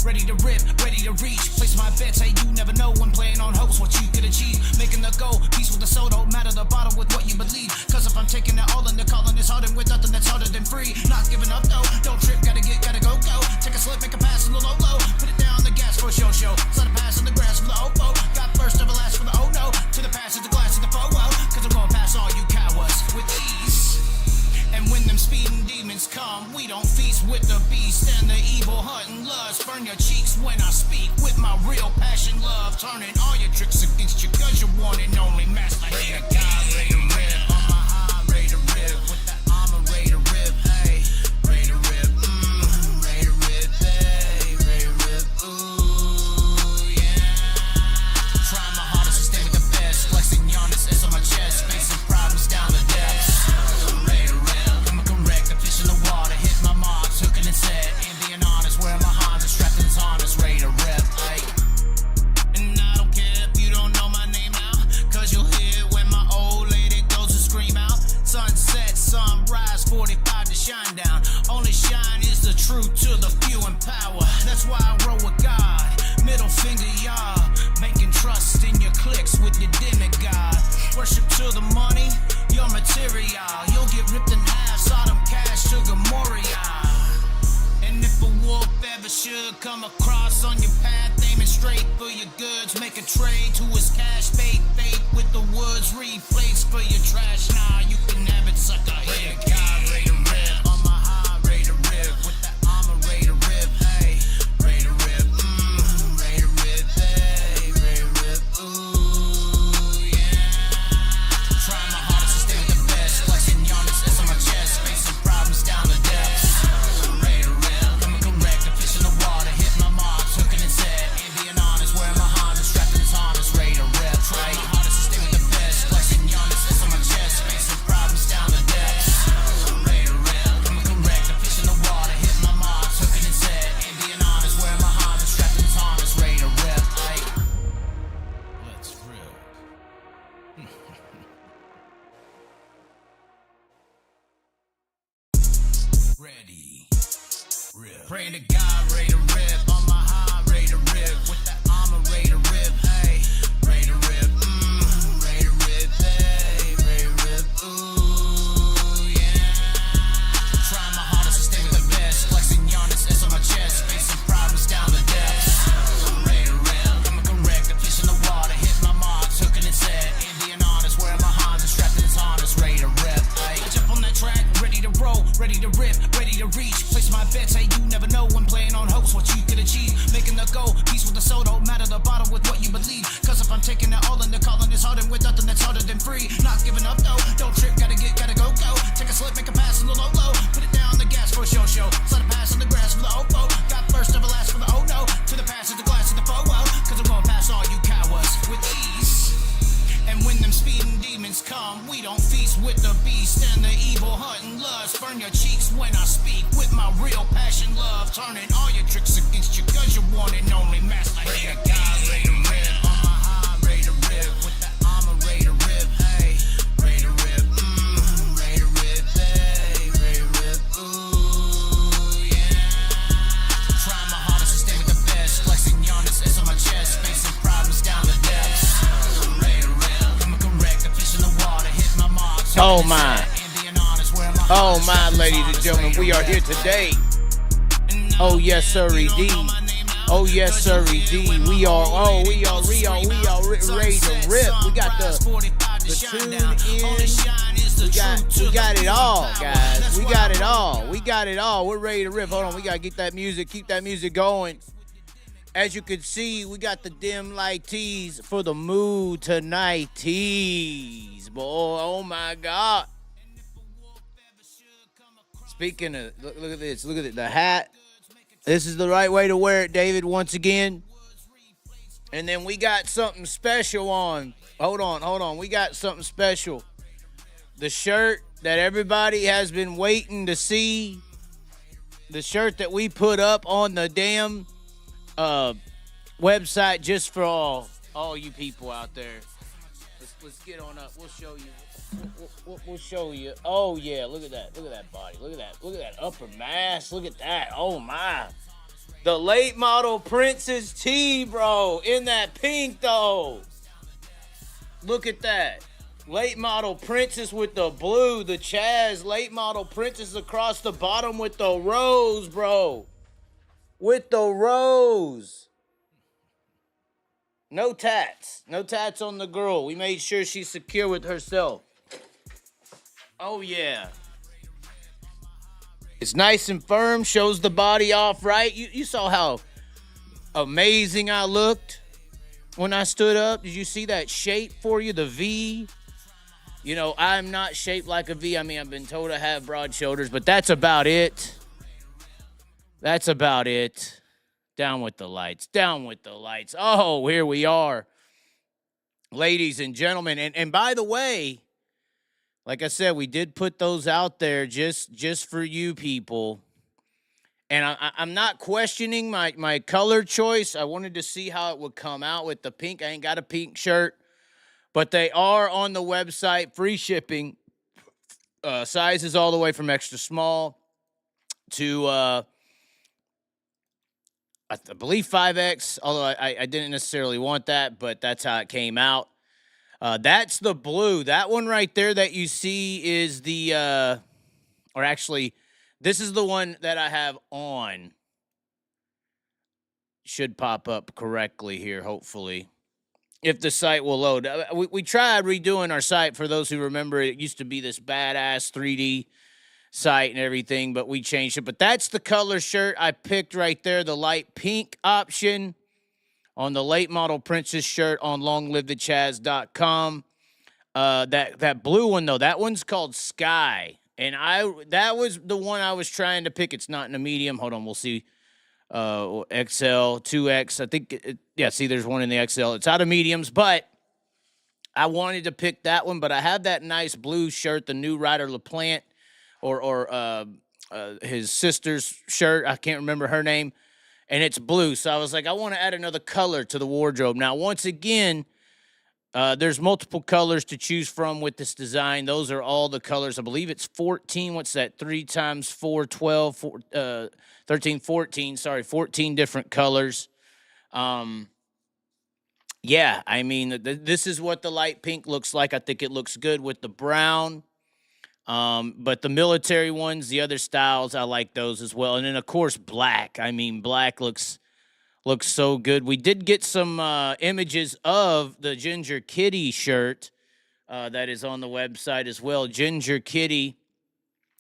ready to rip, ready to reach. Place my bets, hey, you never know when playing on hopes what you could achieve. Making the goal, peace with the soul, don't matter the bottle with what you believe. Cause if I'm taking it all in the calling, it's harder with nothing that's harder than free. Not giving up, no, don't trip, gotta go. Take a slip, make a pass, a little low. Put it down the gas for a show. Slide a pass in the grass for the OPO. Got first, never last for the oh no. To the pass, to the glass, to the FOO. Cause I'm gonna pass all you cowards with ease. And when them speeding demons come, we don't feast with the beast and the evil hunting lust. Burn your cheeks when I speak with my real passion, love. Turning all your tricks against you cause you're one and only master. Hey, God, ready to rip. On my high, ready to rip. With that armor, ready to rip. Hey, ready to rip. Ready to rip. Hey, ready to rip. Ooh, yeah. Trying my hardest to stay with the best. Flexing Giannis S on my chest. Facing problems down the depths. True to the few in power. That's why I roll with God. Middle finger, y'all. Making trust in your clicks with your demigod. Worship to the money, your material. You'll get ripped in half, Sodom cash to Gomorrah. And if a wolf ever should come across on your path, aiming straight for your goods, make a trade to his cash, fake with the woods, replace for your trash. Nah, you can have it, sucker. Here, God, ready to rip. On my high, ready to rip. With that armor, ready to rip. Hey, ready to rip. Ready to rip. Hey, ready to rip. Ooh, yeah. Trying my hardest to stay with the best. Flexing Giannis S on my chest. Facing problems down the depths. Ready to rip. Coming correct. The fish in the water. Hit my marks. Hooking his head. Ain't being honest. Wearing my Honda. Strapped in his harness. Ready to rip. Trying my hardest to stay with the best. Flexing Giannis S on my chest. Facing problems down the depths. Ready to rip. Coming correct. The fish in the water. Hit my marks. Hooking his head. Ain't being honest. Wearing my Honda. Strapped in his harness. Ready to rip. Ay. Let's rip. Ready. Rip. Praying to God, ready to rip. On my high, ready to rip. With that armor, ready to rip. Hey, ready to rip. Ready to rip. Hey, ready to rip. Ooh, yeah. Trying my hardest to stay with the best. Flexing Giannis S on my chest. Facing problems down the depths. Ready to rip. Coming correct. The fish in the water. Hit my marks. Hooking his head. Ain't being honest. Wearing my Honda. Strapped in his harness. Ready to rip. Hey. I jump on that track. Ready to roll. Ready to rip. Ready to reach. Place my bets. Hey, you never know when playing on hopes what you could achieve. Making the goal. Peace with the soul. Don't matter the bottle with what you believe. Cause if I'm taking it all in the calling, it's harder with nothing that's harder than free. Not giving up, no. Don't trip. Gotta go. Take a slip. Make a pass. A little low. Put it down the gas for a show. Slide a pass in the grass for the OPO. Got first, never last for the oh no. To the pass, to the glass, to the FOO. Cause I'm gonna pass all you cowards with ease. And when them speeding demons come, we don't feast with the beast and the evil hunting lust. Burn your cheeks when I speak with my real passion, love. Turning all your tricks against you cause you're one and only master. Here, God, ready to rip. On my high, ready to rip. With that armor, ready to rip. Hey, ready to rip. Ready to rip. Hey, ready to rip. Ooh, yeah. Trying my hardest to stay with the best. Flexing Giannis S on my chest. Facing problems down the depths. Ready to rip. Coming correct. The fish in the water. Hit my marks. Oh my. Oh my, ladies and gentlemen, we are here today. Oh yes, sir, D. Oh yes, sir, D. We are ready to rip. We got the tune in. We got it all, guys. We got it all. We're ready to rip. Hold on, we gotta get that music, keep that music going. As you can see, we got the dim light tees for the mood tonight. Tees, boy. Oh my God. Speaking of, look at this. Look at it. The hat. This is the right way to wear it, David, once again. And then we got something special on. Hold on. We got something special. The shirt that everybody has been waiting to see. The shirt that we put up on the damn website just for all you people out there. Let's get on up. We'll show you. We'll show you. Oh yeah, look at that. Look at that body. Look at that upper mass. Look at that. Oh my. The late model Princess T, bro, in that pink, though. Look at that. Late model Princess with the blue. The Chaz late model Princess across the bottom with the rose, bro. With the rose. No tats. No tats on the girl. We made sure she's secure with herself. Oh, yeah. It's nice and firm. Shows the body off right. You saw how amazing I looked when I stood up. Did you see that shape for you? The V. You know, I'm not shaped like a V. I mean, I've been told I have broad shoulders, but that's about it. That's about it. Down with the lights. Down with the lights. Oh, here we are. Ladies and gentlemen. And by the way, like I said, we did put those out there just for you people. And I'm not questioning my color choice. I wanted to see how it would come out with the pink. I ain't got a pink shirt. But they are on the website. Free shipping. Sizes all the way from extra small to, I believe, 5X. Although I didn't necessarily want that, but that's how it came out. That's the blue. That one right there that you see is the, or actually, this is the one that I have on. Should pop up correctly here, hopefully, if the site will load. We tried redoing our site. For those who remember, it used to be this badass 3D site and everything, but we changed it. But that's the color shirt I picked right there, the light pink option on the late model Princess shirt on longliveTheChaz.com. That blue one, though, that one's called Sky. And that was the one I was trying to pick. It's not in a medium. Hold on, we'll see. XL, 2X. I think, yeah, see, there's one in the XL. It's out of mediums, but I wanted to pick that one. But I have that nice blue shirt, the new Ryder LaPlante, or his sister's shirt. I can't remember her name. And it's blue. So I was like, I want to add another color to the wardrobe. Now, once again, there's multiple colors to choose from with this design. Those are all the colors. I believe it's 14. What's that? 3 times 4, 12, 13, 14. Sorry, 14 different colors. Yeah, I mean, this is what the light pink looks like. I think it looks good with the brown. But the military ones, the other styles, I like those as well. And then, of course, black. I mean, black looks so good. We did get some images of the Ginger Kitty shirt that is on the website as well. Ginger Kitty,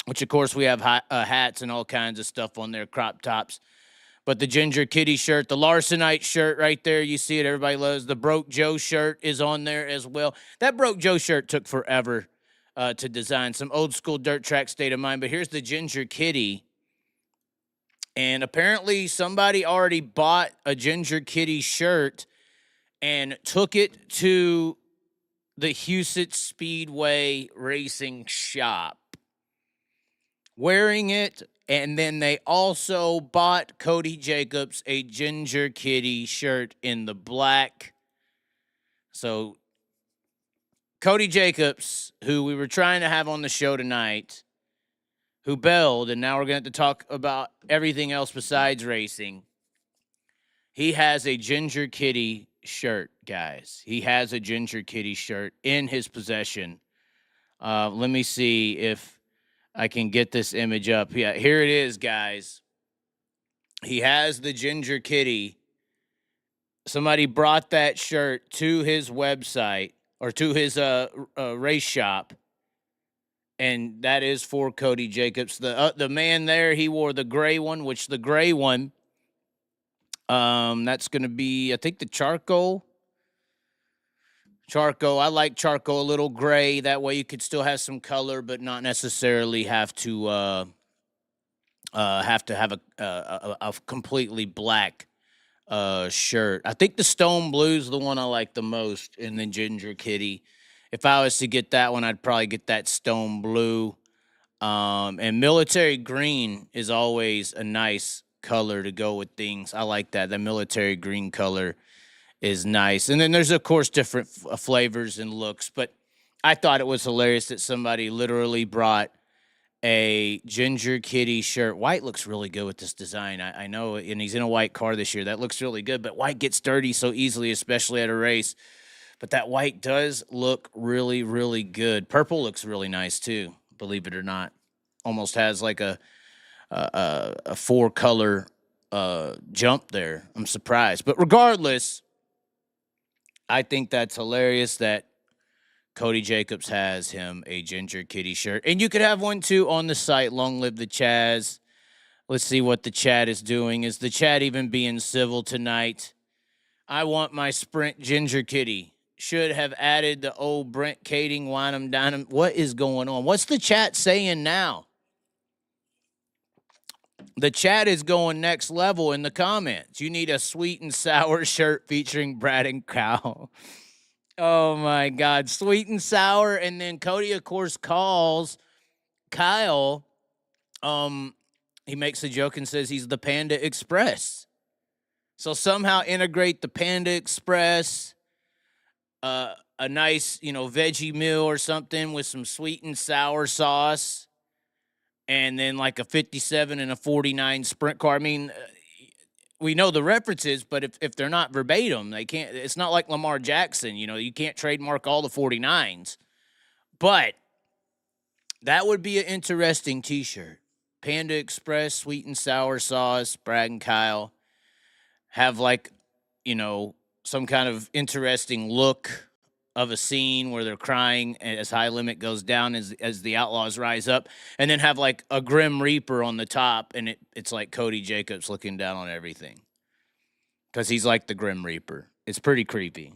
which, of course, we have hats and all kinds of stuff on there, crop tops. But the Ginger Kitty shirt, the Larsonite shirt right there, you see it, everybody loves. The Broke Joe shirt is on there as well. That Broke Joe shirt took forever to design. Some old school dirt track state of mind. But here's the Ginger Kitty. And apparently somebody already bought a Ginger Kitty shirt and took it to the Houston Speedway Racing Shop, wearing it. And then they also bought Cody Jacobs a Ginger Kitty shirt in the black. So Cody Jacobs, who we were trying to have on the show tonight, who bailed, and now we're going to talk about everything else besides racing. He has a Ginger Kitty shirt, guys. He has a Ginger Kitty shirt in his possession. Let me see if I can get this image up. Yeah, here it is, guys. He has the Ginger Kitty. Somebody brought that shirt to his website or to his race shop. And that is for Cody Jacobs. The man there, he wore the gray one, which the gray one, that's going to be, I think, the charcoal. Charcoal. I like charcoal, a little gray. That way you could still have some color, but not necessarily have to have a completely black shirt. I think the Stone Blue's the one I like the most in the Ginger Kitty. If I was to get that one, I'd probably get that Stone Blue. And military green is always a nice color to go with things. I like that. The military green color is nice. And then there's, of course, different flavors and looks. But I thought it was hilarious that somebody literally brought a Ginger Kitty shirt. White looks really good with this design. I know, and he's in a white car this year. That looks really good, but white gets dirty so easily, especially at a race. But that white does look really, really good. Purple looks really nice too, believe it or not. Almost has like a four color jump there. I'm surprised. But regardless, I think that's hilarious that Cody Jacobs has him a Ginger Kitty shirt. And you could have one too on the site. Long live the Chaz. Let's see what the chat is doing. Is the chat even being civil tonight? I want my Sprint Ginger Kitty. Should have added the old Brent Kading, wine 'em, dine 'em. What is going on? What's the chat saying now? The chat is going next level in the comments. You need a sweet and sour shirt featuring Brad and Kyle. Oh, my God. Sweet and sour. And then Cody, of course, calls Kyle. He makes a joke and says he's the Panda Express. So somehow integrate the Panda Express, a nice, veggie meal or something with some sweet and sour sauce, and then like a 57 and a 49 sprint car. I mean, we know the references, but if they're not verbatim, they can't. It's not like Lamar Jackson. You can't trademark all the 49s. But that would be an interesting T-shirt. Panda Express, sweet and sour sauce, Brad and Kyle have some kind of interesting look of a scene where they're crying as High Limit goes down as the Outlaws rise up, and then have like a Grim Reaper on the top, and it's like Cody Jacobs looking down on everything because he's like the Grim Reaper. It's pretty creepy.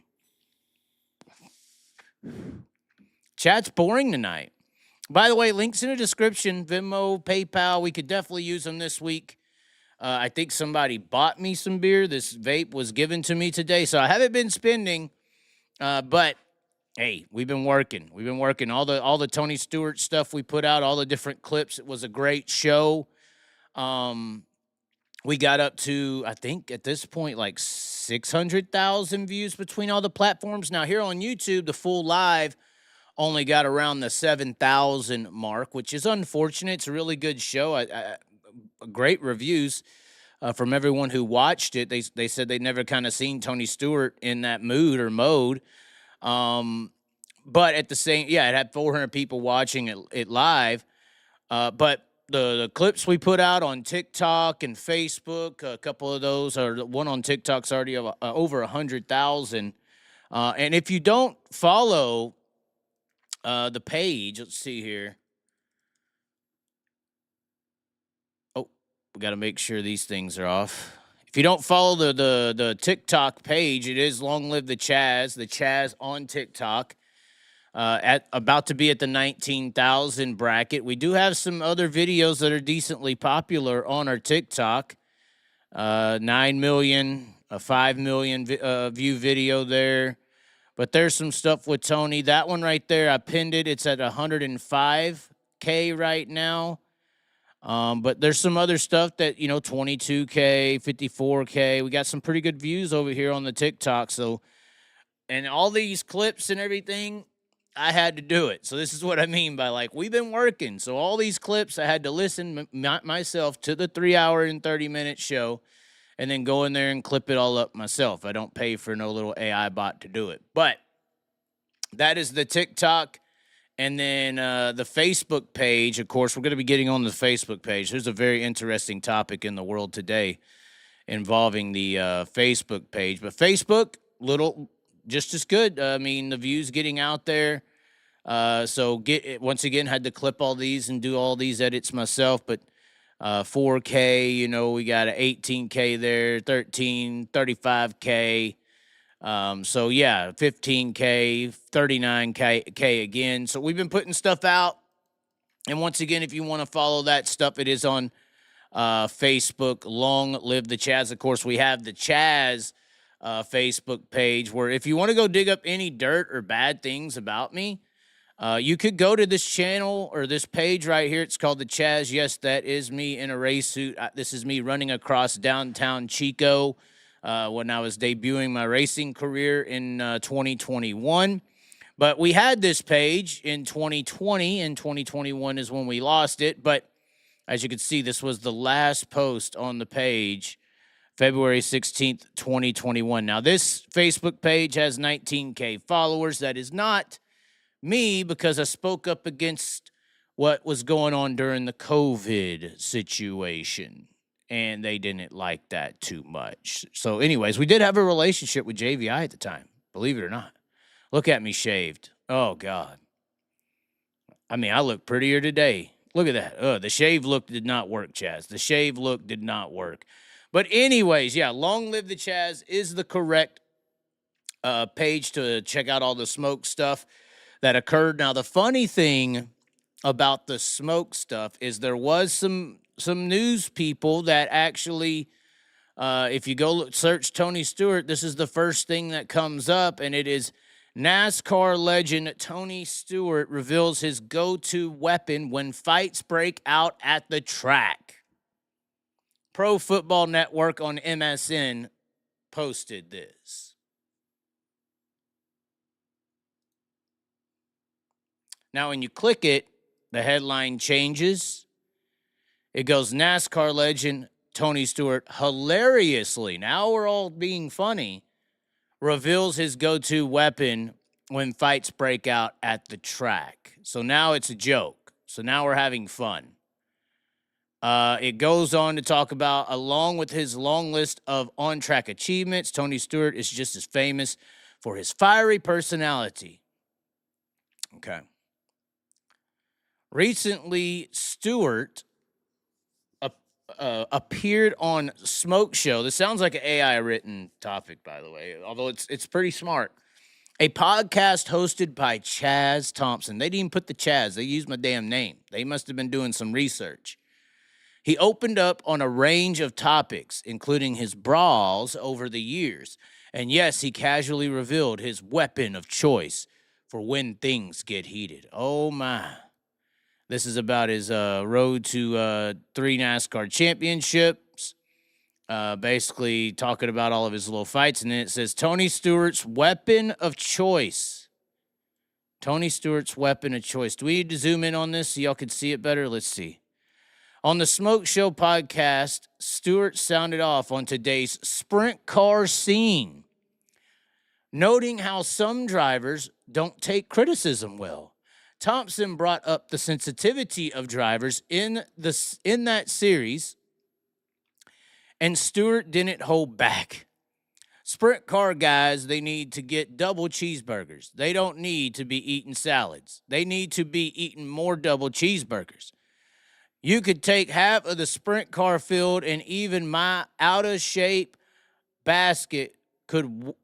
Chat's boring tonight. By the way, links in the description, Venmo, PayPal. We could definitely use them this week. I think somebody bought me some beer. This vape was given to me today, so I haven't been spending. But hey, we've been working. We've been working all the Tony Stewart stuff we put out, all the different clips. It was a great show. We got up to, I think at this point, like 600,000 views between all the platforms. Now here on YouTube, the full live only got around the 7,000 mark, which is unfortunate. It's a really good show. Great reviews from everyone who watched it. They said they never kind of seen Tony Stewart in that mood or mode. But at the same, it had 400 people watching it live. But the clips we put out on TikTok and Facebook, a couple of those, or the one on TikTok's already over 100,000. And if you don't follow the page, let's see here. We got to make sure these things are off. If you don't follow the TikTok page, it is Long Live the Chaz on TikTok. About to be at the 19,000 bracket. We do have some other videos that are decently popular on our TikTok. 9 million, a 5 million view video there. But there's some stuff with Tony. That one right there, I pinned it. It's at 105K right now. But there's some other stuff that, 22K, 54K. We got some pretty good views over here on the TikTok. So, and all these clips and everything, I had to do it. So this is what I mean by we've been working. So all these clips, I had to listen myself to the 3 hour and 30-minute show and then go in there and clip it all up myself. I don't pay for no little AI bot to do it. But that is the TikTok. And then the Facebook page, of course, we're going to be getting on the Facebook page. There's a very interesting topic in the world today involving the Facebook page. But Facebook, just as good. I mean, the views getting out there. So once again, had to clip all these and do all these edits myself. But 4K, we got an 18K there, 13, 35K. 15K, 39K again. So we've been putting stuff out. And once again, if you want to follow that stuff, it is on Facebook. Long Live the Chaz. Of course, we have the Chaz Facebook page where if you want to go dig up any dirt or bad things about me, you could go to this channel or this page right here. It's called the Chaz. Yes, that is me in a race suit. This is me running across downtown Chico when I was debuting my racing career in 2021. But we had this page in 2020, and 2021 is when we lost it. But as you can see, this was the last post on the page, February 16th, 2021. Now, this Facebook page has 19K followers. That is not me, because I spoke up against what was going on during the COVID situation, and they didn't like that too much. So anyways, we did have a relationship with JVI at the time, believe it or not. Look at me shaved. Oh, God. I mean, I look prettier today. Look at that. The shave look did not work, Chaz. The shave look did not work. But anyways, yeah, Long Live the Chaz is the correct page to check out all the smoke stuff that occurred. Now, the funny thing about the smoke stuff is there was some news people that actually, if you go search Tony Stewart, this is the first thing that comes up, and it is NASCAR legend Tony Stewart reveals his go-to weapon when fights break out at the track. Pro Football Network on MSN posted this. Now, when you click it, the headline changes. It goes, NASCAR legend Tony Stewart hilariously, now we're all being funny, reveals his go-to weapon when fights break out at the track. So now it's a joke. So now we're having fun. It goes on to talk about, along with his long list of on-track achievements, Tony Stewart is just as famous for his fiery personality. Okay. Recently, Stewart appeared on Smoke Show. This sounds like an AI-written topic, by the way, although it's pretty smart. A podcast hosted by Chaz Thompson. They didn't even put the Chaz. They used my damn name. They must have been doing some research. He opened up on a range of topics, including his brawls over the years. And yes, he casually revealed his weapon of choice for when things get heated. Oh, my. This is about his road to 3 NASCAR championships, basically talking about all of his little fights. And then it says, Tony Stewart's weapon of choice. Tony Stewart's weapon of choice. Do we need to zoom in on this so y'all can see it better? Let's see. On the Smoke Show podcast, Stewart sounded off on today's sprint car scene, noting how some drivers don't take criticism well. Thompson brought up the sensitivity of drivers in that series, and Stewart didn't hold back. Sprint car guys, they need to get double cheeseburgers. They don't need to be eating salads. They need to be eating more double cheeseburgers. You could take half of the sprint car field, and even my out-of-shape basket could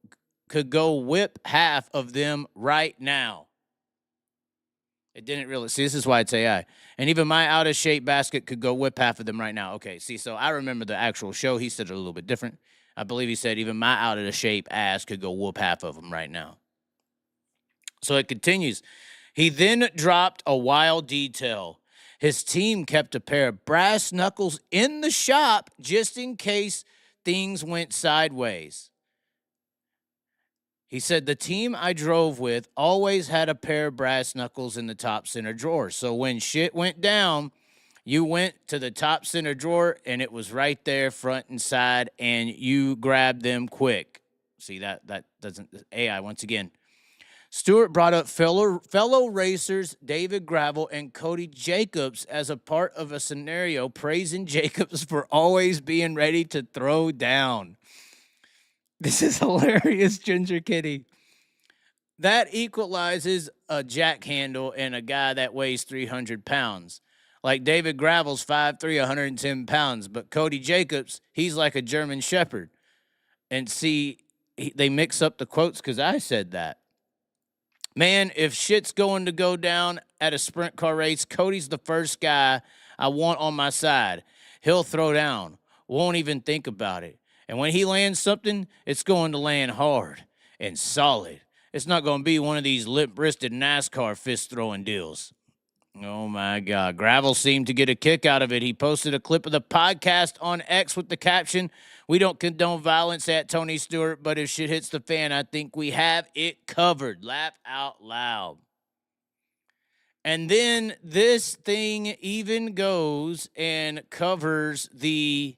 go whip half of them right now. It didn't really. See, this is why it's AI. And even my out-of-shape basket could go whip half of them right now. Okay, see, so I remember the actual show. He said it a little bit different. I believe he said even my out-of-shape ass could go whoop half of them right now. So it continues. He then dropped a wild detail. His team kept a pair of brass knuckles in the shop just in case things went sideways. He said, the team I drove with always had a pair of brass knuckles in the top center drawer. So when shit went down, you went to the top center drawer, and it was right there, front and side, and you grabbed them quick. See, that doesn't, AI once again. Stewart brought up fellow racers David Gravel and Cody Jacobs as a part of a scenario, praising Jacobs for always being ready to throw down. This is hilarious, Ginger Kitty. That equalizes a jack handle and a guy that weighs 300 pounds. Like David Gravel's 5'3", 110 pounds, but Cody Jacobs, he's like a German Shepherd. And see, they mix up the quotes because I said that. Man, if shit's going to go down at a sprint car race, Cody's the first guy I want on my side. He'll throw down, won't even think about it. And when he lands something, it's going to land hard and solid. It's not going to be one of these lip-wristed NASCAR fist-throwing deals. Oh my God. Gravel seemed to get a kick out of it. He posted a clip of the podcast on X with the caption, "We don't condone violence at Tony Stewart, but if shit hits the fan, I think we have it covered." Laugh out loud. And then this thing even goes and covers the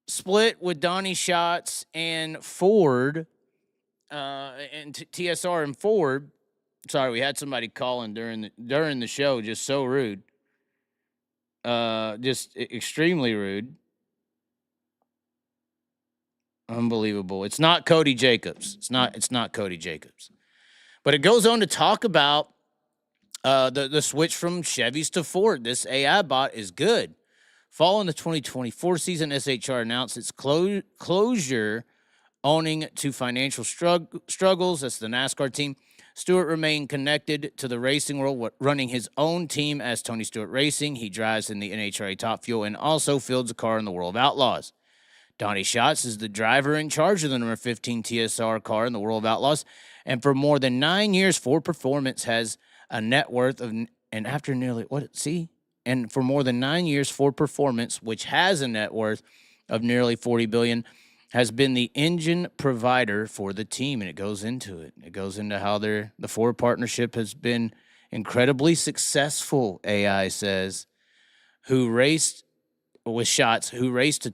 split with Donnie Schatz and Ford, and TSR and Ford. Sorry, we had somebody calling during the show. Just so rude. Just extremely rude. Unbelievable. It's not Cody Jacobs. It's not Cody Jacobs. But it goes on to talk about the switch from Chevys to Ford. This AI bot is good. Following the 2024 season, SHR announced its closure owing to financial struggles. That's the NASCAR team. Stewart remained connected to the racing world, running his own team as Tony Stewart Racing. He drives in the NHRA Top Fuel and also fields a car in the World of Outlaws. Donnie Schatz is the driver in charge of the number 15 TSR car in the World of Outlaws. And for more than 9 years, Ford Performance has a net worth of, and after nearly, And for more than 9 years, Ford Performance, which has a net worth of nearly $40 billion, has been the engine provider for the team, and it goes into it. It goes into how the Ford partnership has been incredibly successful, AI says, who raced with Schatz, who raced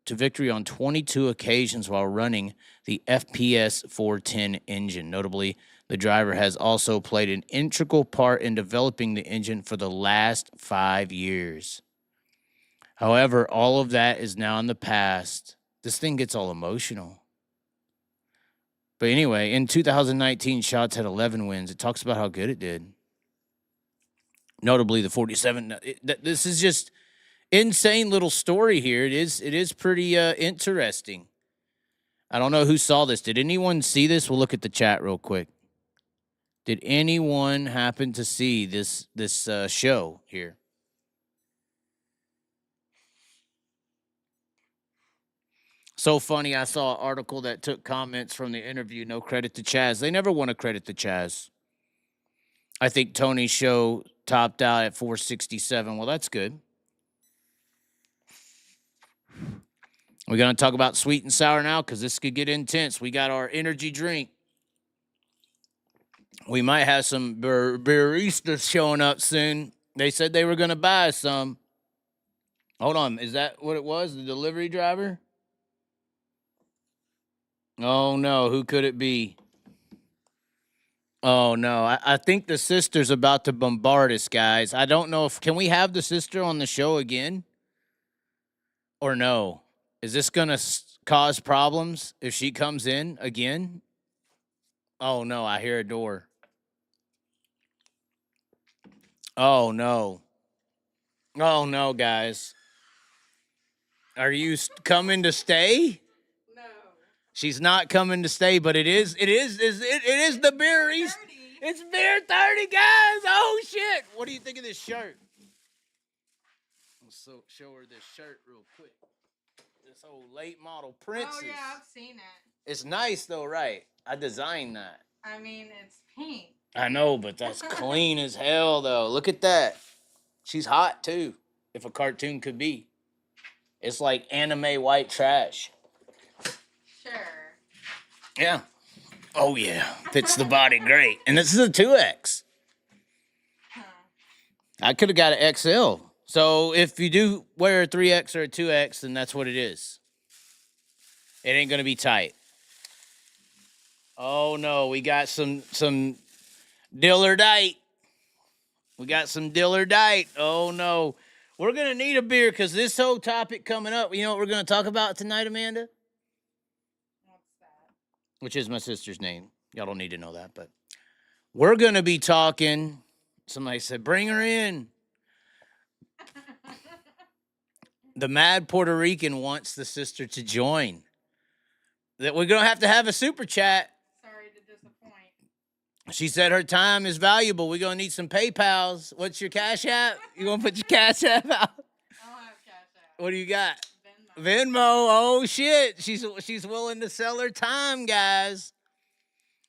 to victory on 22 occasions while running the FPS 410 engine. Notably, the driver has also played an integral part in developing the engine for the last 5 years. However, all of that is now in the past. This thing gets all emotional. But anyway, in 2019, Schatz had 11 wins. It talks about how good it did. Notably, the 47. This is just insane little story here. It is pretty interesting. I don't know who saw this. Did anyone see this? We'll look at the chat real quick. Did anyone happen to see this show here? So funny, I saw an article that took comments from the interview. No credit to Chaz. They never want to credit to Chaz. I think Tony's show topped out at 467. Well, that's good. We're going to talk about sweet and sour now because this could get intense. We got our energy drink. We might have some baristas showing up soon. They said they were going to buy some. Hold on. Is that what it was? The delivery driver? Oh, no. Who could it be? Oh, no. I think the sister's about to bombard us, guys. I don't know if... Can we have the sister on the show again? Or no? Is this going to cause problems if she comes in again? Oh, no. I hear a door. Oh, no. Oh, no, guys. Are you coming to stay? No. She's not coming to stay, but it is the beer. It's beer 30, guys. Oh, shit. What do you think of this shirt? Let's show her this shirt real quick. This old late model Princess. Oh, yeah, I've seen it. It's nice, though, right? I designed that. I mean, it's pink. I know, but that's clean as hell, though. Look at that. She's hot, too, if a cartoon could be. It's like anime white trash. Sure. Yeah. Oh, yeah. Fits the body great. And this is a 2X. Huh. I could have got an XL. So if you do wear a 3X or a 2X, then that's what it is. It ain't going to be tight. Oh, no. We got some Dillardite. We got some Dillardite. Oh, no. We're going to need a beer because this whole topic coming up, you know what we're going to talk about tonight, Amanda? What's that? Which is my sister's name. Y'all don't need to know that, but we're going to be talking. Somebody said, bring her in. The mad Puerto Rican wants the sister to join. That we're going to have a super chat. Sorry to disappoint. She said her time is valuable. We're going to need some PayPals. What's your Cash App? You going to put your Cash App out? I don't have Cash App. What do you got? Venmo. Venmo. Oh, shit. She's willing to sell her time, guys.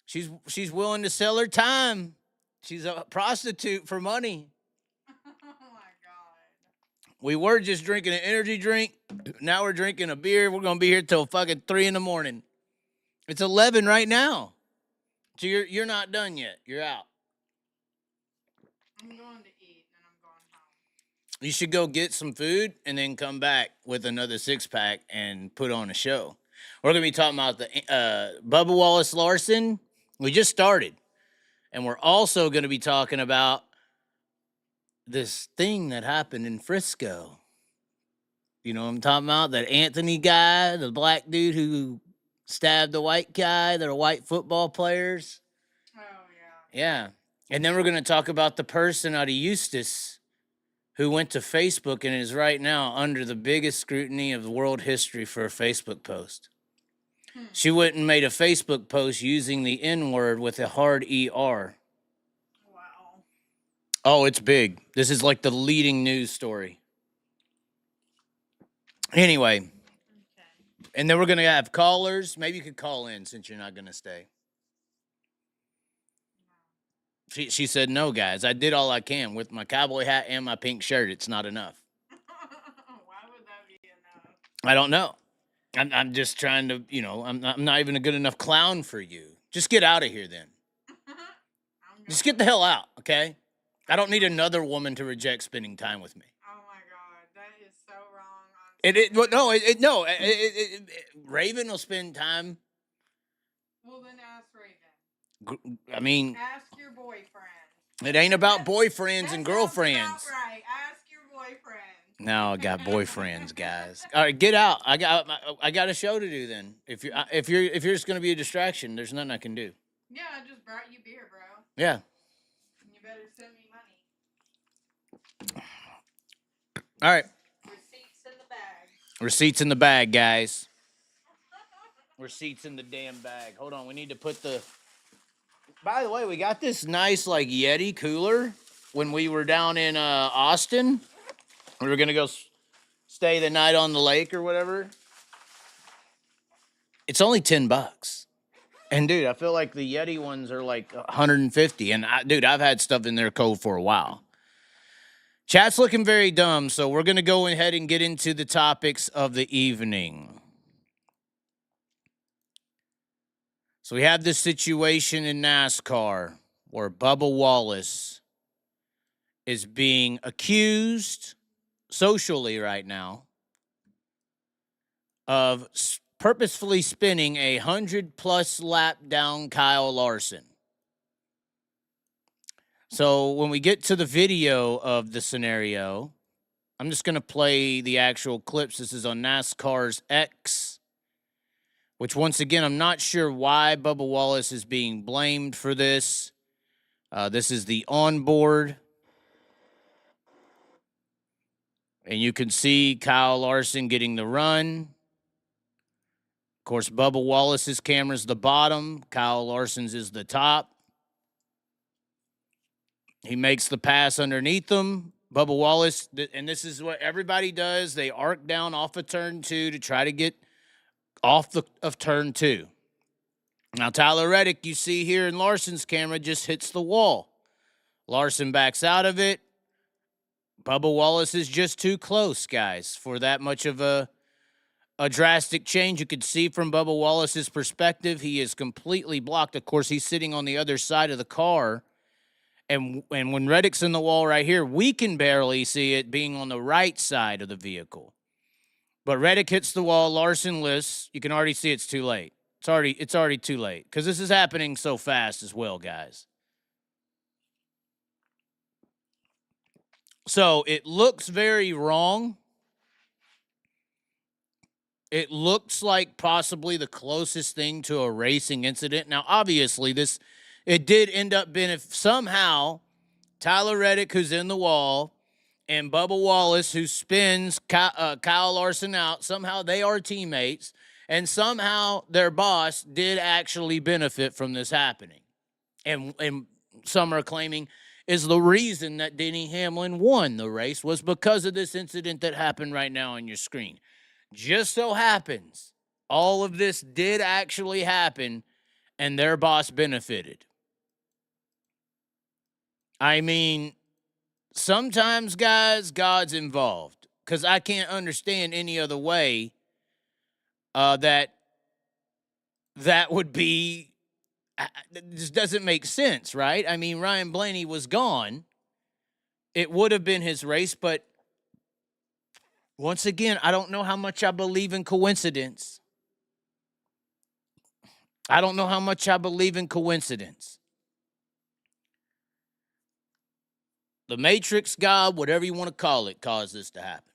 She's willing to sell her time. She's a prostitute for money. Oh my god. We were just drinking an energy drink. Now we're drinking a beer. We're going to be here till fucking 3 in the morning. It's 11 right now. So you're not done yet. You're out. I'm going to eat and I'm going home. You should go get some food and then come back with another 6-pack and put on a show. We're going to be talking about the Bubba Wallace Larson. We just started. And we're also going to be talking about this thing that happened in Frisco. You know what I'm talking about? That Anthony guy, the black dude who stabbed the white guy. They're white football players. Oh, yeah. Yeah. And then we're going to talk about the person out of Eustis who went to Facebook and is right now under the biggest scrutiny of world history for a Facebook post. She went and made a Facebook post using the N-word with a hard ER. Wow. Oh, it's big. This is like the leading news story. Anyway, Okay. and then we're going to have callers. Maybe you could call in since you're not going to stay. She said, no, guys, I did all I can with my cowboy hat and my pink shirt. It's not enough. Why would that be enough? I don't know. I'm just trying to, you know, I'm not even a good enough clown for you. Just get out of here then. Just get the hell out, okay? I don't need another woman to reject spending time with me. Oh my god, that is so wrong. Raven will spend time. Well, then ask Raven. I mean, Ask your boyfriend. it ain't about boyfriends That and sounds girlfriends. about right. Ask your boyfriend. No, I got boyfriends, guys. All right, get out. I got a show to do then. If you're just gonna be a distraction, there's nothing I can do. Yeah, I just brought you beer, bro. Yeah. You better send me money. All right. Receipts in the bag. Receipts in the bag, guys. Receipts in the damn bag. Hold on, we need to put the. By the way, we got this nice like Yeti cooler when we were down in Austin. We were gonna go stay the night on the lake or whatever. It's only $10. And dude, I feel like the Yeti ones are like 150. And I've had stuff in there cold for a while. Chat's looking very dumb, so we're gonna go ahead and get into the topics of the evening. So we have this situation in NASCAR where Bubba Wallace is being accused socially right now of purposefully spinning 100+ lap down Kyle Larson. So when we get to the video of the scenario, I'm just going to play the actual clips. This is on NASCAR's X, which once again, I'm not sure why Bubba Wallace is being blamed for this. This is the onboard. And you can see Kyle Larson getting the run. Of course, Bubba Wallace's camera's the bottom. Kyle Larson's is the top. He makes the pass underneath them. Bubba Wallace, and this is what everybody does. They arc down off of turn 2 to try to get off of turn 2. Now, Tyler Reddick, you see here in Larson's camera, just hits the wall. Larson backs out of it. Bubba Wallace is just too close, guys, for that much of a drastic change. You could see from Bubba Wallace's perspective, he is completely blocked. Of course, he's sitting on the other side of the car. And when Reddick's in the wall right here, we can barely see it being on the right side of the vehicle. But Reddick hits the wall, Larson lifts. You can already see it's too late. It's already too late because this is happening so fast as well, guys. So it looks very wrong. It looks like possibly the closest thing to a racing incident. Now, obviously, it did end up being if somehow Tyler Reddick, who's in the wall, and Bubba Wallace, who spins Kyle Larson out, somehow they are teammates, and somehow their boss did actually benefit from this happening. And some are claiming is the reason that Denny Hamlin won the race was because of this incident that happened right now on your screen. Just so happens, all of this did actually happen, and their boss benefited. I mean, sometimes, guys, God's involved. Because I can't understand any other way that would be. This doesn't make sense, right? I mean, Ryan Blaney was gone. It would have been his race, but once again, I don't know how much I believe in coincidence. I don't know how much I believe in coincidence. The Matrix, God, whatever you want to call it, caused this to happen.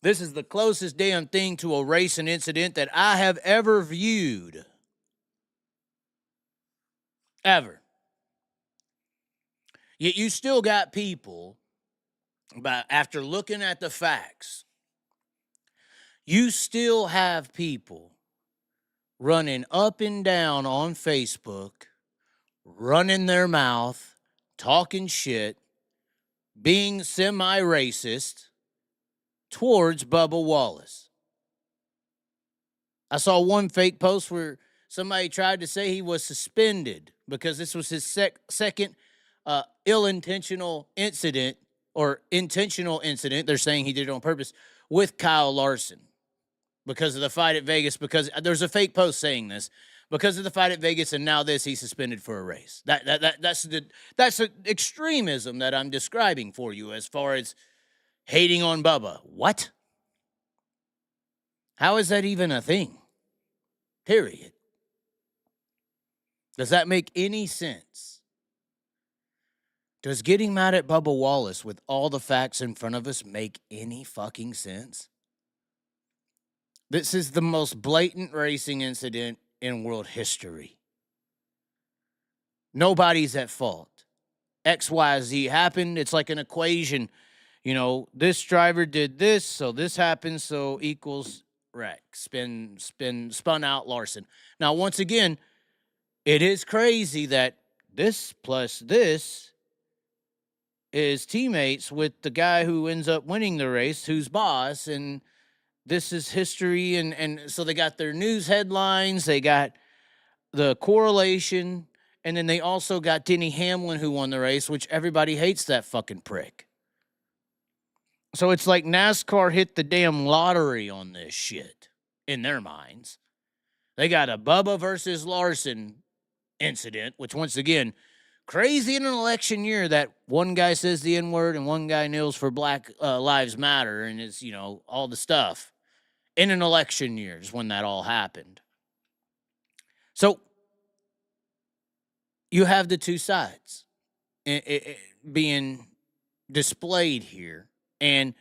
This is the closest damn thing to a racing incident that I have ever viewed. Ever. Yet you still got people, but after looking at the facts, you still have people running up and down on Facebook, running their mouth, talking shit, being semi-racist towards Bubba Wallace. I saw one fake post where somebody tried to say he was suspended because this was his second ill-intentional incident or intentional incident. They're saying he did it on purpose with Kyle Larson because of the fight at Vegas, because there's a fake post saying this. Because of the fight at Vegas and now this, he's suspended for a race. That's the extremism that I'm describing for you as far as hating on Bubba. What? How is that even a thing? Period. Does that make any sense? Does getting mad at Bubba Wallace with all the facts in front of us make any fucking sense? This is the most blatant racing incident in world history. Nobody's at fault. XYZ happened. It's like an equation. You know, this driver did this, so this happened, so equals wreck. Spun out Larson. Now, once again, it is crazy that this plus this is teammates with the guy who ends up winning the race, who's boss, and this is history, and so they got their news headlines, they got the correlation, and then they also got Denny Hamlin who won the race, which everybody hates that fucking prick. So it's like NASCAR hit the damn lottery on this shit in their minds. They got a Bubba versus Larson incident, which once again, crazy in an election year that one guy says the N-word and one guy kneels for Black Lives Matter and it's, you know, all the stuff. In an election year is when that all happened. So you have the two sides being displayed here. And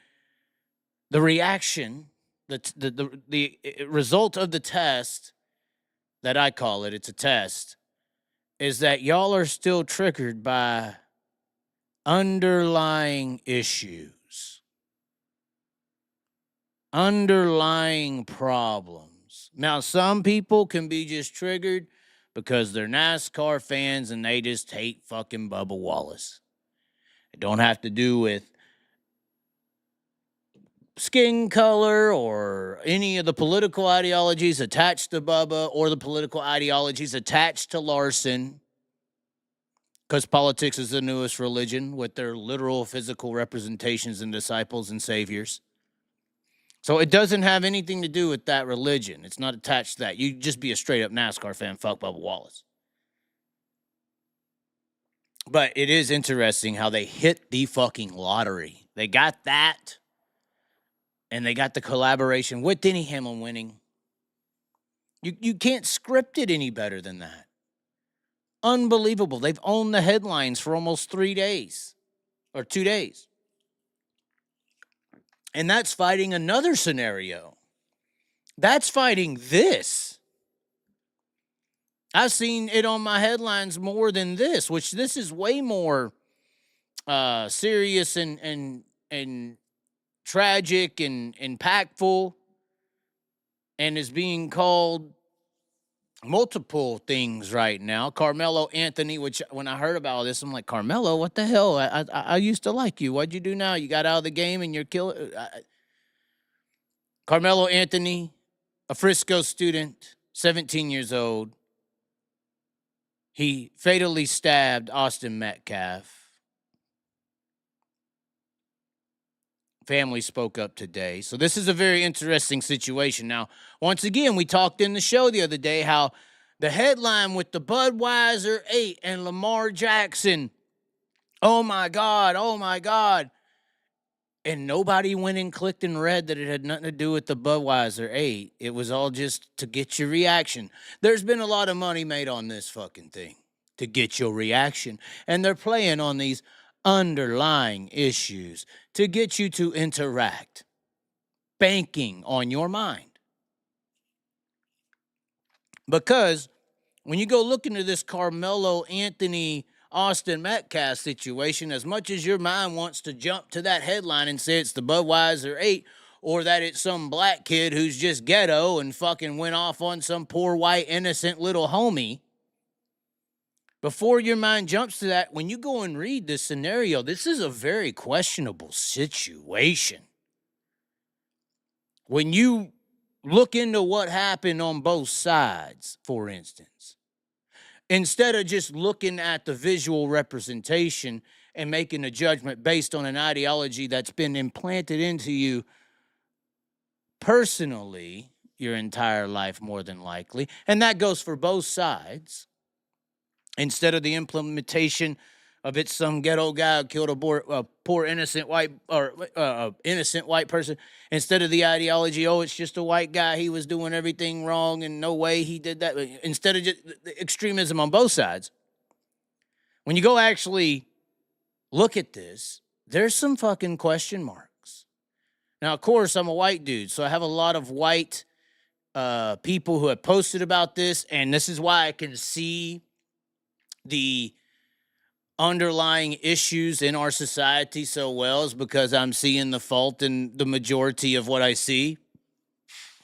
the reaction, the result of the test that I call it, it's a test, is that y'all are still triggered by underlying issues, underlying problems. Now, some people can be just triggered because they're NASCAR fans and they just hate fucking Bubba Wallace. It don't have to do with skin color or any of the political ideologies attached to Bubba or the political ideologies attached to Larson, because politics is the newest religion with their literal physical representations and disciples and saviors. So it doesn't have anything to do with that religion. It's not attached to that. You just be a straight up NASCAR fan, fuck Bubba Wallace. But it is interesting how they hit the fucking lottery. They got that. And they got the collaboration with Denny Hamlin winning. You can't script it any better than that. Unbelievable. They've owned the headlines for almost 3 days. Or 2 days. And that's fighting another scenario. That's fighting this. I've seen it on my headlines more than this, which this is way more serious and tragic and impactful, and is being called multiple things right now. Carmelo Anthony, which when I heard about all this, I'm like, Carmelo, what the hell? I used to like you. What'd you do now? You got out of the game and you're killing. Carmelo Anthony, a Frisco student, 17 years old, He fatally stabbed Austin Metcalf. Family spoke up today. So this is a very interesting situation. Now, once again, we talked in the show the other day how the headline with the Budweiser 8 and Lamar Jackson, oh my God, oh my God. And nobody went and clicked and read that it had nothing to do with the Budweiser 8. It was all just to get your reaction. There's been a lot of money made on this fucking thing to get your reaction. And they're playing on these underlying issues to get you to interact, banking on your mind. Because when you go look into this Carmelo Anthony Austin Metcalf situation, as much as your mind wants to jump to that headline and say it's the Budweiser 8 or that it's some black kid who's just ghetto and fucking went off on some poor white innocent little homie, before your mind jumps to that, when you go and read this scenario, this is a very questionable situation. When you look into what happened on both sides, for instance, instead of just looking at the visual representation and making a judgment based on an ideology that's been implanted into you personally your entire life, more than likely, and that goes for both sides, instead of the implementation of it's some ghetto guy who killed a poor innocent white innocent white person, instead of the ideology, oh, it's just a white guy, he was doing everything wrong and no way he did that, instead of just the extremism on both sides. When you go actually look at this, there's some fucking question marks. Now, of course, I'm a white dude, so I have a lot of white people who have posted about this, and this is why I can see the underlying issues in our society so well, is because I'm seeing the fault in the majority of what I see,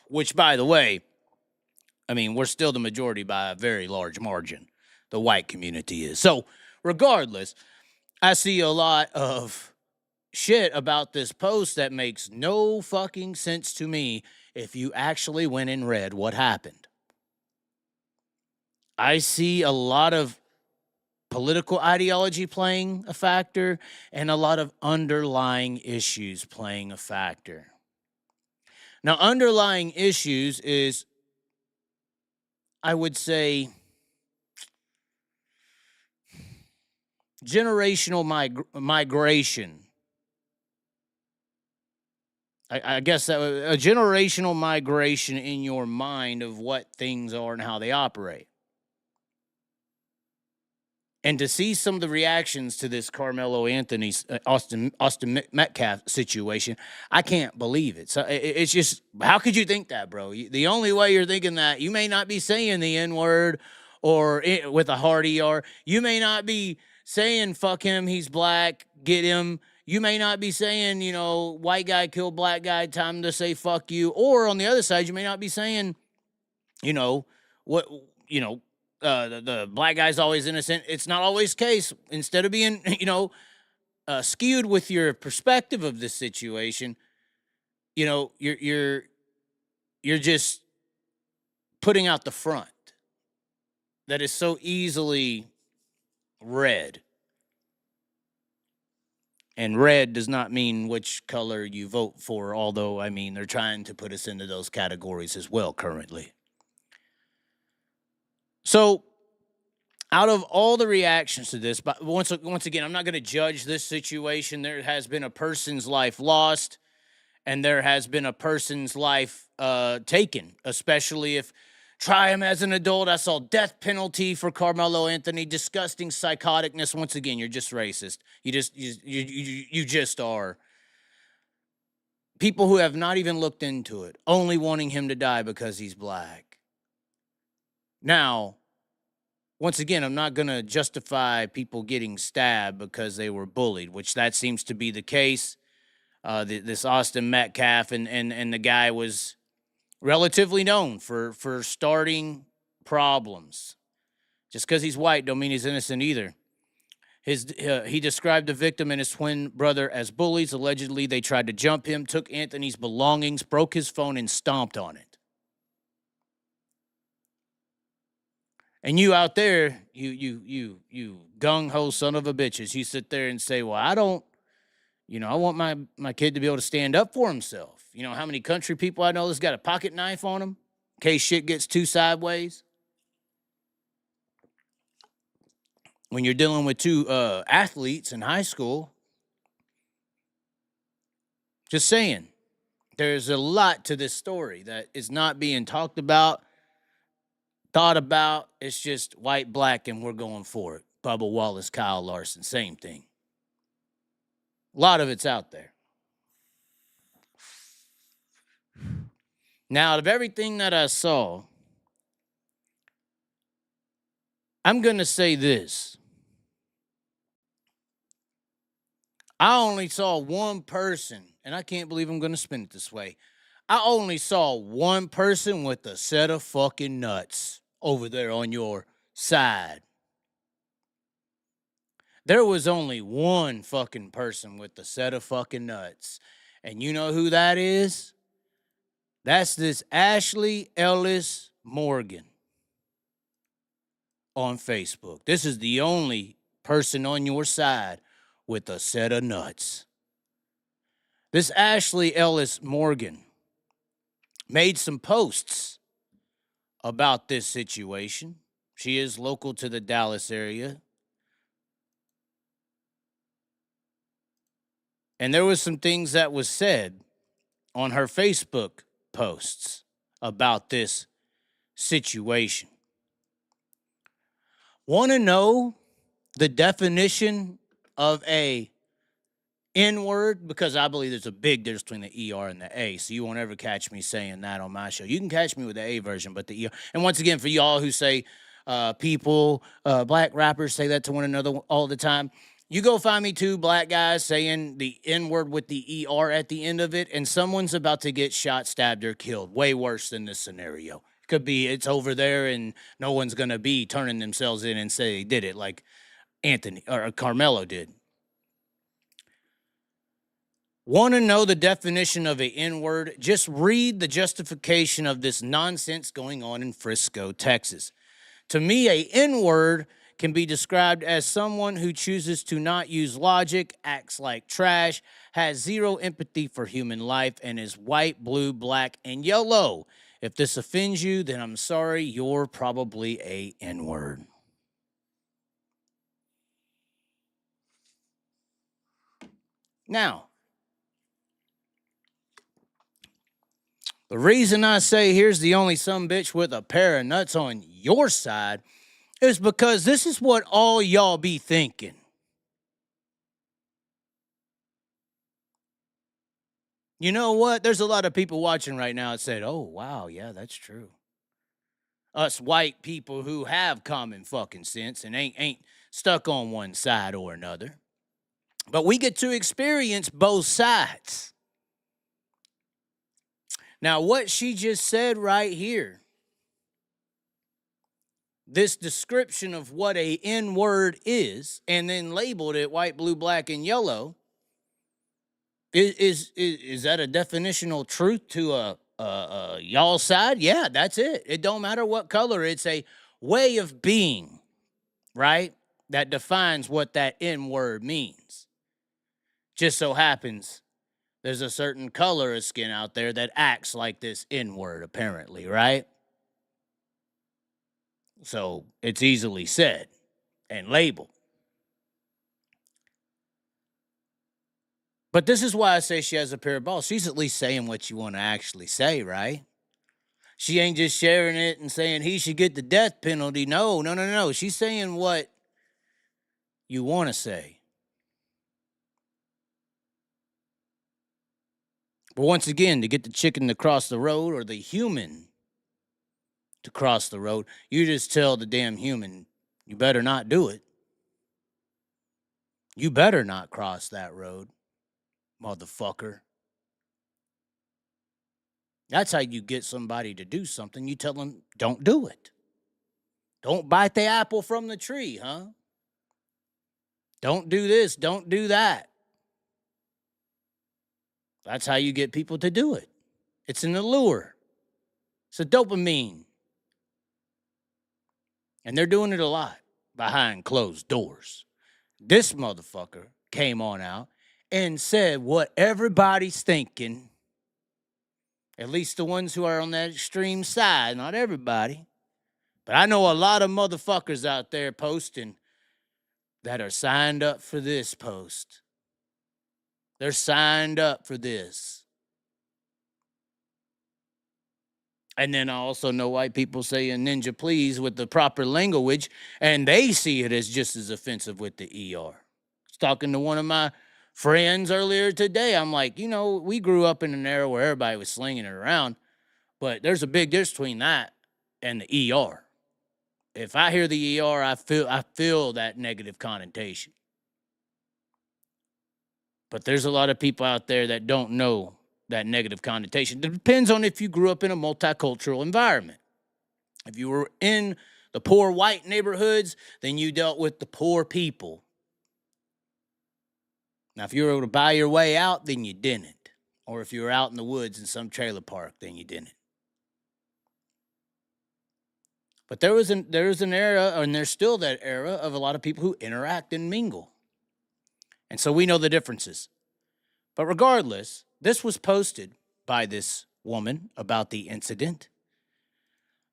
which, by the way, I mean, we're still the majority by a very large margin. The white community is. So regardless, I see a lot of shit about this post that makes no fucking sense to me if you actually went and read what happened. I see a lot of political ideology playing a factor and a lot of underlying issues playing a factor. Now, underlying issues is, I would say, generational migration. I guess that a generational migration in your mind of what things are and how they operate. And to see some of the reactions to this Carmelo Anthony, Austin Metcalf situation, I can't believe it. So it's just, how could you think that, bro? The only way you're thinking that, you may not be saying the N-word or with a hard ER. You may not be saying, fuck him, he's black, get him. You may not be saying, you know, white guy killed black guy, time to say fuck you. Or on the other side, you may not be saying, you know, what, you know, the black guy's always innocent. It's not always the case. Instead of being, you know, skewed with your perspective of this situation, you know, you're just putting out the front that is so easily read. And red does not mean which color you vote for, although, I mean, they're trying to put us into those categories as well currently. So, out of all the reactions to this, but once again, I'm not going to judge this situation. There has been a person's life lost, and there has been a person's life taken, especially if, try him as an adult. I saw death penalty for Carmelo Anthony, disgusting psychoticness. Once again, you're just racist. You just are. People who have not even looked into it, only wanting him to die because he's black. Now, once again, I'm not going to justify people getting stabbed because they were bullied, which that seems to be the case. This Austin Metcalf and the guy was relatively known for starting problems. Just because he's white don't mean he's innocent either. He described the victim and his twin brother as bullies. Allegedly, they tried to jump him, took Anthony's belongings, broke his phone, and stomped on it. And you out there, you gung-ho son of a bitches, you sit there and say, well, I don't, I want my kid to be able to stand up for himself. You know how many country people I know that's got a pocket knife on them in case shit gets too sideways? When you're dealing with two athletes in high school, just saying, there's a lot to this story that is not being talked about, thought about. It's just white, black, and we're going for it. Bubba Wallace, Kyle Larson, same thing. A lot of it's out there. Now, out of everything that I saw, I'm going to say this. I only saw one person, and I can't believe I'm going to spin it this way. I only saw one person with a set of fucking nuts over there on your side. There was only one fucking person with a set of fucking nuts. And you know who that is? That's this Ashley Ellis Morgan on Facebook. This is the only person on your side with a set of nuts. This Ashley Ellis Morgan made some posts about this situation. She is local to the Dallas area. And there was some things that was said on her Facebook posts about this situation. Want to know the definition of a N-word? Because I believe there's a big difference between the ER and the A, so you won't ever catch me saying that on my show. You can catch me with the A version, but the ER. And once again, for y'all who say black rappers say that to one another all the time, you go find me two black guys saying the N-word with the ER at the end of it, and someone's about to get shot, stabbed, or killed. Way worse than this scenario. Could be it's over there and no one's going to be turning themselves in and say they did it like Anthony or Carmelo did. Want to know the definition of an N-word? Just read the justification of this nonsense going on in Frisco, Texas. To me, a N-word can be described as someone who chooses to not use logic, acts like trash, has zero empathy for human life, and is white, blue, black, and yellow. If this offends you, then I'm sorry, you're probably a N-word. Now, the reason I say here's the only sumbitch with a pair of nuts on your side is because this is what all y'all be thinking. You know what? There's a lot of people watching right now that said, oh, wow, yeah, that's true. Us white people who have common fucking sense and ain't stuck on one side or another. But we get to experience both sides. Now, what she just said right here, this description of what a N-word is, and then labeled it white, blue, black, and yellow, is that a definitional truth to a y'all side? Yeah, that's it. It don't matter what color. It's a way of being, right? That defines what that N-word means. Just so happens there's a certain color of skin out there that acts like this N-word, apparently, right? So it's easily said and labeled. But this is why I say she has a pair of balls. She's at least saying what you want to actually say, right? She ain't just sharing it and saying he should get the death penalty. No. She's saying what you want to say. But once again, to get the chicken to cross the road or the human to cross the road, you just tell the damn human, you better not do it. You better not cross that road, motherfucker. That's how you get somebody to do something. You tell them, don't do it. Don't bite the apple from the tree, huh? Don't do this, don't do that. That's how you get people to do it. It's an allure. It's a dopamine. And they're doing it a lot behind closed doors. This motherfucker came on out and said what everybody's thinking, at least the ones who are on that extreme side, not everybody. But I know a lot of motherfuckers out there posting that are signed up for this post. They're signed up for this. And then I also know white people saying ninja please with the proper language, and they see it as just as offensive with the ER. I was talking to one of my friends earlier today. I'm like, you know, we grew up in an era where everybody was slinging it around, but there's a big difference between that and the ER. If I hear the ER, I feel that negative connotation. But there's a lot of people out there that don't know that negative connotation. It depends on if you grew up in a multicultural environment. If you were in the poor white neighborhoods, then you dealt with the poor people. Now, if you were able to buy your way out, then you didn't. Or if you were out in the woods in some trailer park, then you didn't. But there was an era, and there's still that era, of a lot of people who interact and mingle. And so we know the differences. But regardless, this was posted by this woman about the incident.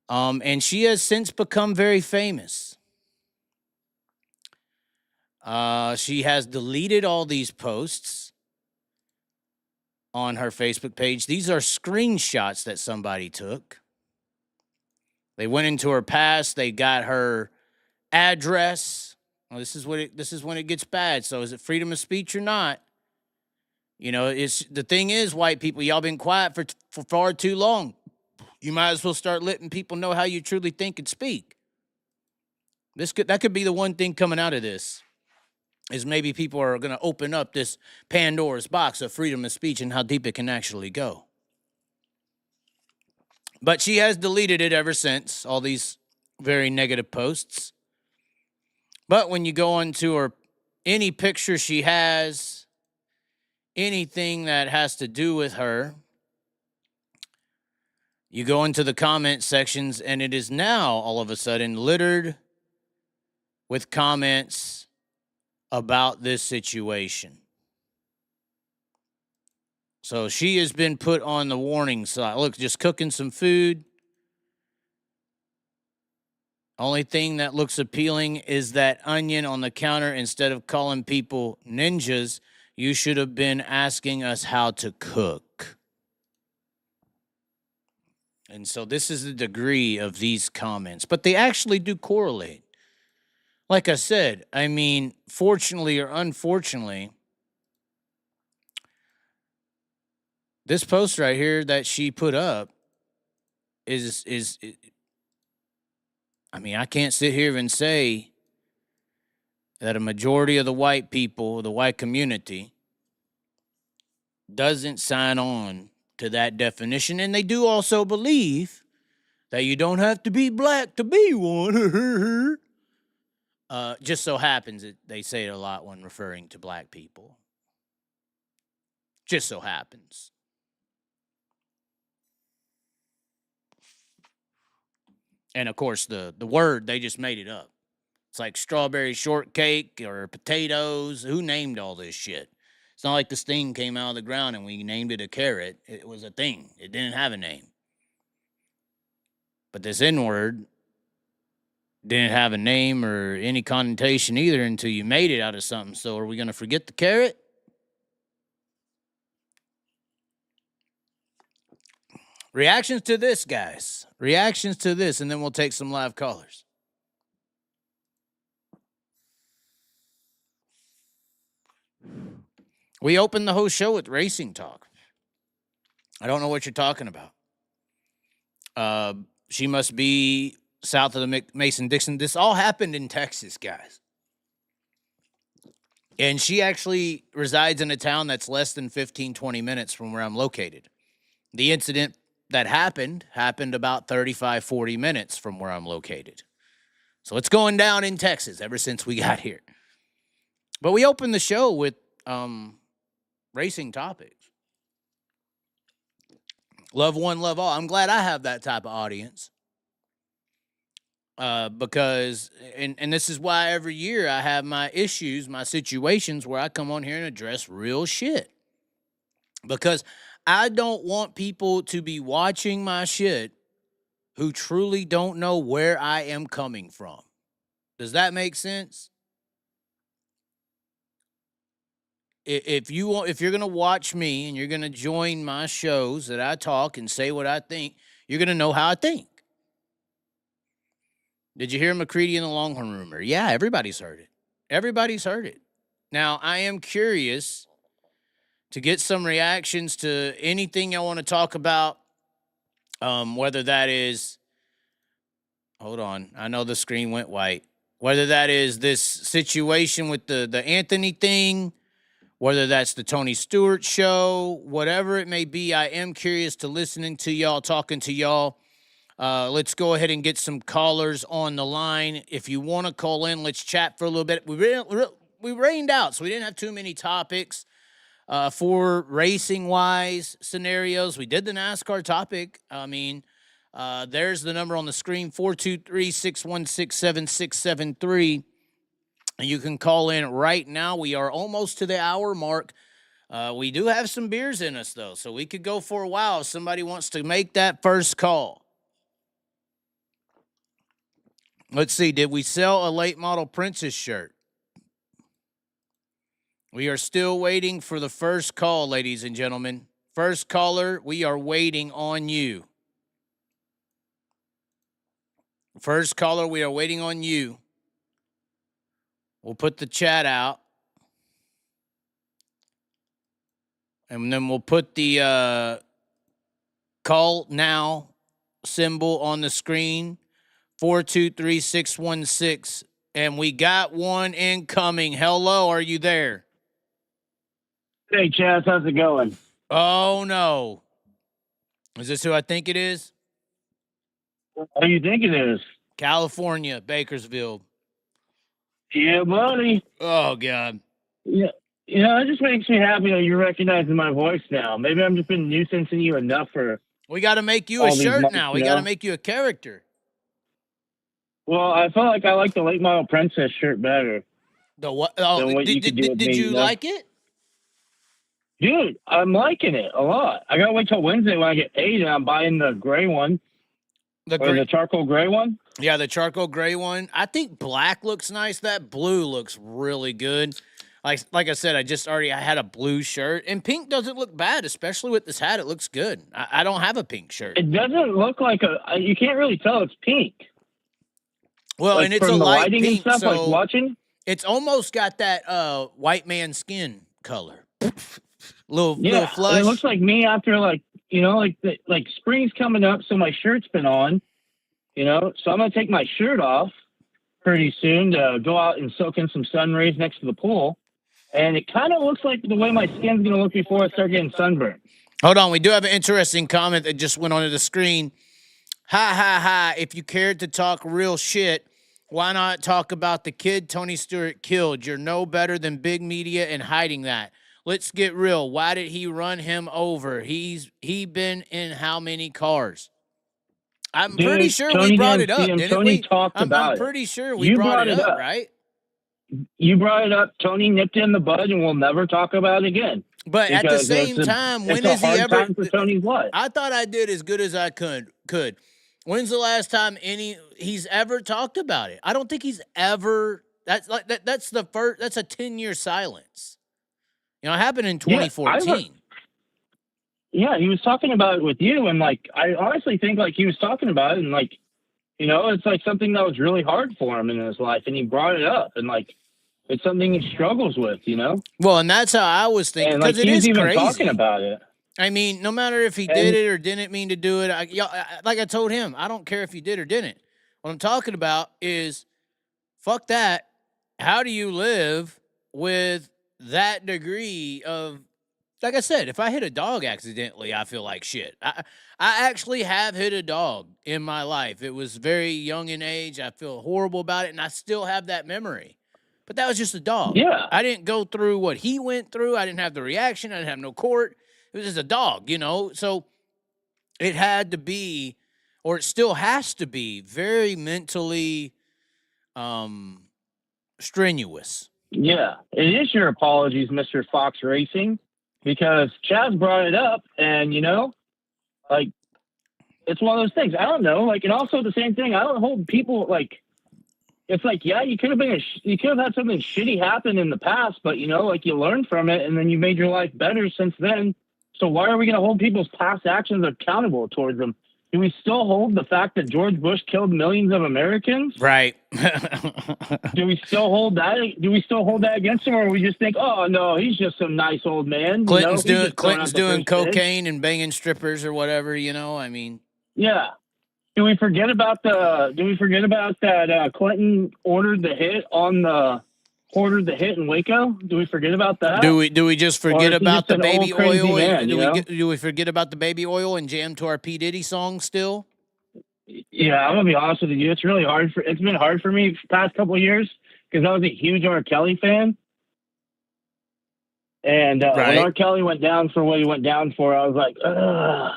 And she has since become very famous. She has deleted all these posts on her Facebook page. These are screenshots that somebody took. They went into her past. They got her address. Well, this is when it gets bad. So is it freedom of speech or not? You know, it's the thing is, white people, y'all been quiet for far too long. You might as well start letting people know how you truly think and speak. That could be the one thing coming out of this, is maybe people are going to open up this Pandora's box of freedom of speech and how deep it can actually go. But she has deleted it ever since, all these very negative posts. But when you go onto her, any picture she has, anything that has to do with her, you go into the comment sections, and it is now all of a sudden littered with comments about this situation. So she has been put on the warning side. Look, just cooking some food. Only thing that looks appealing is that onion on the counter. Instead of calling people ninjas, you should have been asking us how to cook. And so this is the degree of these comments. But they actually do correlate. Like I said, I mean, fortunately or unfortunately, this post right here that she put up is I mean, I can't sit here and say that a majority of the white people, the white community, doesn't sign on to that definition. And they do also believe that you don't have to be black to be one. Just so happens that they say it a lot when referring to black people. Just so happens. And of course, the word, they just made it up. It's like strawberry shortcake or potatoes. Who named all this shit? It's not like this thing came out of the ground and we named it a carrot. It was a thing. It didn't have a name. But this N-word didn't have a name or any connotation either until you made it out of something. So are we going to forget the carrot? Reactions to this, guys. Reactions to this, and then we'll take some live callers. We opened the whole show with racing talk. I don't know what you're talking about. She must be south of the Mason-Dixon. This all happened in Texas, guys. And she actually resides in a town that's less than 15, 20 minutes from where I'm located. The incident that happened about 35, 40 minutes from where I'm located. So it's going down in Texas ever since we got here. But we opened the show with racing topics. Love one, love all. I'm glad I have that type of audience. Because and this is why every year I have my issues, my situations where I come on here and address real shit. Because I don't want people to be watching my shit who truly don't know where I am coming from. Does that make sense? If you're gonna watch me and you're gonna join my shows that I talk and say what I think, you're gonna know how I think. Did you hear McCready and the Longhorn rumor? Yeah, everybody's heard it. Everybody's heard it. Now I am curious to get some reactions to anything I want to talk about. Whether that is, hold on, I know the screen went white. Whether that is this situation with the Anthony thing, whether that's the Tony Stewart show, whatever it may be, I am curious to listening to y'all, talking to y'all. Let's go ahead and get some callers on the line. If you want to call in, let's chat for a little bit. We rained out, so we didn't have too many topics for racing-wise scenarios. We did the NASCAR topic. I mean, there's the number on the screen, 423-616-7673. You can call in right now. We are almost to the hour mark. We do have some beers in us, though, so we could go for a while if somebody wants to make that first call. Let's see. Did we sell a late model Princess shirt? We are still waiting for the first call, ladies and gentlemen. First caller, we are waiting on you. First caller, we are waiting on you. We'll put the chat out. And then we'll put the call now symbol on the screen, 423-616. And we got one incoming. Hello, are you there? Hey, Chaz, how's it going? Oh, no. Is this who I think it is? Who do you think it is? California, Bakersfield. Yeah, buddy. Oh, God. Yeah, it just makes me happy that you're recognizing my voice now. Maybe I'm just been nuisancing you enough for. We got to make you a shirt now. We got to make you a character. Well, I felt like I liked the late model Princess shirt better. The what? Oh, did you like it? Dude, I'm liking it a lot. I gotta wait till Wednesday when I get paid and I'm buying the gray one. The charcoal gray one? Yeah, the charcoal gray one. I think black looks nice. That blue looks really good. Like I said, I had a blue shirt. And pink doesn't look bad, especially with this hat. It looks good. I don't have a pink shirt. It doesn't look like you can't really tell it's pink. Well, and it's a light pink, and stuff, so like watching. It's almost got that white man skin color. little flush. It looks like me after like spring's coming up, so my shirt's been on. So I'm gonna take my shirt off pretty soon to go out and soak in some sun rays next to the pool, and it kind of looks like the way my skin's gonna look before I start getting sunburned. Hold on, we do have an interesting comment that just went onto the screen. Ha ha ha! If you cared to talk real shit, why not talk about the kid Tony Stewart killed? You're no better than big media and hiding that. Let's get real. Why did he run him over? He been in how many cars? I'm pretty sure we brought it up, didn't we? I'm pretty sure we brought it up, right? You brought it up. Tony nipped it in the bud, and we'll never talk about it again. But at the same time, when is he ever? For Tony's life. I thought I did as good as I could. When's the last time he's ever talked about it? I don't think he's ever. That's the first. That's a 10-year silence. It happened in 2014. Yeah, he was talking about it with you, and I honestly think he was talking about it, and it's something that was really hard for him in his life, and he brought it up, and it's something he struggles with, Well, and that's how I was thinking, because it is even crazy. Talking about it. I mean, no matter if he did it or didn't mean to do it, like I told him, I don't care if you did or didn't. What I'm talking about is, fuck that. How do you live with that degree of, like I said, if I hit a dog accidentally, I feel like shit. I actually have hit a dog in my life. It was very young in age. I feel horrible about it, and I still have that memory. But that was just a dog. Yeah. I didn't go through what he went through. I didn't have the reaction. I didn't have no court. It was just a dog, So it had to be or it still has to be very mentally strenuous. Yeah, it is your apologies, Mr. Fox Racing, because Chaz brought it up, and like it's one of those things. I don't know, like, and also the same thing. I don't hold people like. It's like, yeah, you could have had something shitty happen in the past, but like you learned from it, and then you made your life better since then. So why are we going to hold people's past actions accountable towards them? Do we still hold the fact that George Bush killed millions of Americans? Right. Do we still hold that? Do we still hold that against him, or we just think, oh no, he's just some nice old man? Clinton's He's just going out the doing first cocaine and banging strippers or whatever. I mean. Yeah. Do we forget about that Clinton ordered the hit in Waco? Do we forget about that? Do we just forget about the baby oil? Man, do we forget about the baby oil and jam to our P. Diddy song still? Yeah, I'm gonna be honest with you. It's really hard it's been hard for me the past couple of years because I was a huge R. Kelly fan. And when R. Kelly went down for what he went down for, I was like, ugh.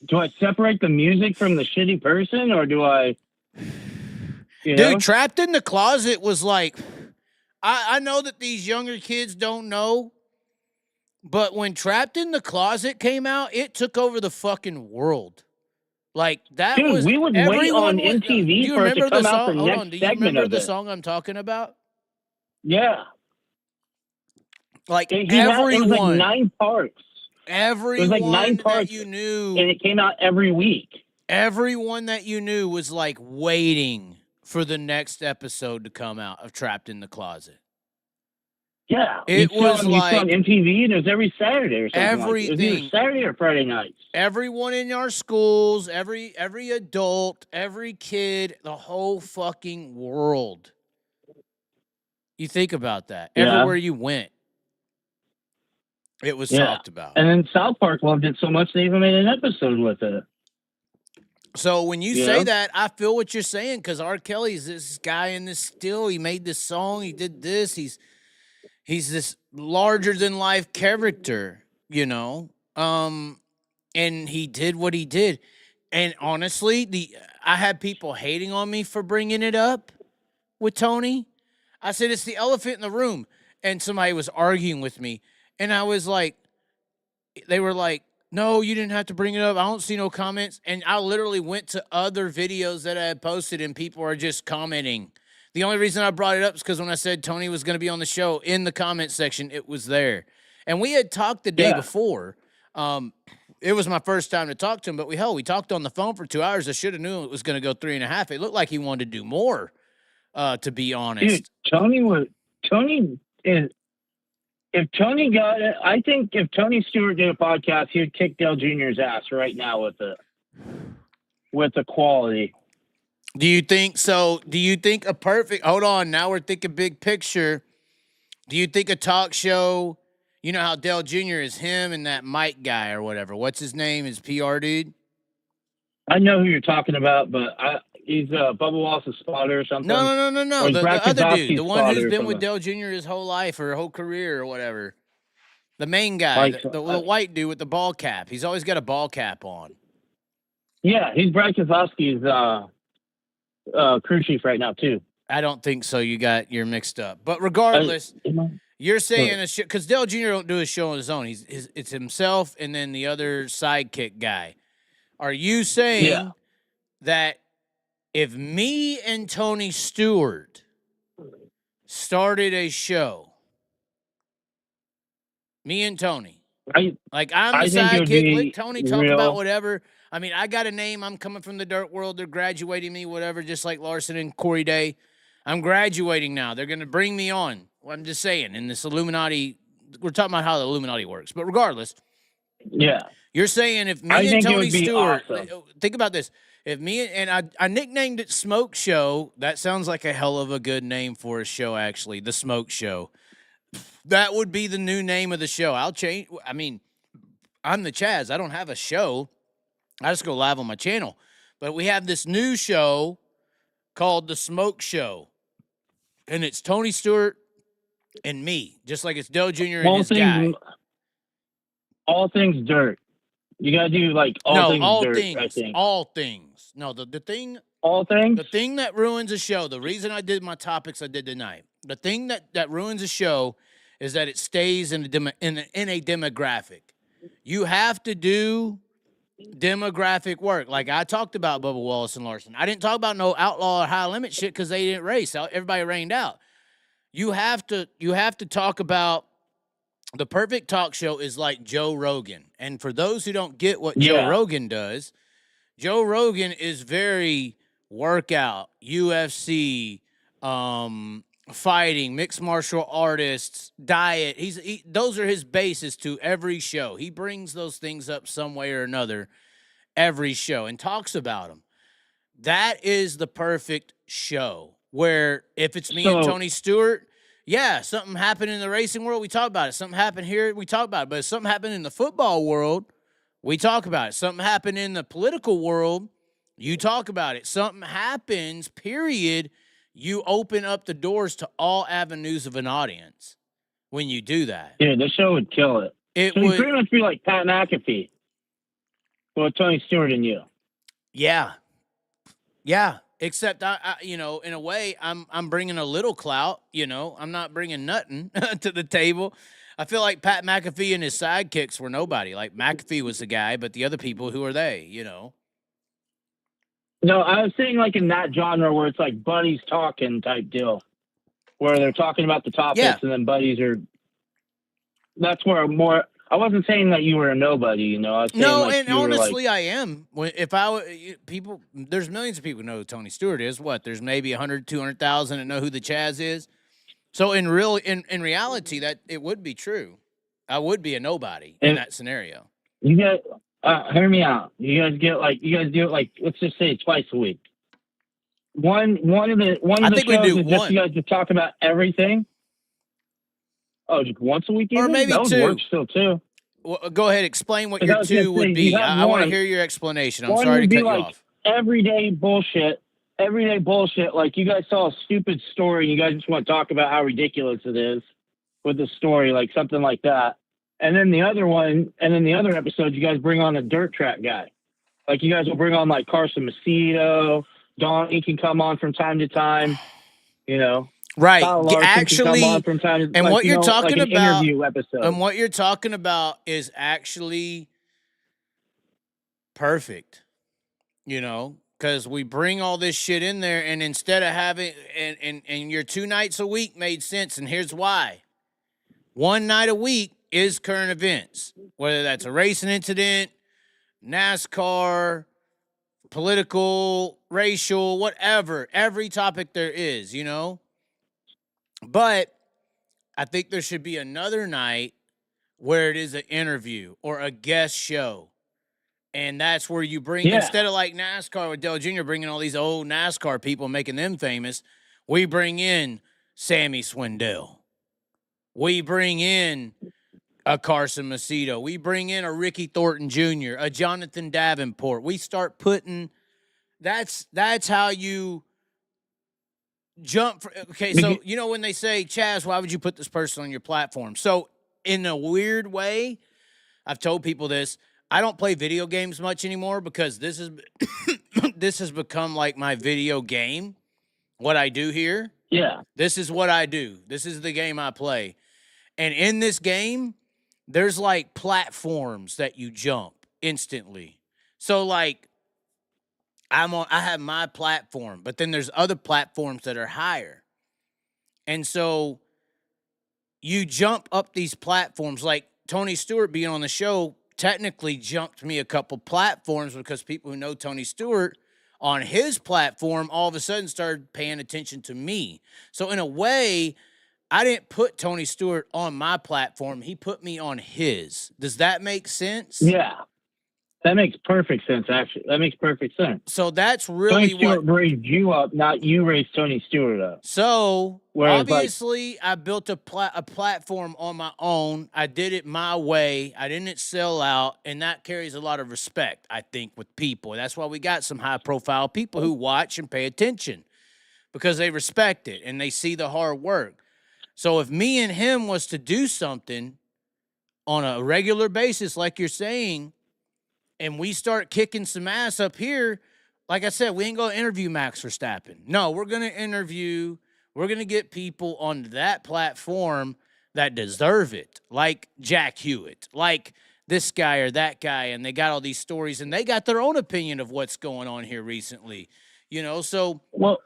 Do I separate the music from the shitty person, or do I? Dude, Trapped in the Closet was like, I know that these younger kids don't know, but when Trapped in the Closet came out, it took over the fucking world. Like that. Dude, was we would wait on MTV for it to come out the next segment. Do you remember the song I'm talking about? Yeah. Like it everyone. was like 9 parts. Everyone it was like 9 parts that you knew, and it came out every week. Everyone that you knew was like waiting for the next episode to come out of Trapped in the Closet. Yeah, it was like on MTV, and it was every Saturday or something. Everything, it was either Saturday or Friday nights. Everyone in our schools, every adult, every kid, the whole fucking world. You think about that. Yeah. Everywhere you went, it was talked about. And then South Park loved it so much they even made an episode with it. So when you say that, I feel what you're saying, because R. Kelly's this guy in this still. He made this song. He did this. He's this larger than life character, and he did what he did. And honestly, I had people hating on me for bringing it up with Tony. I said, it's the elephant in the room. And somebody was arguing with me. And I was like, they were like, no, you didn't have to bring it up. I don't see no comments. And I literally went to other videos that I had posted, and people are just commenting. The only reason I brought it up is because when I said Tony was going to be on the show, in the comment section, it was there. And we had talked the day before. It was my first time to talk to him, but we talked on the phone for 2 hours. I should have known it was going to go 3.5. It looked like he wanted to do more, to be honest. Dude, if Tony got it, I think if Tony Stewart did a podcast, he would kick Dale Jr.'s ass right now with the quality. Do you think so? Do you think hold on, now we're thinking big picture. Do you think a talk show, you know how Dale Jr. is him and that Mike guy or whatever? What's his name? His PR dude? I know who you're talking about, but he's Bubba Wallace's spotter or something. No. The other dude, the one who's been with Dale Jr. his whole life or whole career or whatever. The main guy, the white dude with the ball cap. He's always got a ball cap on. Yeah, he's Brad Keselowski's crew chief right now too. I don't think so. You're mixed up. But regardless, you're saying a show because Dale Jr. don't do a show on his own. It's himself and then the other sidekick guy. Are you saying that if me and Tony Stewart started a show, me and Tony, I'm the sidekick, let Tony talk about whatever. I mean, I got a name. I'm coming from the dirt world. They're graduating me, whatever, just like Larson and Corey Day. I'm graduating now. They're going to bring me on. Well, I'm just saying, in this Illuminati, we're talking about how the Illuminati works. But regardless, you're saying if me and Tony Stewart, think about this. If me and I nicknamed it Smoke Show. That sounds like a hell of a good name for a show, actually. The Smoke Show. That would be the new name of the show. I'll change. I mean, I'm the Chaz. I don't have a show. I just go live on my channel. But we have this new show called The Smoke Show. And it's Tony Stewart and me, just like it's Dale Jr. and his guy. All things dirt. You gotta do like all No, things all dirt, things. I think. All things. No, the thing All things? the thing that ruins a show, the reason I did my topics I did tonight, the thing that ruins a show is that it stays in a demographic. You have to do demographic work. Like I talked about Bubba Wallace and Larson. I didn't talk about no outlaw or high limit shit because they didn't race. Everybody rained out. You have to talk about the perfect talk show is like Joe Rogan. And for those who don't get what Joe Rogan does, Joe Rogan is very workout, UFC, fighting, mixed martial artists, diet. Those are his bases to every show. He brings those things up some way or another every show and talks about them. That is the perfect show where if it's me and Tony Stewart, yeah, something happened in the racing world, we talk about it. Something happened here, we talk about it. But if something happened in the football world, we talk about it. Something happened in the political world, you talk about it. Something happens, period, you open up the doors to all avenues of an audience when you do that. Yeah, the show would kill it. It would would pretty much be like Pat McAfee. Well, Tony Stewart and you. Yeah. Yeah. Except I in a way, I'm bringing a little clout. I'm not bringing nothing to the table. I feel like Pat McAfee and his sidekicks were nobody. Like McAfee was the guy, but the other people, who are they? No, I was saying like in that genre where it's like buddies talking type deal, where they're talking about the topics and then buddies are. That's where more. I wasn't saying that you were a nobody, I was saying and honestly, I am. If people, there's millions of people who know who Tony Stewart is. What? There's maybe 100, 200,000 that know who the Chaz is. So in reality, that it would be true. I would be a nobody in that scenario. You guys, hear me out. You guys do it like, let's just say twice a week. One of the shows is just you guys to talk about everything. Oh, just once a week? Or maybe that two. Would work still too. Well, go ahead. Explain what your two would be. I want to hear your explanation. I'm sorry to cut you off. Everyday bullshit. Like you guys saw a stupid story and you guys just want to talk about how ridiculous it is with the story, like something like that. And then the other episode, you guys bring on a dirt track guy. Like you guys will bring on like Carson Macedo. Donnie can come on from time to time, Right. Larson actually, can come on from time to time, and what you're talking like about, interview episode. And what you're talking about is actually perfect, because we bring all this shit in there, and instead of having, and your 2 nights a week made sense, and here's why. 1 night a week is current events, whether that's a racing incident, NASCAR, political, racial, whatever, every topic there is, But I think there should be another night where it is an interview or a guest show. And that's where you bring, instead of like NASCAR with Dale Jr. bringing all these old NASCAR people, making them famous, we bring in Sammy Swindell. We bring in a Carson Macedo. We bring in a Ricky Thornton Jr., a Jonathan Davenport. We start putting, that's how you jump. So, when they say, Chaz, why would you put this person on your platform? So in a weird way, I've told people this, I don't play video games much anymore because this has become like my video game, what I do here. Yeah. This is what I do. This is the game I play. And in this game, there's like platforms that you jump instantly. So like I have my platform, but then there's other platforms that are higher. And so you jump up these platforms, like Tony Stewart being on the show technically jumped me a couple platforms because people who know Tony Stewart on his platform all of a sudden started paying attention to me. So in a way, I didn't put Tony Stewart on my platform. He put me on his. Does that make sense? Yeah. That makes perfect sense, actually. That makes perfect sense. So that's really Tony Stewart raised you up, not you raised Tony Stewart up. So obviously, I built a platform on my own. I did it my way. I didn't sell out, and that carries a lot of respect, I think, with people. That's why we got some high-profile people who watch and pay attention because they respect it and they see the hard work. So if me and him was to do something on a regular basis, like you're saying, and we start kicking some ass up here, like I said, we ain't going to interview Max Verstappen. No, we're going to get people on that platform that deserve it, like Jack Hewitt, like this guy or that guy, and they got all these stories, and they got their own opinion of what's going on here recently, so. Well,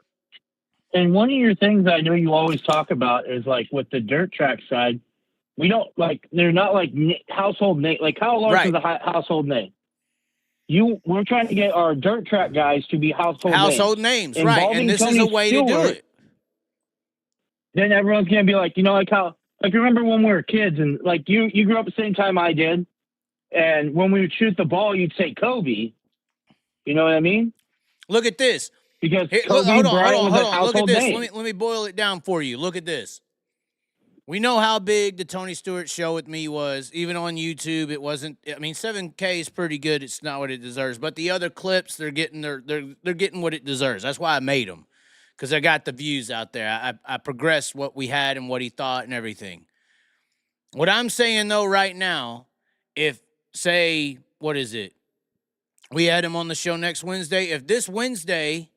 and one of your things I know you always talk about is, like, with the dirt track side, we don't, like, they're not, like, household name. Like, Kyle Larson's a household name. We're trying to get our dirt track guys to be household names. Right, and this is a way to do it. Then everyone's going to be like, like how, like, remember when we were kids and, like, you grew up the same time I did, and when we would shoot the ball, you'd say Kobe. You know what I mean? Look at this. Because hold on. Look at this. Name. Let me boil it down for you. Look at this. We know how big the Tony Stewart show with me was. Even on YouTube, it wasn't. I mean, 7K is pretty good. It's not what it deserves. But the other clips, they're getting they're getting what it deserves. That's why I made them, because I got the views out there. I progressed what we had and what he thought and everything. What I'm saying though, right now, if say what is it? We had him on the show next Wednesday. If this Wednesday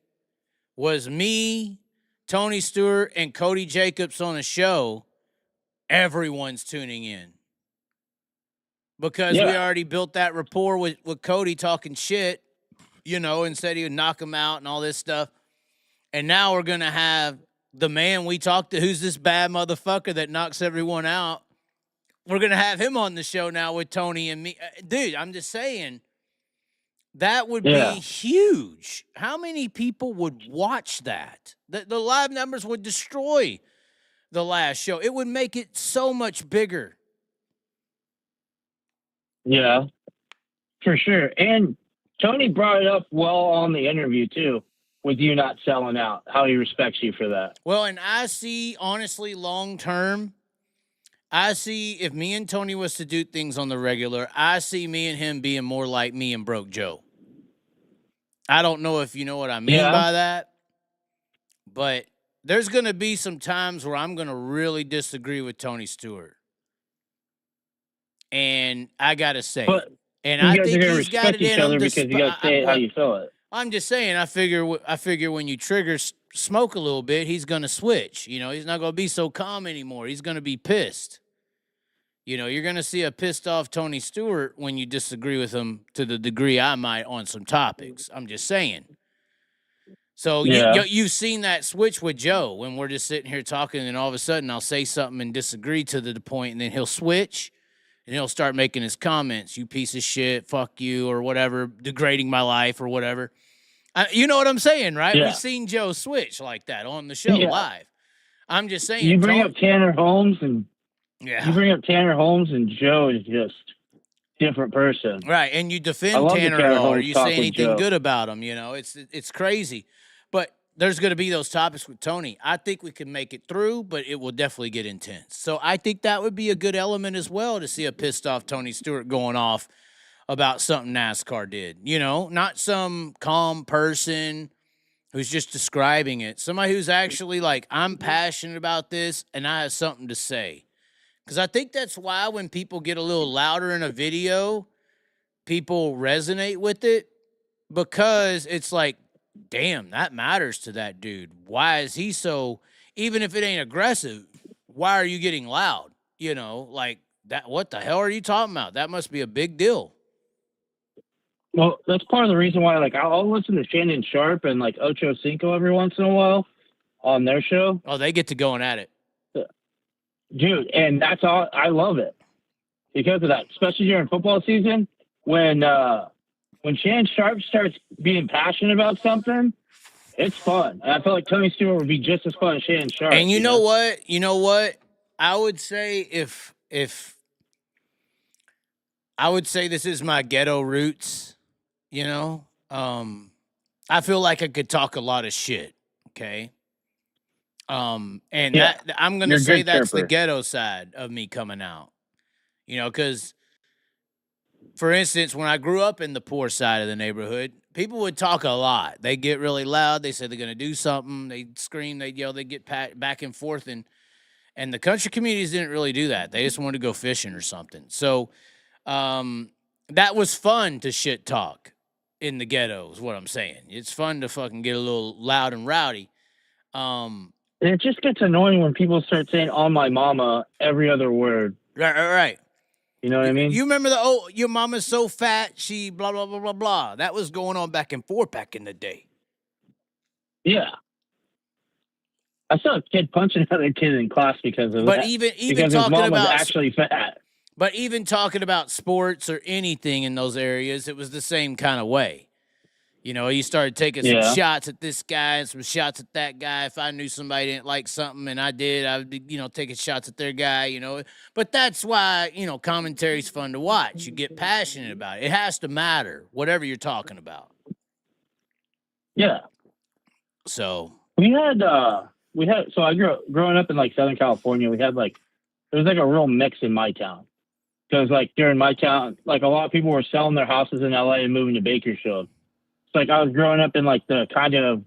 was me, Tony Stewart, and Cody Jacobs on a show, everyone's tuning in. Because we already built that rapport with Cody talking shit, and said he would knock him out and all this stuff. And now we're going to have the man we talked to, who's this bad motherfucker that knocks everyone out. We're going to have him on the show now with Tony and me. Dude, I'm just saying, that would be huge. How many people would watch that? The live numbers would destroy the last show. It would make it so much bigger. Yeah, for sure. And Tony brought it up well on the interview, too, with you not selling out, how he respects you for that. Well, and I see, honestly, long term, I see if me and Tony was to do things on the regular, I see me and him being more like me and Broke Joe. I don't know if you know what I mean by that, but there's going to be some times where I'm going to really disagree with Tony Stewart. And I got to say it. And I think he's got it in him because you got to say it how you feel it. I'm just saying, I figure when you trigger smoke a little bit, he's going to switch. He's not going to be so calm anymore. He's going to be pissed. You're going to see a pissed off Tony Stewart when you disagree with him to the degree I might on some topics. I'm just saying. So you've seen that switch with Joe when we're just sitting here talking, and all of a sudden I'll say something and disagree to the point, and then he'll switch and he'll start making his comments. You piece of shit, fuck you, or whatever, degrading my life or whatever. You know what I'm saying, right? Yeah. We've seen Joe switch like that on the show live. I'm just saying. You bring up Tanner Holmes and Joe is just different person. Right, and you defend Tanner at all, or you say anything good about him, it's crazy. But there's going to be those topics with Tony. I think we can make it through, but it will definitely get intense. So I think that would be a good element as well, to see a pissed off Tony Stewart going off about something NASCAR did. Not some calm person who's just describing it. Somebody who's actually like, I'm passionate about this and I have something to say. Because I think that's why when people get a little louder in a video, people resonate with it, because it's like, damn, that matters to that dude. Why is he so, even if it ain't aggressive, why are you getting loud? Like that, what the hell are you talking about? That must be a big deal. Well, that's part of the reason why, like, I'll listen to Shannon Sharp and, like, Ocho Cinco every once in a while on their show. Oh, they get to going at it. Dude, and that's all. I love it because of that, especially during football season when Shannon Sharp starts being passionate about something, it's fun. And I feel like Tony Stewart would be just as fun as Shannon Sharp. And you know what? I would say if I would say this is my ghetto roots, I feel like I could talk a lot of shit. Okay. And that I'm going to say that's the ghetto side of me coming out, because for instance, when I grew up in the poor side of the neighborhood, people would talk a lot. They get really loud. They said they're going to do something. They scream, they yell, they get back and forth. And the country communities didn't really do that. They just wanted to go fishing or something. So, that was fun to shit talk in the ghetto is what I'm saying. It's fun to fucking get a little loud and rowdy. And it just gets annoying when people start saying "on my mama" every other word. Right. You know what I mean? You remember your mama's so fat, she blah, blah, blah, blah, blah. That was going on back and forth back in the day. Yeah. I saw a kid punching another kid in class because of that. But even because talking his mom about was actually fat. But even talking about sports or anything in those areas, it was the same kind of way. You know, you started taking some shots at this guy and some shots at that guy. If I knew somebody didn't like something and I did, I would be, taking shots at their guy, But that's why, commentary's fun to watch. You get passionate about it. It has to matter, whatever you're talking about. Yeah. So we had so I growing up in like Southern California, we had there was like a real mix in my town. Because like during my town, like a lot of people were selling their houses in LA and moving to Bakersfield. It's like I was growing up in like the kind of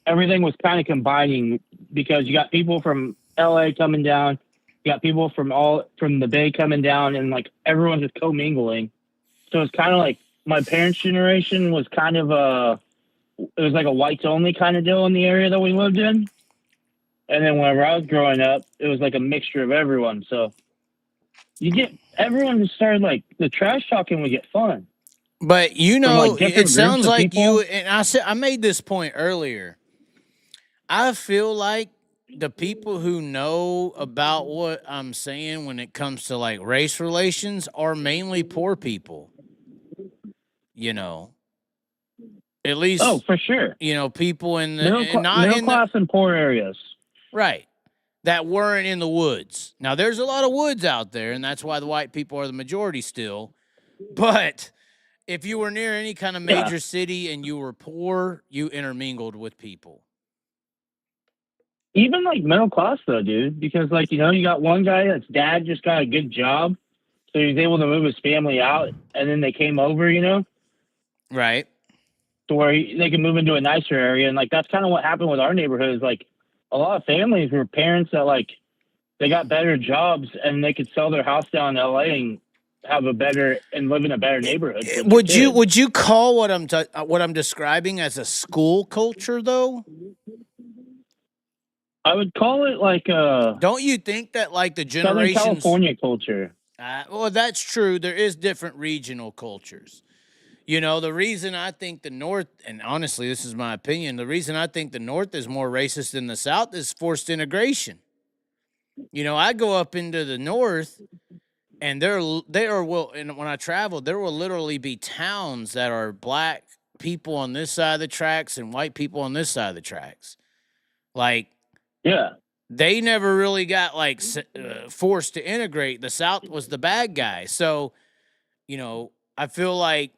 everything was kind of combining because you got people from LA coming down, you got people from the Bay coming down, and like everyone's just commingling. So it's kind of like my parents' generation was kind of it was like a whites only kind of deal in the area that we lived in. And then whenever I was growing up, it was like a mixture of everyone. So everyone just started like the trash talking would get fun. But it sounds like people. and I made this point earlier. I feel like the people who know about what I'm saying when it comes to like race relations are mainly poor people. At least for sure. People in the middle class and poor areas. Right. That weren't in the woods. Now there's a lot of woods out there, and that's why the white people are the majority still. But if you were near any kind of major city and you were poor, you intermingled with people. Even like middle class though, dude, because like, you got one guy that's dad just got a good job. So he was able to move his family out and then they came over, Right. To where they could move into a nicer area. And like, that's kind of what happened with our neighborhood is like a lot of families were parents that like, they got better jobs and they could sell their house down in LA and live in a better neighborhood. Would you call what I'm describing as a school culture though? I would call it like Don't you think that like the generations Southern California culture? Well, that's true. There is different regional cultures. The reason I think the North, and honestly, this is my opinion, the reason I think the North is more racist than the South is forced integration. I go up into the North. And and when I travel, there will literally be towns that are black people on this side of the tracks and white people on this side of the tracks. Like, they never really got like forced to integrate. The South was the bad guy. So, I feel like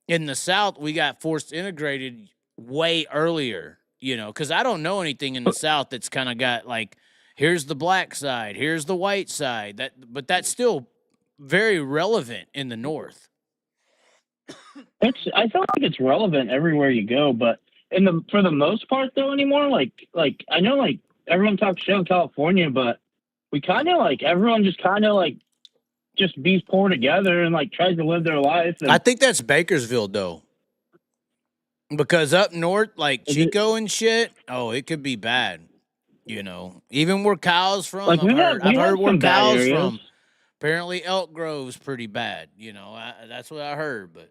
in the South, we got forced integrated way earlier, because I don't know anything in the South that's kind of got like, here's the black side, here's the white side. But that's still very relevant in the North. I feel like it's relevant everywhere you go, but for the most part though anymore, like I know like everyone talks shit in California, but we kind of like everyone just kind of like just be poor together and like tries to live their life. And, I think that's Bakersfield though. Because up north, like Chico and shit, it could be bad. Even where Kyle's from, like I've heard where Kyle's from. Apparently Elk Grove's pretty bad. That's what I heard. But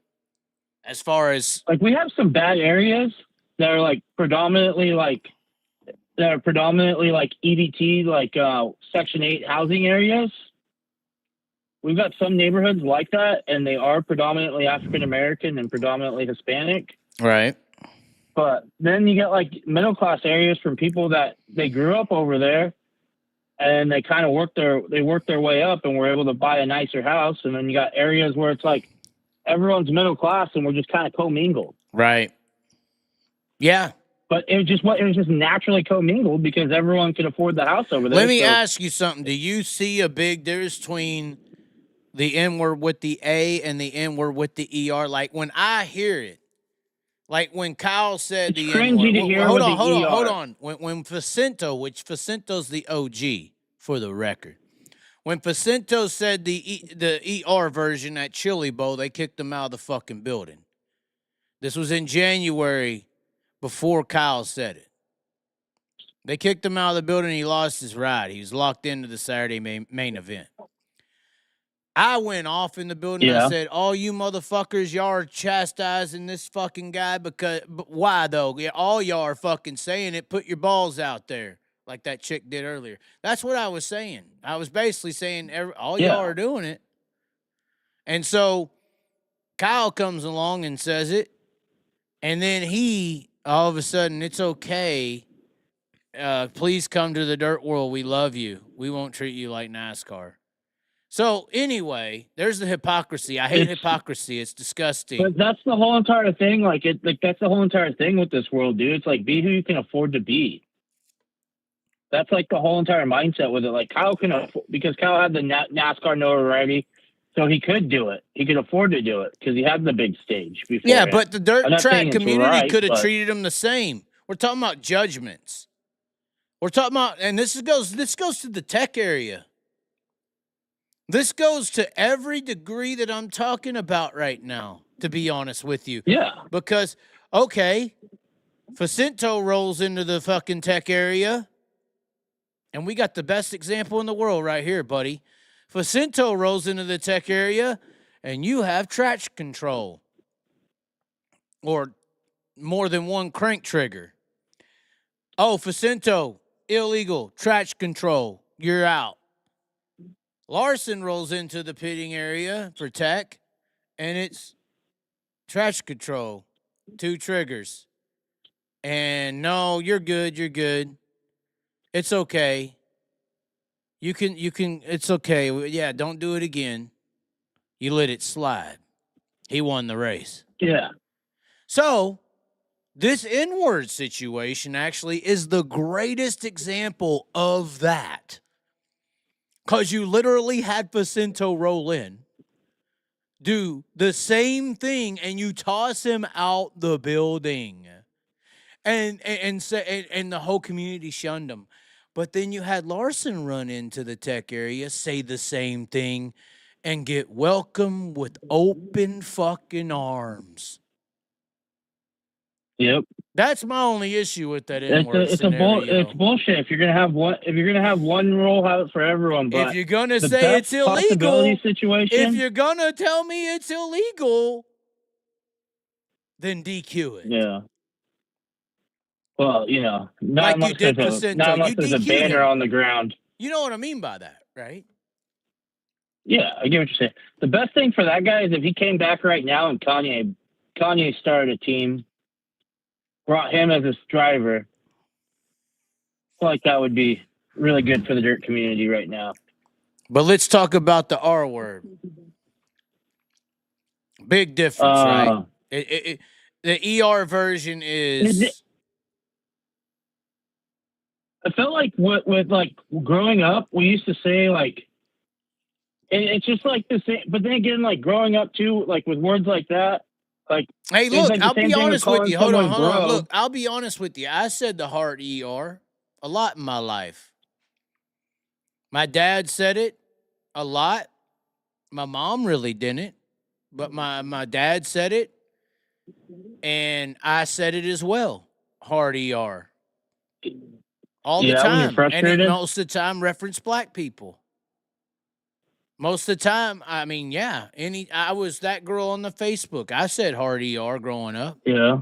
as far as like we have some bad areas that are like predominantly like EBT, like Section 8 housing areas. We've got some neighborhoods like that, and they are predominantly African American and predominantly Hispanic. Right. But then you get like middle class areas from people that they grew up over there, and they kind of worked their way up and were able to buy a nicer house. And then you got areas where it's like everyone's middle class and we're just kind of commingled. Right. Yeah. But it was just naturally commingled because everyone could afford the house over there. Let me ask you something. Do you see a big difference between the N word with the A and the N word with the ER? Like when I hear it, like when Kyle said it's the N word. Hold on. on. When Facento, which Facento's the OG for the record. When Facento said the ER version at Chili Bowl, they kicked him out of the fucking building. This was in January before Kyle said it. They kicked him out of the building. He lost his ride. He was locked into the Saturday main event. I went off in the building. Yeah. I said, all you motherfuckers, y'all are chastising this fucking guy but why, though? Yeah, all y'all are fucking saying it. Put your balls out there like that chick did earlier. That's what I was saying. I was basically saying all y'all are doing it. And so Kyle comes along and says it. And then he, all of a sudden, it's okay. Please come to the dirt world. We love you. We won't treat you like NASCAR. So anyway, there's the hypocrisy. I hate hypocrisy. It's disgusting. But that's the whole entire thing. That's the whole entire thing with this world, dude. It's like, be who you can afford to be. That's like the whole entire mindset with it. Like Kyle because Kyle had the NASCAR notoriety, so he could do it. He could afford to do it because he had the big stage before. Yeah, but the dirt track community could have but... treated him the same. We're talking about judgments. We're talking about, and this goes to the tech area. This goes to every degree that I'm talking about right now, to be honest with you. Yeah. Because, okay, Facento rolls into the fucking tech area, and we got the best example in the world right here, buddy. Facento rolls into the tech area, and you have traction control. Or more than one crank trigger. Oh, Facento, illegal, traction control, you're out. Larson rolls into the pitting area for tech, and it's traction control, 2 triggers. And no, you're good. It's okay. You can, it's okay. Yeah, don't do it again. You let it slide. He won the race. Yeah. So, this inward situation actually is the greatest example of that. Because you literally had Facento roll in, do the same thing, and you toss him out the building. And the whole community shunned him. But then you had Larson run into the tech area, say the same thing, and get welcomed with open fucking arms. Yep. That's my only issue with that inward scenario. It's bullshit. If you're gonna have one rule, have it for everyone. But if you're gonna say it's illegal, situation, if you're gonna tell me it's illegal, then DQ it. Yeah. Well, not like unless you did there's Facento. a banner on the ground. You know what I mean by that, right? Yeah, I get what you're saying. The best thing for that guy is if he came back right now and Kanye started a team, brought him as his driver. I feel like that would be really good for the dirt community right now. But let's talk about the R word. Big difference, right? The ER version is... I felt like with like growing up, we used to say like, and it's just like the same. But then again, like growing up too, like with words like that, like. Hey, look, like I'll be honest with you. Hold on. Bro. Look, I'll be honest with you. I said the hard ER a lot in my life. My dad said it a lot. My mom really didn't, but my dad said it, and I said it as well. Hard ER. All the time. And it most of the time reference black people. Most of the time, I mean, yeah. I was that girl on the Facebook. I said hard ER growing up. Yeah.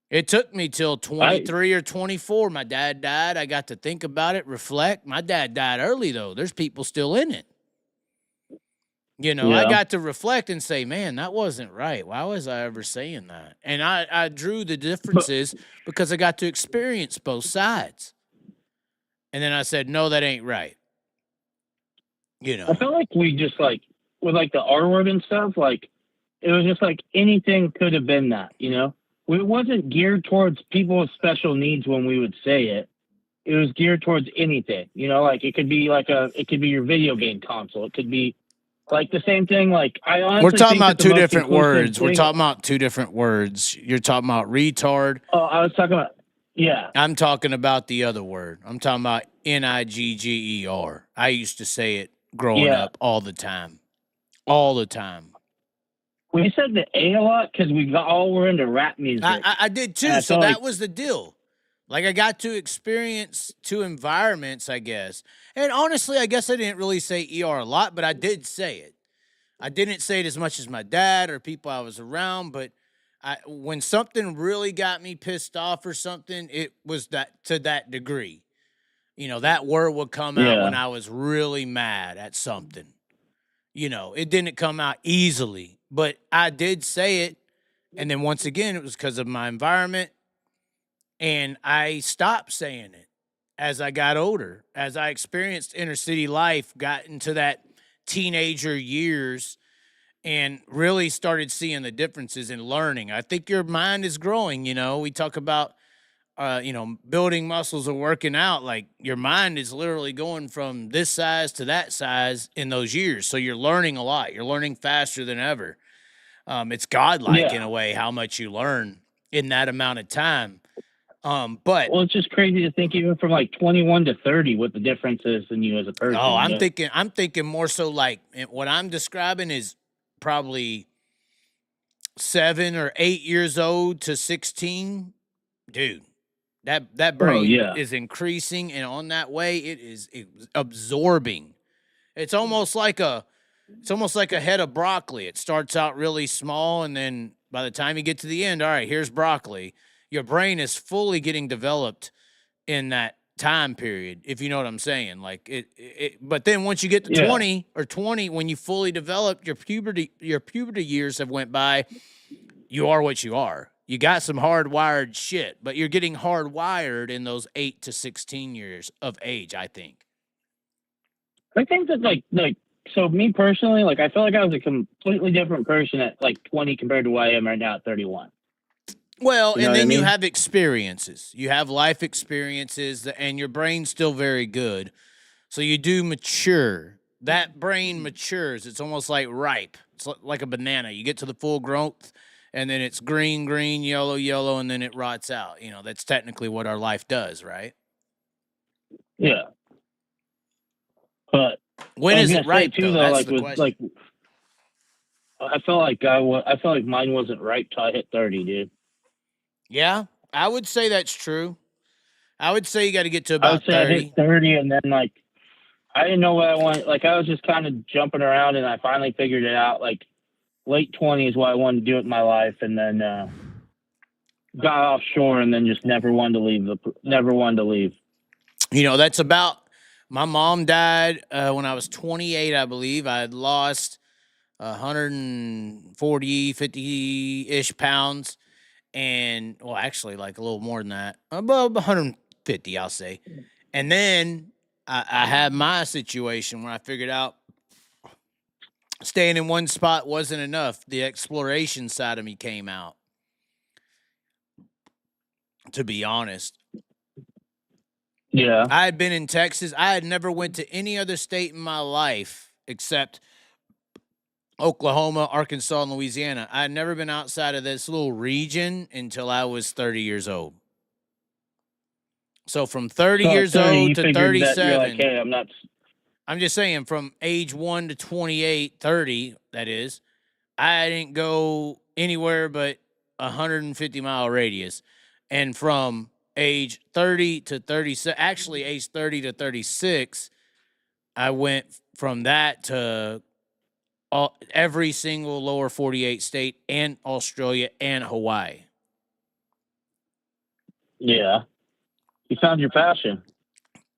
It took me till 23 or 24. My dad died. I got to think about it, reflect. My dad died early, though. There's people still in it. I got to reflect and say, man, that wasn't right. Why was I ever saying that? And I drew the differences because I got to experience both sides. And then I said, no, that ain't right. I felt like we just like, with like the R word and stuff, like, it was just like anything could have been that, It wasn't geared towards people with special needs when we would say it. It was geared towards anything, like it could be your video game console. It could be like the same thing. Like we're talking about two different words. We're talking about two different words. You're talking about retard. Oh, I was talking about Yeah. I'm talking about the other word. I'm talking about Nigger. I used to say it growing Yeah. up all the time. All the time. We said the A a lot because we all were into rap music. I did And too. I So felt that like, was the deal. Like I got to experience two environments, I guess. And honestly, I guess I didn't really say ER a lot, but I did say it. I didn't say it as much as my dad or people I was around, but when something really got me pissed off or something, it was that to that degree. You know, that word would come out when yeah. I was really mad at something. You know, it didn't come out easily, but I did say it. And then once again, it was because of my environment. And I stopped saying it as I got older, as I experienced inner city life, got into that teenager years, and really started seeing the differences in learning. I think your mind is growing. You know, we talk about, building muscles or working out. Like your mind is literally going from this size to that size in those years. So you're learning a lot. You're learning faster than ever. It's godlike in Yeah. a way how much you learn in that amount of time. But Well, it's just crazy to think even from like 21 to 30 what the difference is in you as a person. oh, you I'm know? thinking more so like what I'm describing is probably 7 or 8 years old to 16, dude. That Oh, brain yeah. is increasing, and on that way, it's absorbing. It's almost like a head of broccoli. It starts out really small, and then by the time you get to the end, all right, here's broccoli. Your brain is fully getting developed in that time period, if you know what I'm saying. Like but then once you get to Yeah. 20, when you fully develop your puberty years have went by, you are what you are. You got some hardwired shit, but you're getting hardwired in those 8 to 16 years of age, I think. I think that so me personally, like I feel like I was a completely different person at like 20 compared to what I am right now at 31. Well, You know and what I then you mean? have experiences. You have life experiences, and your brain's still very good. So you do mature. That brain matures. It's almost like ripe. It's like a banana. You get to the full growth, and then it's green, green, yellow, yellow, and then it rots out. You know, that's technically what our life does, right? Yeah. But When I was is gonna it say ripe, too though? though, That's like the with question. like I felt like mine wasn't ripe till I hit 30, dude. Yeah, I would say that's true. I would say you got to get to I would about say I hit 30. 30 and then like I didn't know what I wanted. Like I was just kind of jumping around and I finally figured it out. Like late 20s what I wanted to do with my life, and then got offshore and then just never wanted to leave. You know, that's about. My mom died when I was 28, I believe. I had lost 140, 50-ish pounds. And, well, actually, like a little more than that. Above 150, I'll say. And then I had my situation where I figured out staying in one spot wasn't enough. The exploration side of me came out, to be honest. Yeah. I had been in Texas. I had never went to any other state in my life except Oklahoma, Arkansas, and Louisiana. I had never been outside of this little region until I was 30 years old. So from 30 So at years 30 old you to figured that you're like, 37, hey, I'm not. I'm just saying from age 1 to 28, 30, that is, I didn't go anywhere but 150-mile radius. And from age 30 to 36, actually age 30 to 36, I went from that to every single lower 48 state and Australia and Hawaii. Yeah. You found your passion.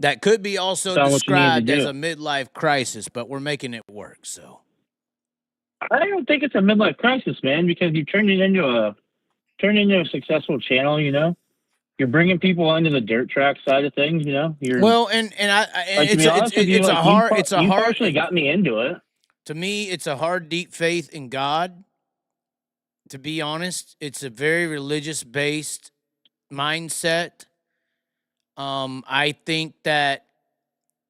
That could be also Found what you needed to described as do. a midlife crisis, but we're making it work. So I don't think it's a midlife crisis, man, because you turned it into a successful channel. You know, you're bringing people into the dirt track side of things. You know, you're well, and like, to be honest with you, it's like a hard you partially got me into it. to me. It's a hard, deep faith in God. To be honest, it's a very religious based mindset. I think that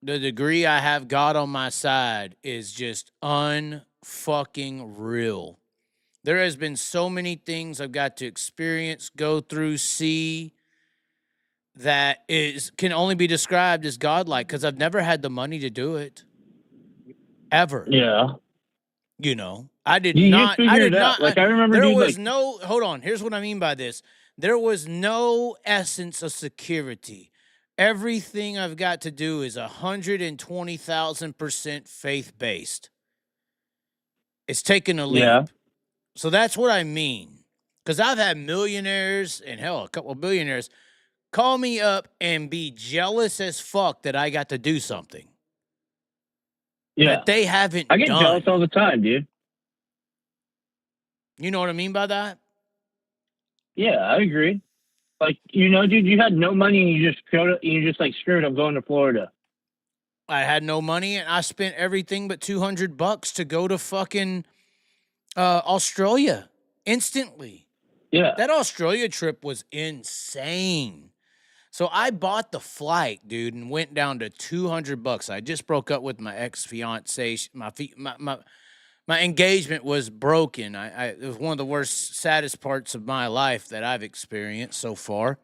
the degree I have God on my side is just unfucking real. There has been so many things I've got to experience, go through, see, that can only be described as godlike because I've never had the money to do it. Ever. Yeah. You know, I did You not. I figure did it out. not. Like, I remember, there dude, was like, no. Hold on. Here's what I mean by this. There was no essence of security. Everything I've got to do is 120,000% faith based. It's taking a leap. yeah. So that's what I mean. Because I've had millionaires and hell, a couple of billionaires call me up and be jealous as fuck that I got to do something Yeah. that they haven't I get done. jealous all the time, dude. You know what I mean by that? Yeah, I agree. Like, you know, dude, you had no money and you just like, screw it, I'm going to Florida. I had no money and I spent everything but $200 to go to fucking Australia instantly. Yeah. That Australia trip was insane. So I bought the flight, dude, and went down to $200. I just broke up with my ex-fiance. My engagement was broken. It was one of the worst, saddest parts of my life that I've experienced so far.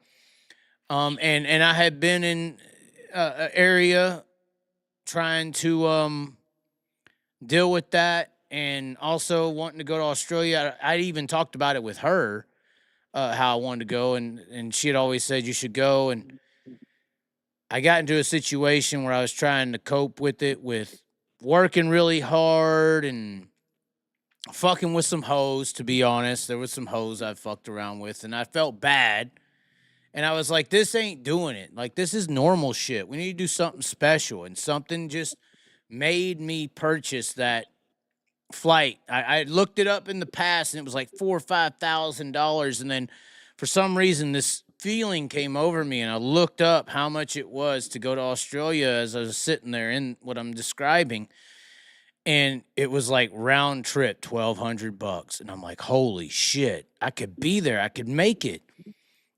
And I had been in an area trying to deal with that, and also wanting to go to Australia. I even talked about it with her, how I wanted to go, and she had always said you should go. And I got into a situation where I was trying to cope with it with working really hard and fucking with some hoes, to be honest. There was some hoes I fucked around with, and I felt bad. And I was like, this ain't doing it. Like, this is normal shit. We need to do something special. And something just made me purchase that flight. I looked it up in the past, and it was like $4,000 or $5,000. And then for some reason, this feeling came over me, and I looked up how much it was to go to Australia as I was sitting there in what I'm describing. And it was like round trip, $1,200. And I'm like, holy shit, I could be there. I could make it.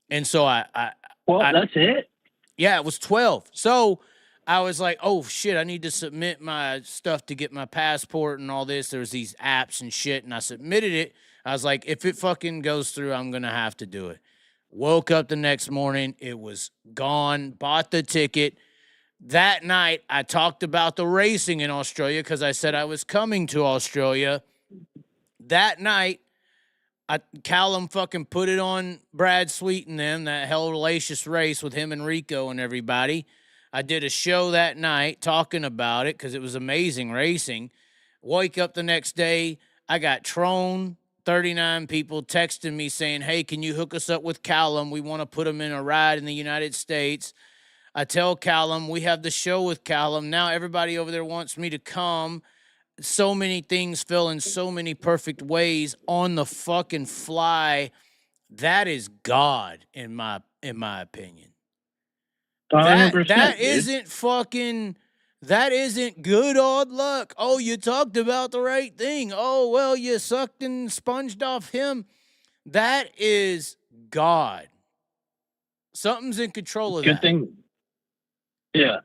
And so That's it. Yeah, it was 12. So I was like, oh shit, I need to submit my stuff to get my passport and all this. There was these apps and shit, and I submitted it. I was like, if it fucking goes through, I'm gonna have to do it. Woke up the next morning, it was gone, bought the ticket. That night, I talked about the racing in Australia because I said I was coming to Australia. That night, Callum fucking put it on Brad Sweet and them, that hellacious race with him and Rico and everybody. I did a show that night talking about it because it was amazing racing. Wake up the next day, I got Trone, 39 people texting me saying, hey, can you hook us up with Callum? We want to put him in a ride in the United States. I tell Callum, we have the show with Callum. Now everybody over there wants me to come. So many things fell in so many perfect ways on the fucking fly. That is God, in my opinion. 100%, that dude. that isn't good odd luck. Oh, you talked about the right thing. Oh, well, you sucked and sponged off him. That is God. Something's in control of Good that. thing. Yeah.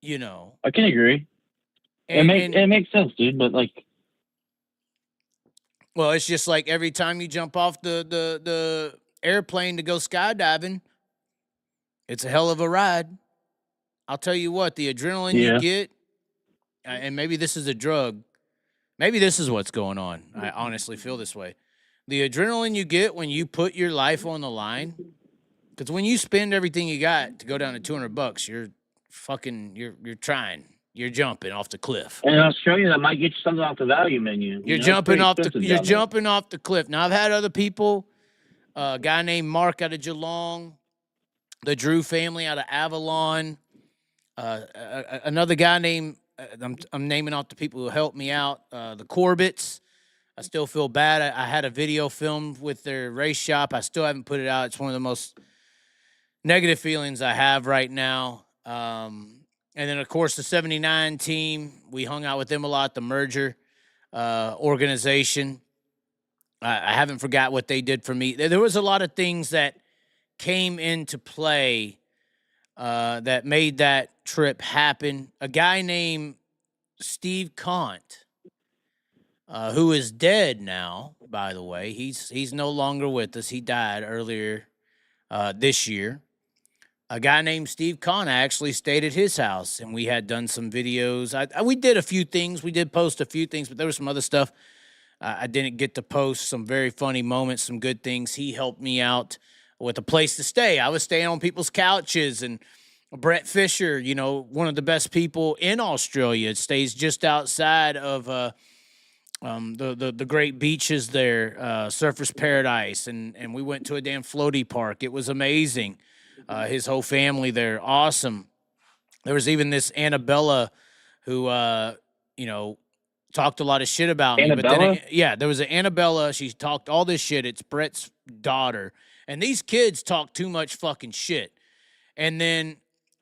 You know. I can agree. It makes sense, dude, but like, well, it's just like every time you jump off the airplane to go skydiving, it's a hell of a ride. I'll tell you what, the adrenaline you get, and maybe this is a drug. Maybe this is what's going on. I honestly feel this way. The adrenaline you get when you put your life on the line, because when you spend everything you got to go down to $200, you're trying. You're jumping off the cliff. And in Australia, that might get you something off the value menu. You're jumping off the cliff. Now, I've had other people, a guy named Mark out of Geelong, the Drew family out of Avalon, another guy named, I'm naming off the people who helped me out, the Corbett's. I still feel bad. I had a video filmed with their race shop. I still haven't put it out. It's one of the most negative feelings I have right now. And then, of course, the 79 team, we hung out with them a lot, the merger organization. I haven't forgot what they did for me. There was a lot of things that came into play that made that trip happen. A guy named Steve Kant, who is dead now, by the way. He's no longer with us. He died earlier this year. a guy named Steve Kahn actually stayed at his house, and we had done some videos. We did a few things. We did post a few things, but there was some other stuff I didn't get to post. Some very funny moments, some good things. He helped me out with a place to stay. I was staying on people's couches, and Brett Fisher, you know, one of the best people in Australia, stays just outside of the great beaches there, Surfers Paradise, and we went to a damn floaty park. It was amazing. His whole family there, awesome. There was even this Annabella who, you know, talked a lot of shit about me. But then, yeah, there was an Annabella. She talked all this shit. It's Brett's daughter, and these kids talk too much fucking shit. And then,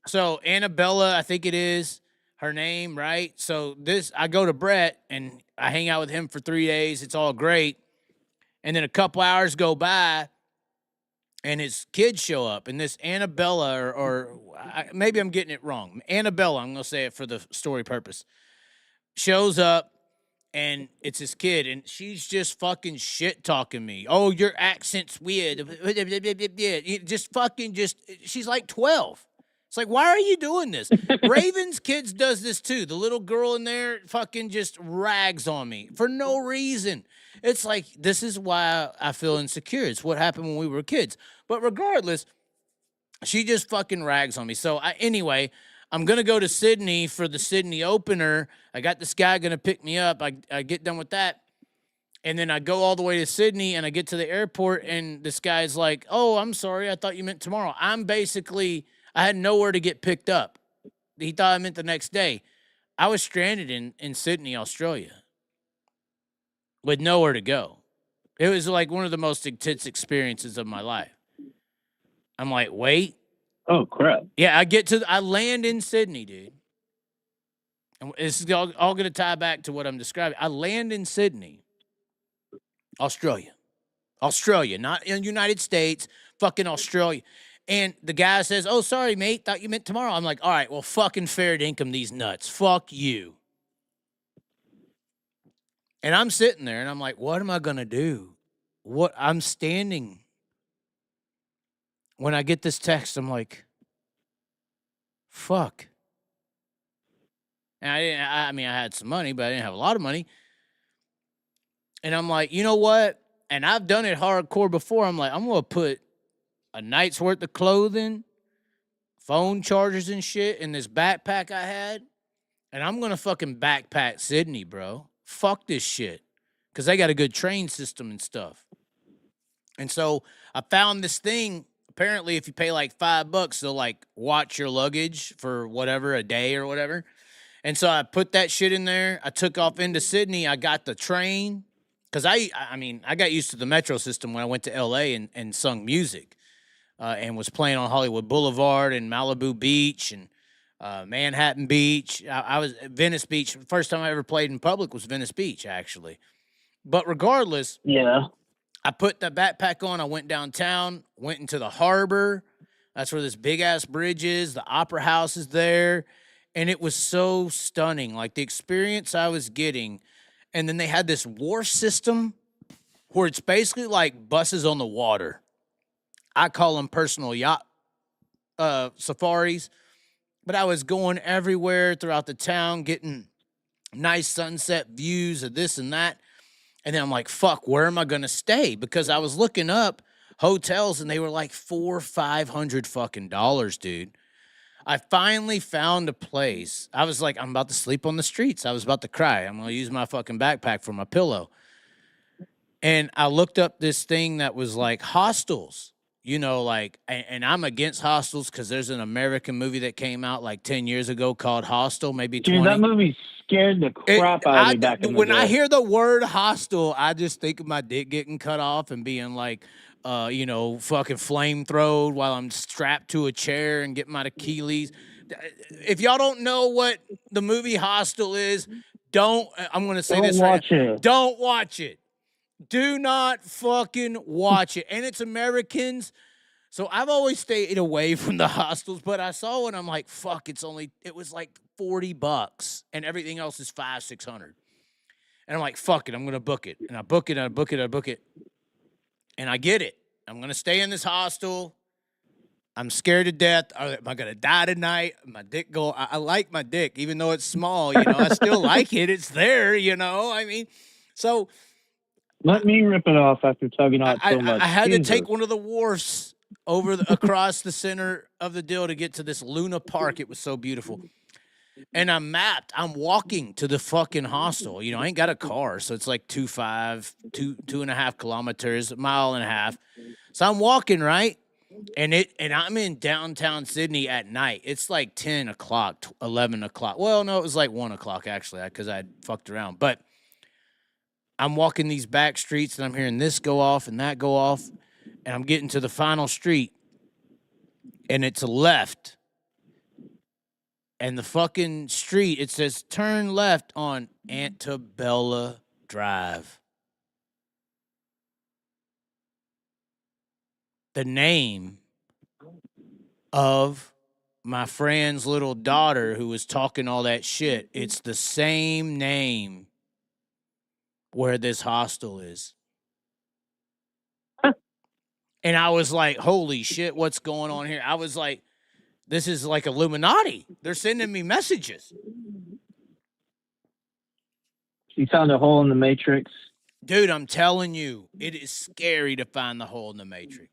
so Annabella, I think it is her name, right? So I go to Brett and I hang out with him for 3 days. It's all great. And then a couple hours go by and his kids show up. And this Annabella, or maybe I'm getting it wrong. Annabella, I'm going to say it for the story purpose, shows up. And it's his kid, and she's just fucking shit talking me. Oh, your accent's weird. She's like 12. It's like, why are you doing this? Raven's kids does this too. The little girl in there fucking just rags on me for no reason. It's like, this is why I feel insecure. It's what happened when we were kids. But regardless, she just fucking rags on me. So anyway, I'm going to go to Sydney for the Sydney opener. I got this guy going to pick me up. I get done with that. And then I go all the way to Sydney, and I get to the airport, and this guy's like, oh, I'm sorry. I thought you meant tomorrow. I had nowhere to get picked up. He thought I meant the next day. I was stranded in Sydney, Australia, with nowhere to go. It was like one of the most intense experiences of my life. I'm like, wait. Oh, crap. Yeah, I land in Sydney, dude. And this is all going to tie back to what I'm describing. I land in Sydney, Australia. Australia, not in the United States, fucking Australia. And the guy says, oh, sorry, mate, thought you meant tomorrow. I'm like, all right, well, fucking fair dinkum these nuts. Fuck you. And I'm sitting there, and I'm like, what am I going to do? I'm standing. When I get this text, I'm like, fuck. And I had some money, but I didn't have a lot of money. And I'm like, you know what? And I've done it hardcore before. I'm like, I'm going to put a night's worth of clothing, phone chargers and shit in this backpack I had. And I'm going to fucking backpack Sydney, bro. Fuck this shit. Because they got a good train system and stuff. And so I found this thing. Apparently, if you pay like $5, they'll like watch your luggage for whatever, a day or whatever. And so I put that shit in there. I took off into Sydney. I got the train. Because I got used to the metro system when I went to L.A. and sung music. And was playing on Hollywood Boulevard and Malibu Beach and Manhattan Beach. I was at Venice Beach. The first time I ever played in public was Venice Beach, actually. But regardless, yeah, I put the backpack on. I went downtown, went into the harbor. That's where this big-ass bridge is. The Opera House is there. And it was so stunning, like the experience I was getting. And then they had this wharf system where it's basically like buses on the water. I call them personal yacht safaris. But I was going everywhere throughout the town, getting nice sunset views of this and that. And then I'm like, fuck, where am I going to stay? Because I was looking up hotels and they were like $400-500 fucking dollars, dude. I finally found a place. I was like, I'm about to sleep on the streets. I was about to cry. I'm going to use my fucking backpack for my pillow. And I looked up this thing that was like hostels, you know, like, and I'm against hostels because there's an American movie that came out like 10 years ago called Hostel, maybe 20. Dude, that movie scared the crap out of me back in the day. When I hear the word hostel, I just think of my dick getting cut off and being like, you know, fucking flamethrowed while I'm strapped to a chair and getting my Achilles. If y'all don't know what the movie Hostel is, I'm going to say this right now. Don't watch it. Do not fucking watch it. And it's Americans. So I've always stayed away from the hostels, but I saw one. I'm like, fuck, it was like $40 and everything else is $500-600. And I'm like, fuck it, I'm going to book it. And I book it. And I get it. I'm going to stay in this hostel. I'm scared to death. Am I gonna die tonight? My dick go. I like my dick, even though it's small. You know, I still like it. It's there. You know, I mean, so Let me rip it off after tugging on it so much. I had Jesus. to take one of the wharfs across the center of the deal to get to this Luna Park. It was so beautiful. And I'm mapped. I'm walking to the fucking hostel. You know, I ain't got a car, so it's like 2.5 kilometers, a mile and a half. So I'm walking, right? And I'm in downtown Sydney at night. It's like 10 o'clock, 11 o'clock. Well, no, it was like 1 o'clock actually, because I fucked around. But I'm walking these back streets and I'm hearing this go off and that go off. And I'm getting to the final street and it's a left. And the fucking street, it says turn left on Antebella Drive. The name of my friend's little daughter who was talking all that shit, it's the same name where this hostel is. And I was like, holy shit, what's going on here? I was like, this is like Illuminati. They're sending me messages. You found a hole in the matrix. Dude, I'm telling you, it is scary to find the hole in the matrix.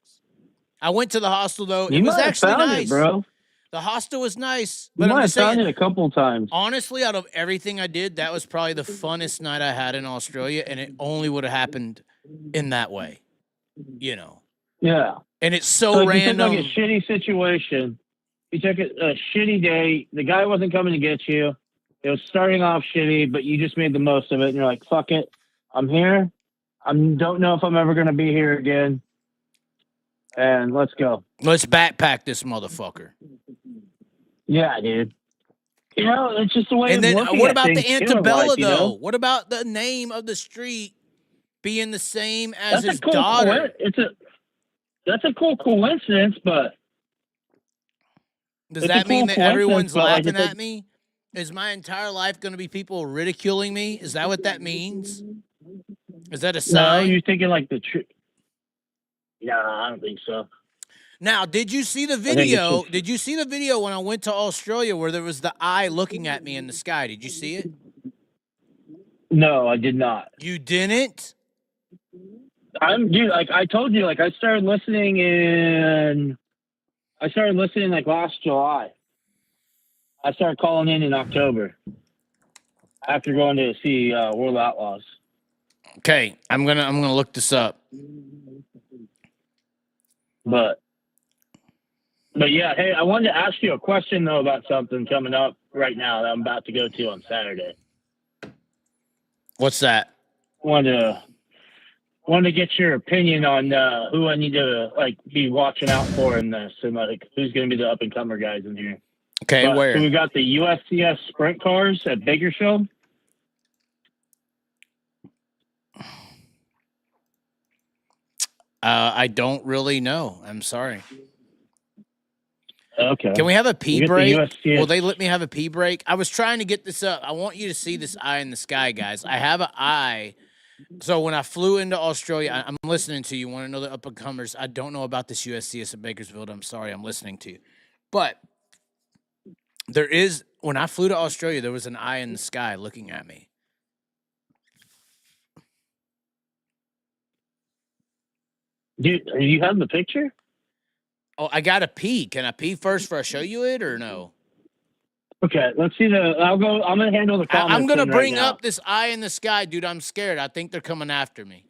I went to the hostel, though. You It was might have actually found nice. it, bro. The hostel was nice. You But I'm might have just saying, found it a couple times. honestly, out of everything I did, that was probably the funnest night I had in Australia, and it only would have happened in that way, you know. Yeah. And it's so Like random. you took like a shitty situation. You took a shitty day. The guy wasn't coming to get you. It was starting off shitty, but you just made the most of it. And you're like, fuck it. I'm here. I don't know if I'm ever going to be here again. And let's go. Let's backpack this motherfucker. Yeah, dude. You know, it's just the way And of then looking what at about the things too in Antebella, life, you know? though? What about the name of the street being the same as his That's a cool daughter? That's a cool coincidence, but Does it's that a mean cool that everyone's coincidence, but, like, laughing it's at me? Is my entire life going to be people ridiculing me? Is that what that means? Is that a no, sign? you're thinking like the truth. No, I don't think so. Now, did you see the think it's video? just- Did you see the video when I went to Australia where there was the eye looking at me in the sky? Did you see it? No, I did not. You didn't? Dude, like I told you, like I started listening like last July. I started calling in October after going to see World Outlaws. Okay, I'm gonna look this up. But yeah, hey, I wanted to ask you a question though about something coming up right now that I'm about to go to on Saturday. What's that? Wanted to get your opinion on who I need to like be watching out for in this, and like who's going to be the up and comer guys in here. Okay, where? So we got the USCS sprint cars at Bakersfield. I don't really know. I'm sorry. Okay. Can we have a pee We get the break? USCS. Will they let me have a pee break? I was trying to get this up. I want you to see this eye in the sky, guys. I have an eye. So when I flew into Australia, I'm listening to you. Want to know the up and comers? I don't know about this USCS at Bakersfield. I'm sorry. I'm listening to you. But there is, when I flew to Australia, there was an eye in the sky looking at me. Dude, do you have the picture? Oh, I got to pee. Can I pee first before I show you it or no? Okay, let's see I'm going to handle the comments. I'm going to thing bring right now. up this eye in the sky. Dude, I'm scared. I think they're coming after me.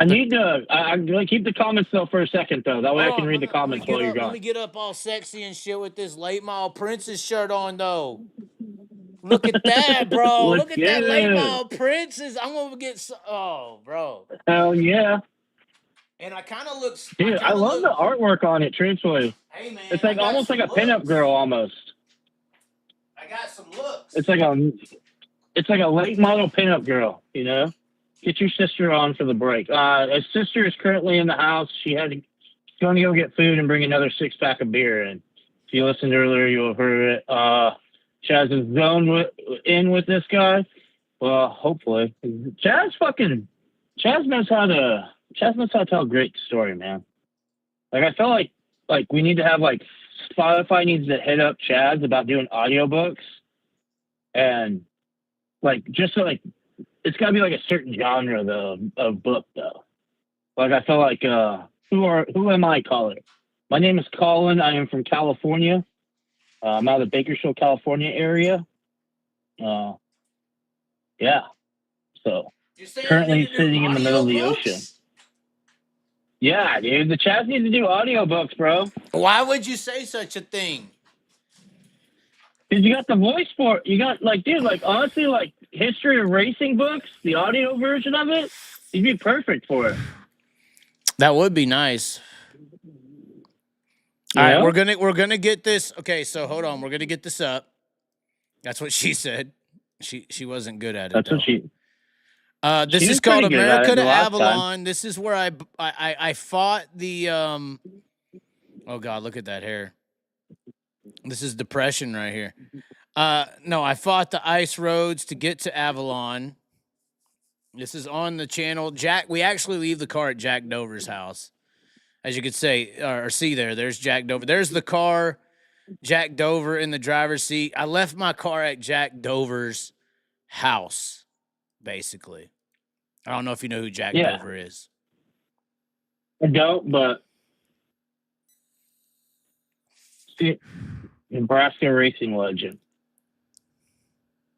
I'm going to keep the comments though for a second though. That way I can read the comments while you're Let me gone. get up all sexy and shit with this late model Princess shirt on though. Look at that, bro. Look at that late model Princess. I'm going to get oh, bro. Hell yeah. And I kind of look. Dude, I love the artwork on it, truthfully. Hey, man. It's like almost like a pinup girl almost. I got some looks. It's like a late model pinup girl, you know? Get your sister on for the break. His sister is currently in the house. She's going to go get food and bring another 6-pack of beer in. If you listened earlier, you'll have heard it. Chaz is zoned in with this guy. Well, hopefully. Chaz knows how to tell a great story, man. Like, I felt like like we need to have like Spotify needs to hit up Chaz about doing audiobooks, and like just so like it's got to be like a certain genre though of book though. Like I feel like who am I, caller? My name is Colin. I am from California. I'm out of the Bakersfield, California area. Yeah. So currently sitting in the middle of the ocean. Yeah, dude. The Chaz needs to do audiobooks, bro. Why would you say such a thing? Because you got the voice for it. You got, like, dude, like, honestly, like, history of racing books, the audio version of it, you'd be perfect for it. That would be nice. All right, we're gonna get this. Okay, so hold on, we're gonna get this up. That's what she said. She wasn't good at it. That's though. what she. This is called America to Avalon. This is where I fought the Oh God, look at that hair. This is depression right here. No, I fought the ice roads to get to Avalon. This is on the channel. Jack, we actually leave the car at Jack Dover's house. As you could say or see there's Jack Dover. There's the car, Jack Dover in the driver's seat. I left my car at Jack Dover's house, basically. I don't know if you know who Jack Dover is. I don't, but see, Nebraska racing legend.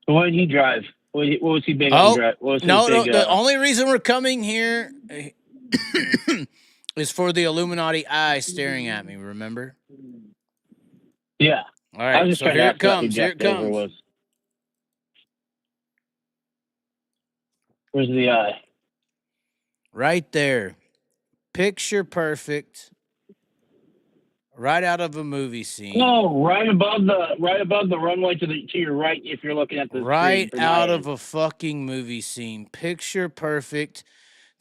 So what did he drive? What was he big on drive? The only reason we're coming here is for the Illuminati eye staring at me, remember? Yeah. All right, so here it comes. Here it comes. Where's the eye? Right there. Picture perfect. Right out of a movie scene. No, right above the runway to your right if you're looking at the right out of a fucking movie scene. Picture perfect.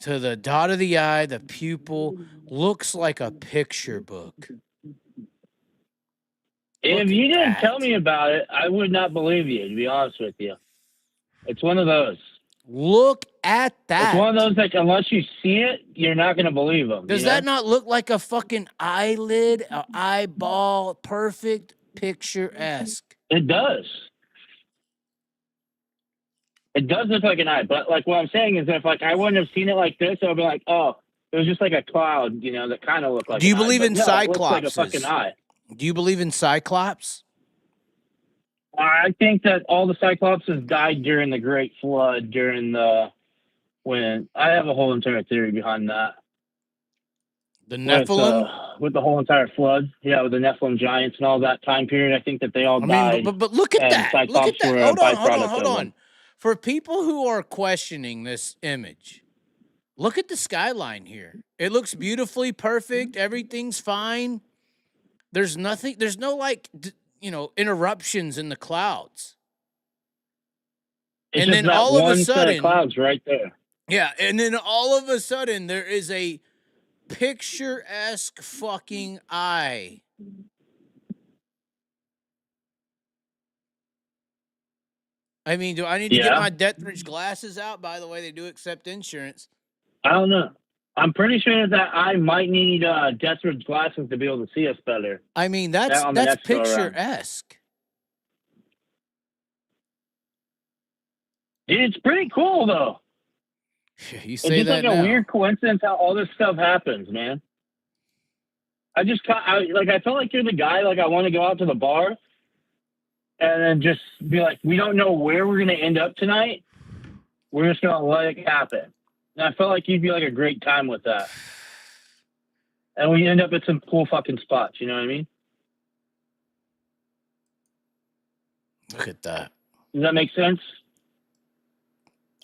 To the dot of the eye, the pupil looks like a picture book. If you didn't tell me about it, I would not believe you, to be honest with you. It's one of those. Look at that. It's one of those, like, unless you see it, you're not going to believe them. Does that not look like a fucking eyelid, an eyeball, perfect, picturesque? It does. It does look like an eye, but, like, what I'm saying is if, like, I wouldn't have seen it like this, I would be like, oh, it was just like a cloud, you know, that kind of looked like Do you believe in Cyclops? It looks like a fucking eye. Do you believe in Cyclops? I think that all the Cyclopses died during the Great Flood, when I have a whole entire theory behind that. The Nephilim? With the whole entire flood. Yeah, with the Nephilim giants and all that time period. I think that they all died. But look at that. Cyclops Look at that. Hold on. Them. For people who are questioning this image, look at the skyline here. It looks beautifully perfect. Everything's fine. There's nothing. There's no, like, interruptions in the clouds. It's and then all of a sudden, set of clouds right there. Yeah, and then all of a sudden there is a picturesque fucking eye. I mean, do I need to get my DIRTTRACKCHAZ glasses out? By the way, they do accept insurance. I don't know. I'm pretty sure that I might need DIRTTRACKCHAZ glasses to be able to see us better. I mean, that's picturesque. Dude, it's pretty cool, though. You say that now. It's just like a weird coincidence how all this stuff happens, man. I felt like you're the guy, like, I want to go out to the bar and then just be like, we don't know where we're going to end up tonight. We're just going to let it happen. And I felt like you'd be like a great time with that. And we end up at some cool fucking spots, you know what I mean? Look at that. Does that make sense?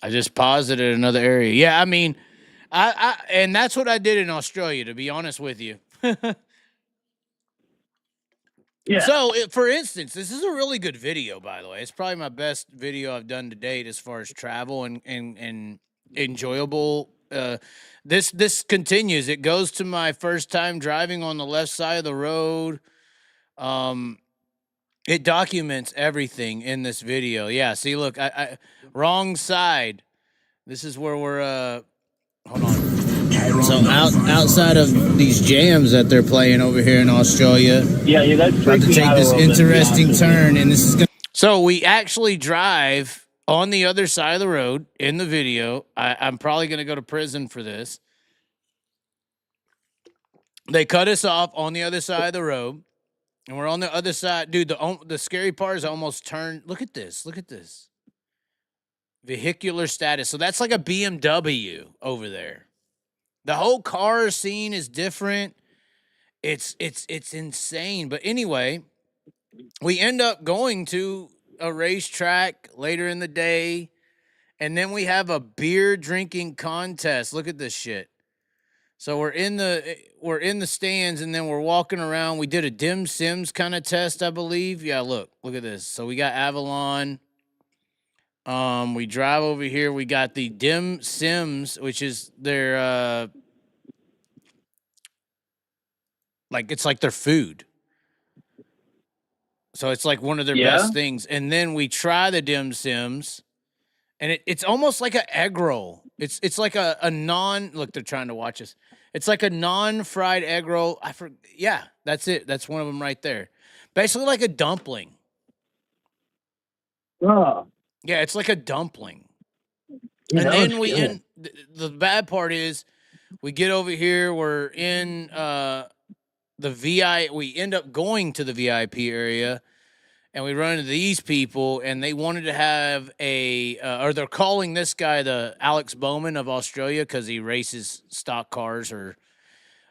I just paused it at another area. Yeah, I mean, and that's what I did in Australia, to be honest with you. Yeah. So, for instance, this is a really good video, by the way. It's probably my best video I've done to date as far as travel and enjoyable. This continues. It goes to my first time driving on the left side of the road. It documents everything in this video. Yeah, see, look, I wrong side. This is where we're hold on. So outside of these jams that they're playing over here in Australia, Yeah, that's about to freaking take out a this little bit, to be honest interesting with you. turn, and this is gonna. So we actually drive on the other side of the road in the video. I'm probably gonna go to prison for this. They cut us off on the other side of the road, and we're on the other side. Dude, the scary part is I almost turned. Look at this. Look at this. Vehicular status. So that's like a BMW over there. The whole car scene is different. It's insane. But anyway, we end up going to a racetrack later in the day, and then we have a beer drinking contest. Look at this shit. So we're in the stands, and then we're walking around. We did a dim sims kind of test, I believe. Yeah, look at this. So we got Avalon. We drive over here. We got the dim sims, which is their it's like their food. So it's like one of their best things. And then we try the dim sims, and it's almost like an egg roll. It's like a non. Look, they're trying to watch us. It's like a non-fried egg roll. Yeah, that's it. That's one of them right there. Basically like a dumpling. Oh. Yeah, it's like a dumpling. Yeah, and then the bad part is we get over here, we're in we end up going to the VIP area, and we run into these people, and they wanted to have or they're calling this guy the Alex Bowman of Australia because he races stock cars or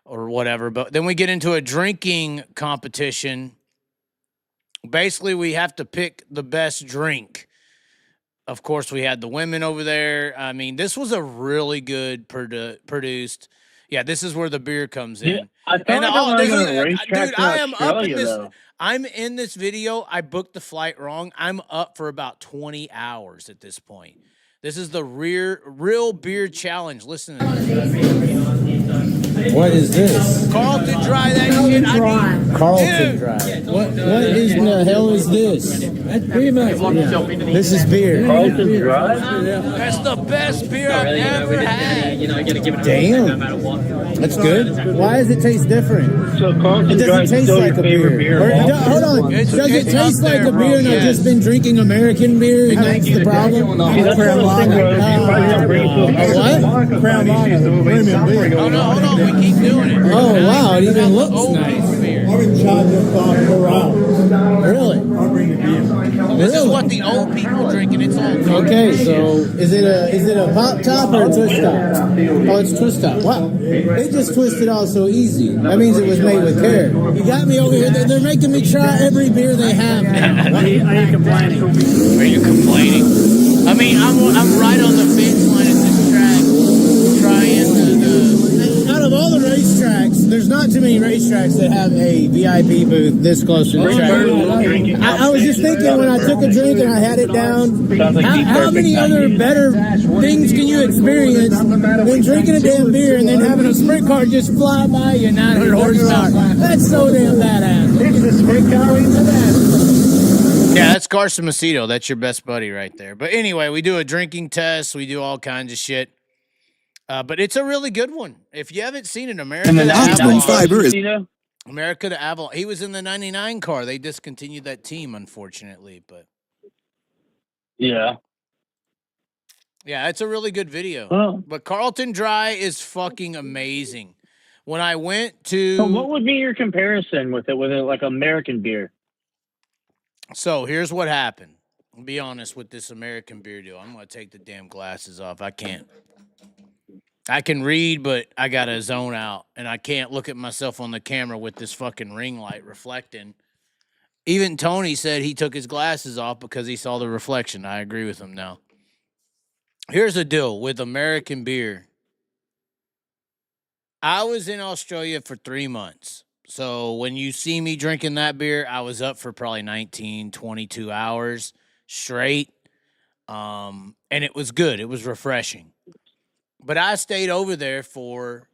whatever. But then we get into a drinking competition. Basically, we have to pick the best drink. Of course, we had the women over there. I mean, this was a really good produced. Yeah, this is where the beer comes in. Yeah, I thought I was on a racetrack dude, in I am up in Australia, this. though. I'm in this video. I booked the flight wrong. I'm up for about 20 hours at this point. This is the real beer challenge. Listen to this. What is this? Carlton Dry, that shit. Carlton Dry. What in the hell is this? That's beer. This is beer. Carlton Dry? That's the best beer I've ever had. Damn. That's good. Why does it taste different? So Carlton It Dry doesn't is taste still like your a favorite beer. beer. Or hold on. It's Does it up taste like there, a beer and I've yes. just been drinking American beer and that's the problem? See, that's one of those things where you probably don't bring it to a What? Crown Lager, premium beer. Hold on. We keep doing it. Oh, wow. It even looks Old nice. beer. I'm in charge of 4 hours. Really? I'll bring the beer. This is what the old people drink, and it's all Okay, so is it a pop top or a twist top? Oh, it's twist top. Wow, they just twisted all so easy. That means it was made with care. You got me over here. They're making me try every beer they have now. Are you complaining? Are you complaining? I mean, I'm right on the fence line at this track, trying the. Out of all the racetracks, there's not too many racetracks that have a VIP booth this close to the track. I was just thinking when I took a drink and I had it down, how many other better things can you experience than drinking a damn beer and then having a sprint car just fly by you 900 horsepower? That's so damn badass. Yeah, that's Carson Macedo. That's your best buddy right there. But anyway, we do a drinking test. We do all kinds of shit. But it's a really good one. If you haven't seen it, America to Avalon. America to Avalon. He was in the 99 car. They discontinued that team, unfortunately. But Yeah. yeah, it's a really good video. Well, But Carlton Dry is fucking amazing. When I went to... so what would be your comparison with it like American beer? So here's what happened. I'll be honest with this American beer deal. I'm going to take the damn glasses off. I can't. I can read, but I got to zone out. And I can't look at myself on the camera with this fucking ring light reflecting. Even Tony said he took his glasses off because he saw the reflection. I agree with him now. Here's the deal with American beer. I was in Australia for 3 months. So when you see me drinking that beer, I was up for probably 19, 22 hours straight. And it was good. It was refreshing. But I stayed over there for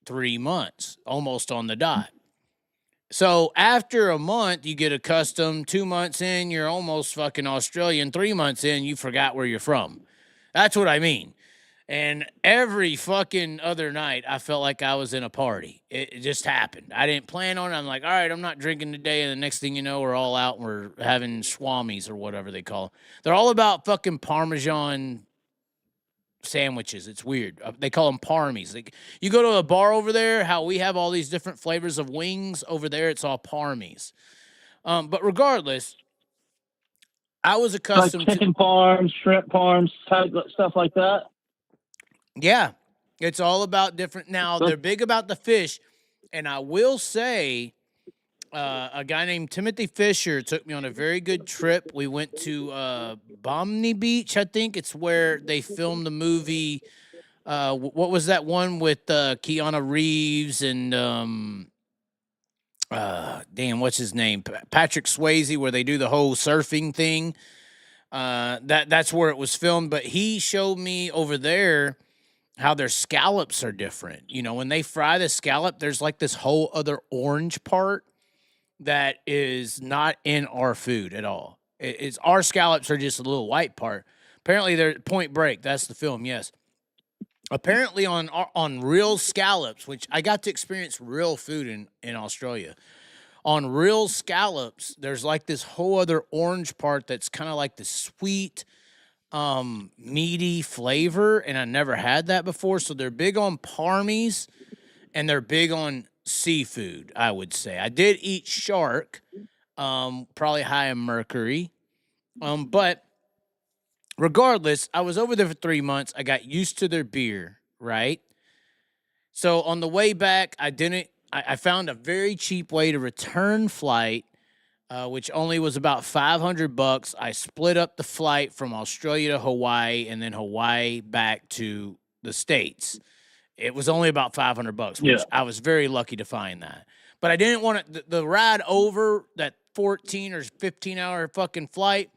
3 months, almost on the dot. So after a month, you get accustomed. 2 months in, you're almost fucking Australian. 3 months in, you forgot where you're from. That's what I mean. And every fucking other night, I felt like I was in a party. It just happened. I didn't plan on it. I'm like, all right, I'm not drinking today. And the next thing you know, we're all out and we're having swamis or whatever they call them. They're all about fucking Parmesan sandwiches. It's weird. They call them parmies. You go to a bar over there, how we have all these different flavors of wings over there, it's all parmies. But regardless, I was Like accustomed chicken parms, shrimp parms, type stuff like that. Yeah, it's all about different. Now, they're big about the fish, and I will say a guy named Timothy Fisher took me on a very good trip. We went to Bomney Beach, I think. It's where they filmed the movie. What was that one with Keanu Reeves and damn, what's his name? Patrick Swayze, where they do the whole surfing thing. That's where it was filmed. But he showed me over there how their scallops are different. You know, when they fry the scallop, there's like this whole other orange part that is not in our food at all. It's our scallops are just a little white part. Apparently, they're Point Break. That's the film. Yes. Apparently, on real scallops, which I got to experience real food in Australia. On real scallops, there's like this whole other orange part that's kind of like the sweet, meaty flavor, and I never had that before. So they're big on parmies, and they're big on seafood, I would say. I did eat shark, probably high in mercury, but regardless, I was over there for 3 months. I got used to their beer, right? So on the way back, I found a very cheap way to return flight, which only was about $500. I split up the flight from Australia to Hawaii and then Hawaii back to the States. It was only about $500, which I was very lucky to find that. But I didn't want to, the ride over that 14 or 15 hour fucking flight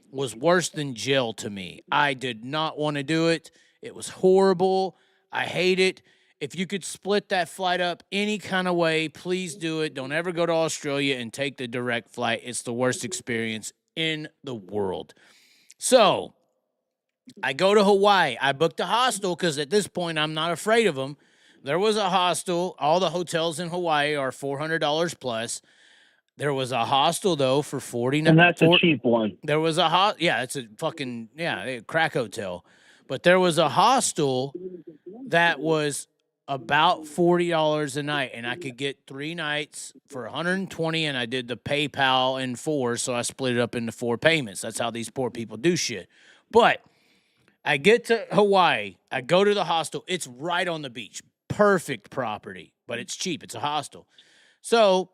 was worse than jail to me. I did not want to do it. It was horrible. I hate it. If you could split that flight up any kind of way, please do it. Don't ever go to Australia and take the direct flight. It's the worst experience in the world. So I go to Hawaii. I booked a hostel because at this point I'm not afraid of them. There was a hostel. All the hotels in Hawaii are $400 plus. There was a hostel though for $49. And that's a cheap one. There was it's a fucking crack hotel. But there was a hostel that was about $40 a night, and I could get 3 nights for $120, and I did the PayPal in 4, so I split it up into 4 payments. That's how these poor people do shit. But I get to Hawaii. I go to the hostel. It's right on the beach. Perfect property, but it's cheap. It's a hostel. So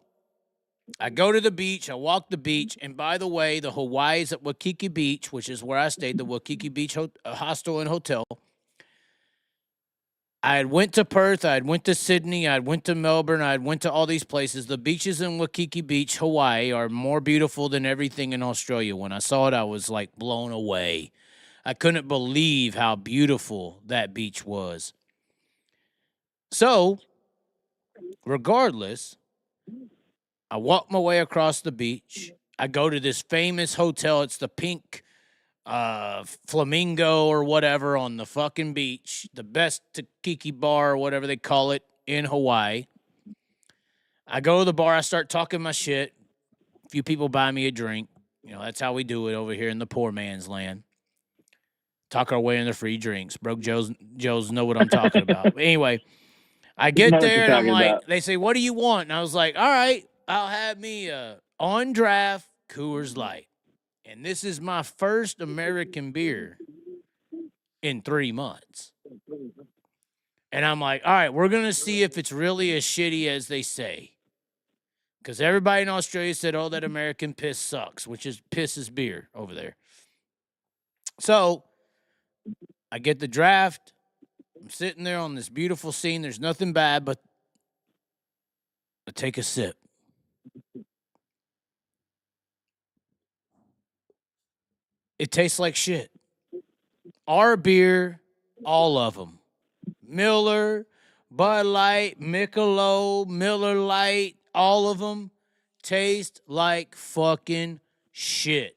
I go to the beach. I walk the beach. And by the way, the Hawaii's at Waikiki Beach, which is where I stayed, the Waikiki Beach Hostel and Hotel. I had went to Perth. I had went to Sydney. I had went to Melbourne. I had went to all these places. The beaches in Waikiki Beach, Hawaii, are more beautiful than everything in Australia. When I saw it, I was like blown away. I couldn't believe how beautiful that beach was. So, regardless, I walk my way across the beach. I go to this famous hotel. It's the Pink Flamingo or whatever on the fucking beach. The best tiki bar or whatever they call it in Hawaii. I go to the bar. I start talking my shit. A few people buy me a drink. You know, that's how we do it over here in the poor man's land. Talk our way into free drinks. Broke Joe's know what I'm talking about. But anyway, I get there and I'm like, they say, what do you want? And I was like, all right, I'll have me a on draft Coors Light. And this is my first American beer in 3 months. And I'm like, all right, we're going to see if it's really as shitty as they say. Because everybody in Australia said, oh, that American piss sucks, which is piss is beer over there. So I get the draft. I'm sitting there on this beautiful scene. There's nothing bad, but I take a sip. It tastes like shit. Our beer, all of them. Miller, Bud Light, Michelob, Miller Lite, all of them taste like fucking shit.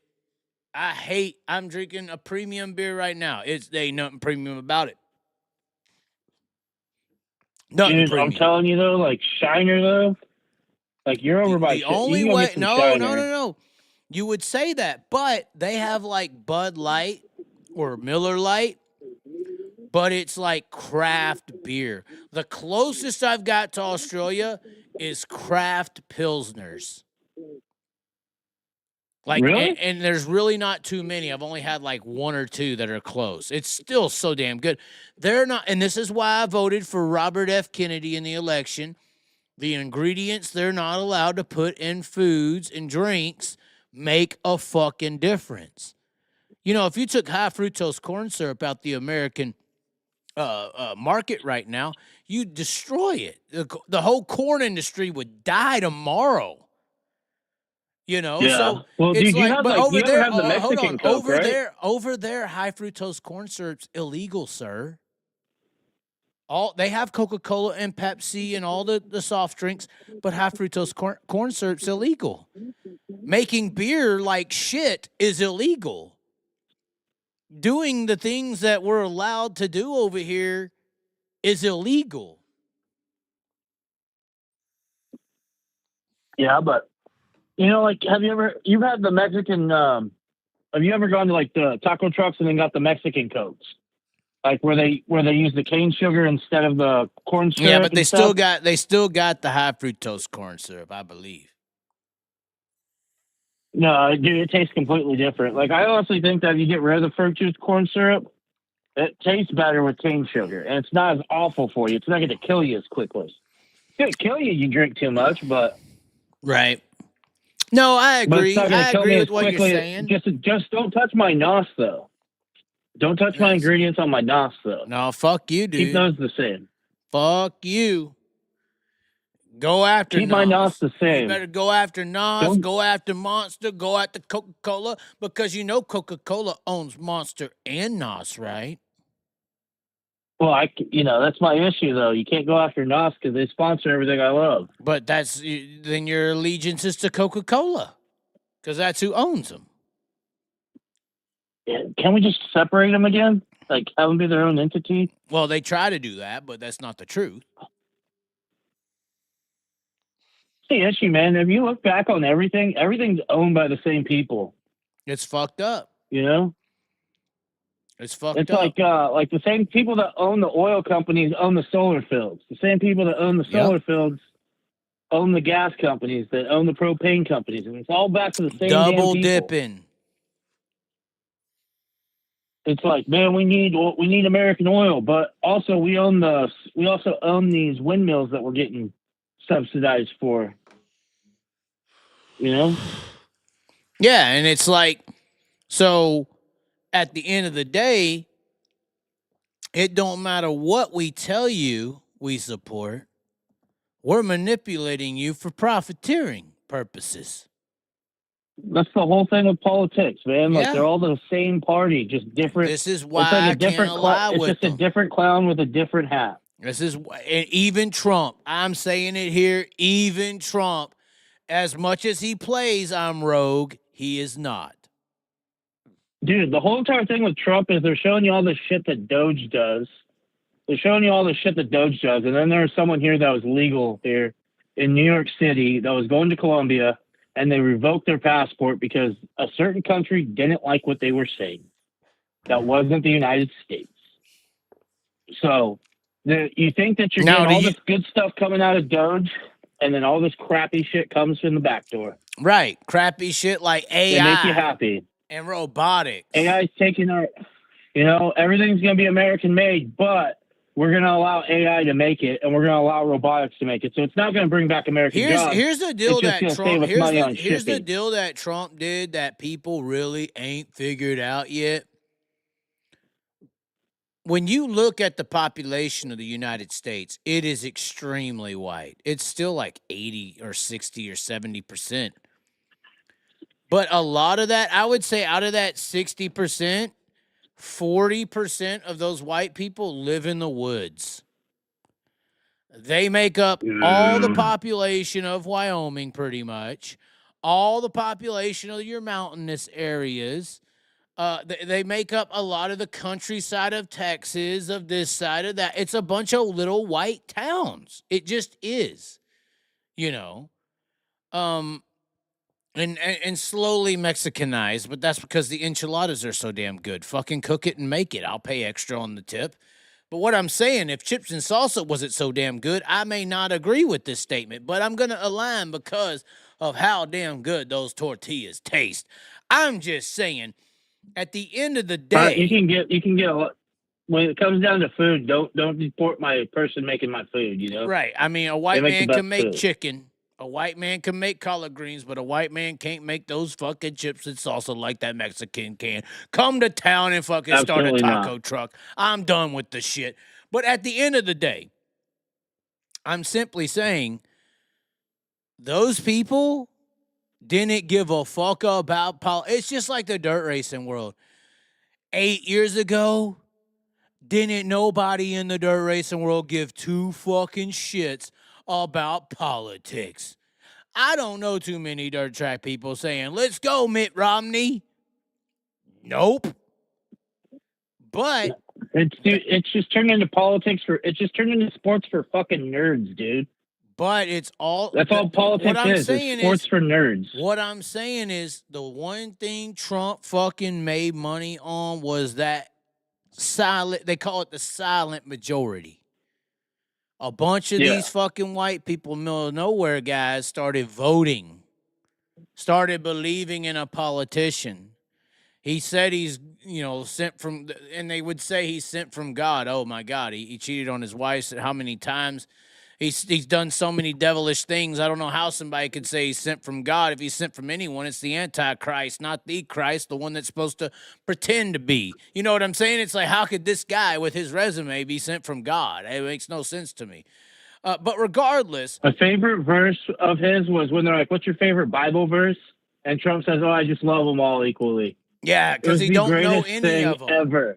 I'm drinking a premium beer right now. There ain't nothing premium about it. Nothing Dude, premium. I'm telling you though, like Shiner though, like you're over by. The only you can go way, get some no. Shiner. You would say that, but they have like Bud Light or Miller Light, but it's like craft beer. The closest I've got to Australia is craft pilsners. Like, Really? and there's really not too many. I've only had like one or two that are close. It's still so damn good. They're not, and this is why I voted for Robert F. Kennedy in the election. The ingredients they're not allowed to put in foods and drinks make a fucking difference. You know, if you took high fructose corn syrup out the American market right now, you'd destroy it. The whole corn industry would die tomorrow. You know, Yeah. so Well, it's dude, you like, have but like over you ever there, have the hold Mexican on, Coke, right? over there, high fructose corn syrup's illegal, sir. They have Coca-Cola and Pepsi and all the soft drinks, but high fructose corn syrup's illegal. Making beer like shit is illegal. Doing the things that we're allowed to do over here is illegal. Yeah, but you know, like, you've had the Mexican? Have you ever gone to like the taco trucks and then got the Mexican Cokes? Like where they use the cane sugar instead of the corn syrup. Yeah, but they still stuff? got the high fructose corn syrup, I believe. No, dude, it tastes completely different. Like I honestly think that if you get rid of the fructose corn syrup, it tastes better with cane sugar, and it's not as awful for you. It's not going to kill you as quickly. It's going to kill you if you drink too much, but right. No, I but agree. it's not going I to kill agree me with as what quickly. you're saying. Just don't touch my nos though. Don't touch my ingredients on my nos though. No, fuck you, dude. Keep those the same. Fuck you. Go after Keep my nos the same. You better go after Nos, go after Monster, go after Coca-Cola, because you know Coca-Cola owns Monster and Nos, right? Well, that's my issue though. You can't go after Nos because they sponsor everything I love. But then your allegiance is to Coca-Cola, because that's who owns them. Yeah, can we just separate them again? Like have them be their own entity? Well, they try to do that, but that's not the truth. The issue, man. If you look back on everything's owned by the same people. It's fucked up. You know? It's fucked It's up. like the same people that own the oil companies own the solar fields. The same people that own the solar fields own the gas companies that own the propane companies, and it's all back to the same double damn people. dipping. It's like, man, we need American oil, but also we also own these windmills that we're getting subsidized for. You know? Yeah, and it's like, so at the end of the day, it don't matter what we tell you we support. We're manipulating you for profiteering purposes. That's the whole thing with politics, man. Like Yeah. they're all the same party, just different. This is why it's like I can't ally with It's just them. a different clown with a different hat. This is, and even Trump, I'm saying it here, even Trump, as much as he plays I'm rogue, he is not. Dude, the whole entire thing with Trump is they're showing you all the shit that Doge does. They're showing you all the shit that Doge does. And then there's someone here that was legal here in New York City that was going to Colombia, and they revoked their passport because a certain country didn't like what they were saying. That wasn't the United States. So you think that you're getting all this good stuff coming out of Doge, and then all this crappy shit comes from the back door. Right. Crappy shit like AI. They make you happy. And robotics. AI's taking our, everything's going to be American made, but we're going to allow AI to make it, and we're going to allow robotics to make it. So it's not going to bring back American jobs. Here's the deal that Trump. Here's the shipping. deal that Trump did that people really ain't figured out yet. When you look at the population of the United States, it is extremely white. It's still like 80 or 60 or 70%. But a lot of that, I would say out of that 60%, 40% of those white people live in the woods. They make up all the population of Wyoming, pretty much. All the population of your mountainous areas. They make up a lot of the countryside of Texas, of this side of that. It's a bunch of little white towns. It just is, you know. And slowly Mexicanized, but that's because the enchiladas are so damn good. Fucking cook it and make it. I'll pay extra on the tip. But what I'm saying, if chips and salsa wasn't so damn good, I may not agree with this statement, but I'm going to align because of how damn good those tortillas taste. I'm just saying, at the end of the day, you can get a lot. When it comes down to food, don't deport my person making my food, you know? right. I mean, a white make man the can best make food. chicken. A white man can make collard greens, but a white man can't make those fucking chips and salsa like that Mexican can. Come to town and fucking start a Absolutely taco not. truck. I'm done with the shit. But at the end of the day, I'm simply saying those people didn't give a fuck about politics. It's just like the dirt racing world. 8 years ago, didn't nobody in the dirt racing world give two fucking shits about politics. I don't know too many dirt track people saying, let's go, Mitt Romney. Nope. But It's just turned into sports for fucking nerds, dude. But it's all. That's all politics what I'm is. saying It's sports for nerds. What I'm saying is the one thing Trump fucking made money on was that silent. They call it the silent majority. A bunch of these fucking white people, middle of nowhere guys, started voting, started believing in a politician. He said he's, sent from, and they would say he's sent from God. Oh my God, he cheated on his wife how many times? He's done so many devilish things. I don't know how somebody could say he's sent from God. If he's sent from anyone, it's the Antichrist, not the Christ, the one that's supposed to pretend to be. You know what I'm saying? It's like, how could this guy with his resume be sent from God? It makes no sense to me. But regardless. A favorite verse of his was when they're like, what's your favorite Bible verse? And Trump says, oh, I just love them all equally. Yeah, because he don't know any of them. Ever.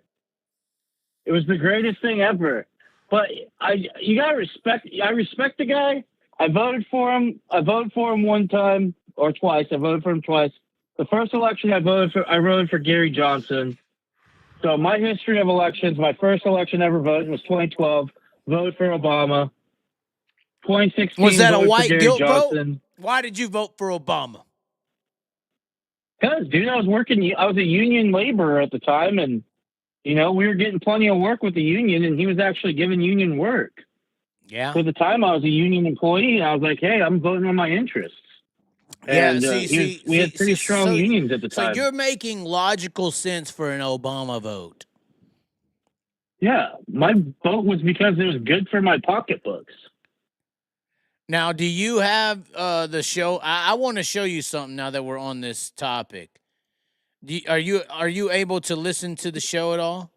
It was the greatest thing ever. But you gotta respect. I respect the guy. I voted for him. I voted for him one time or twice. I voted for him twice. The first election I voted for Gary Johnson. So my history of elections, my first election ever voted was 2012. Voted for Obama. 2016 was that a white guilt Johnson. Vote? Why did you vote for Obama? Because, dude, I was a union laborer at the time, and we were getting plenty of work with the union, and he was actually giving union work. Yeah. So at the time, I was a union employee, and I was like, hey, I'm voting on my interests. Yeah, and we had pretty strong unions at the time. So you're making logical sense for an Obama vote. Yeah, my vote was because it was good for my pocketbooks. Now, do you have the show? I want to show you something now that we're on this topic. Are you able to listen to the show at all?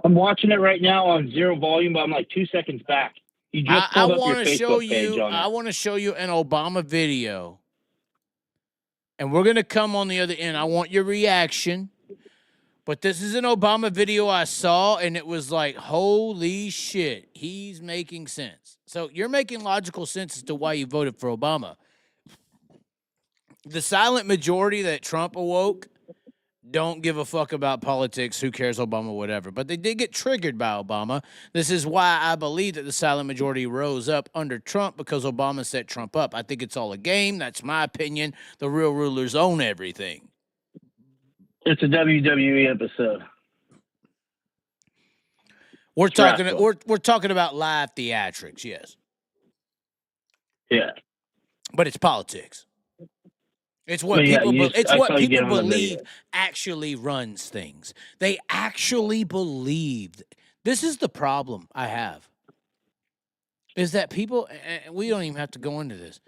I'm watching it right now on 0 volume, but I'm like 2 seconds back. You just pulled up your Facebook page on it. I want to show you an Obama video, and we're gonna come on the other end. I want your reaction. But this is an Obama video I saw, and it was like, holy shit, he's making sense. So you're making logical sense as to why you voted for Obama. The silent majority that Trump awoke don't give a fuck about politics. Who cares, Obama, whatever. But they did get triggered by Obama. This is why I believe that the silent majority rose up under Trump, because Obama set Trump up. I think it's all a game. That's my opinion. The real rulers own everything. It's a WWE episode. We're talking about live theatrics, yes. Yeah. But it's politics. It's what people believe actually runs things. They actually believe. This is the problem I have. Is that people, and we don't even have to go into this.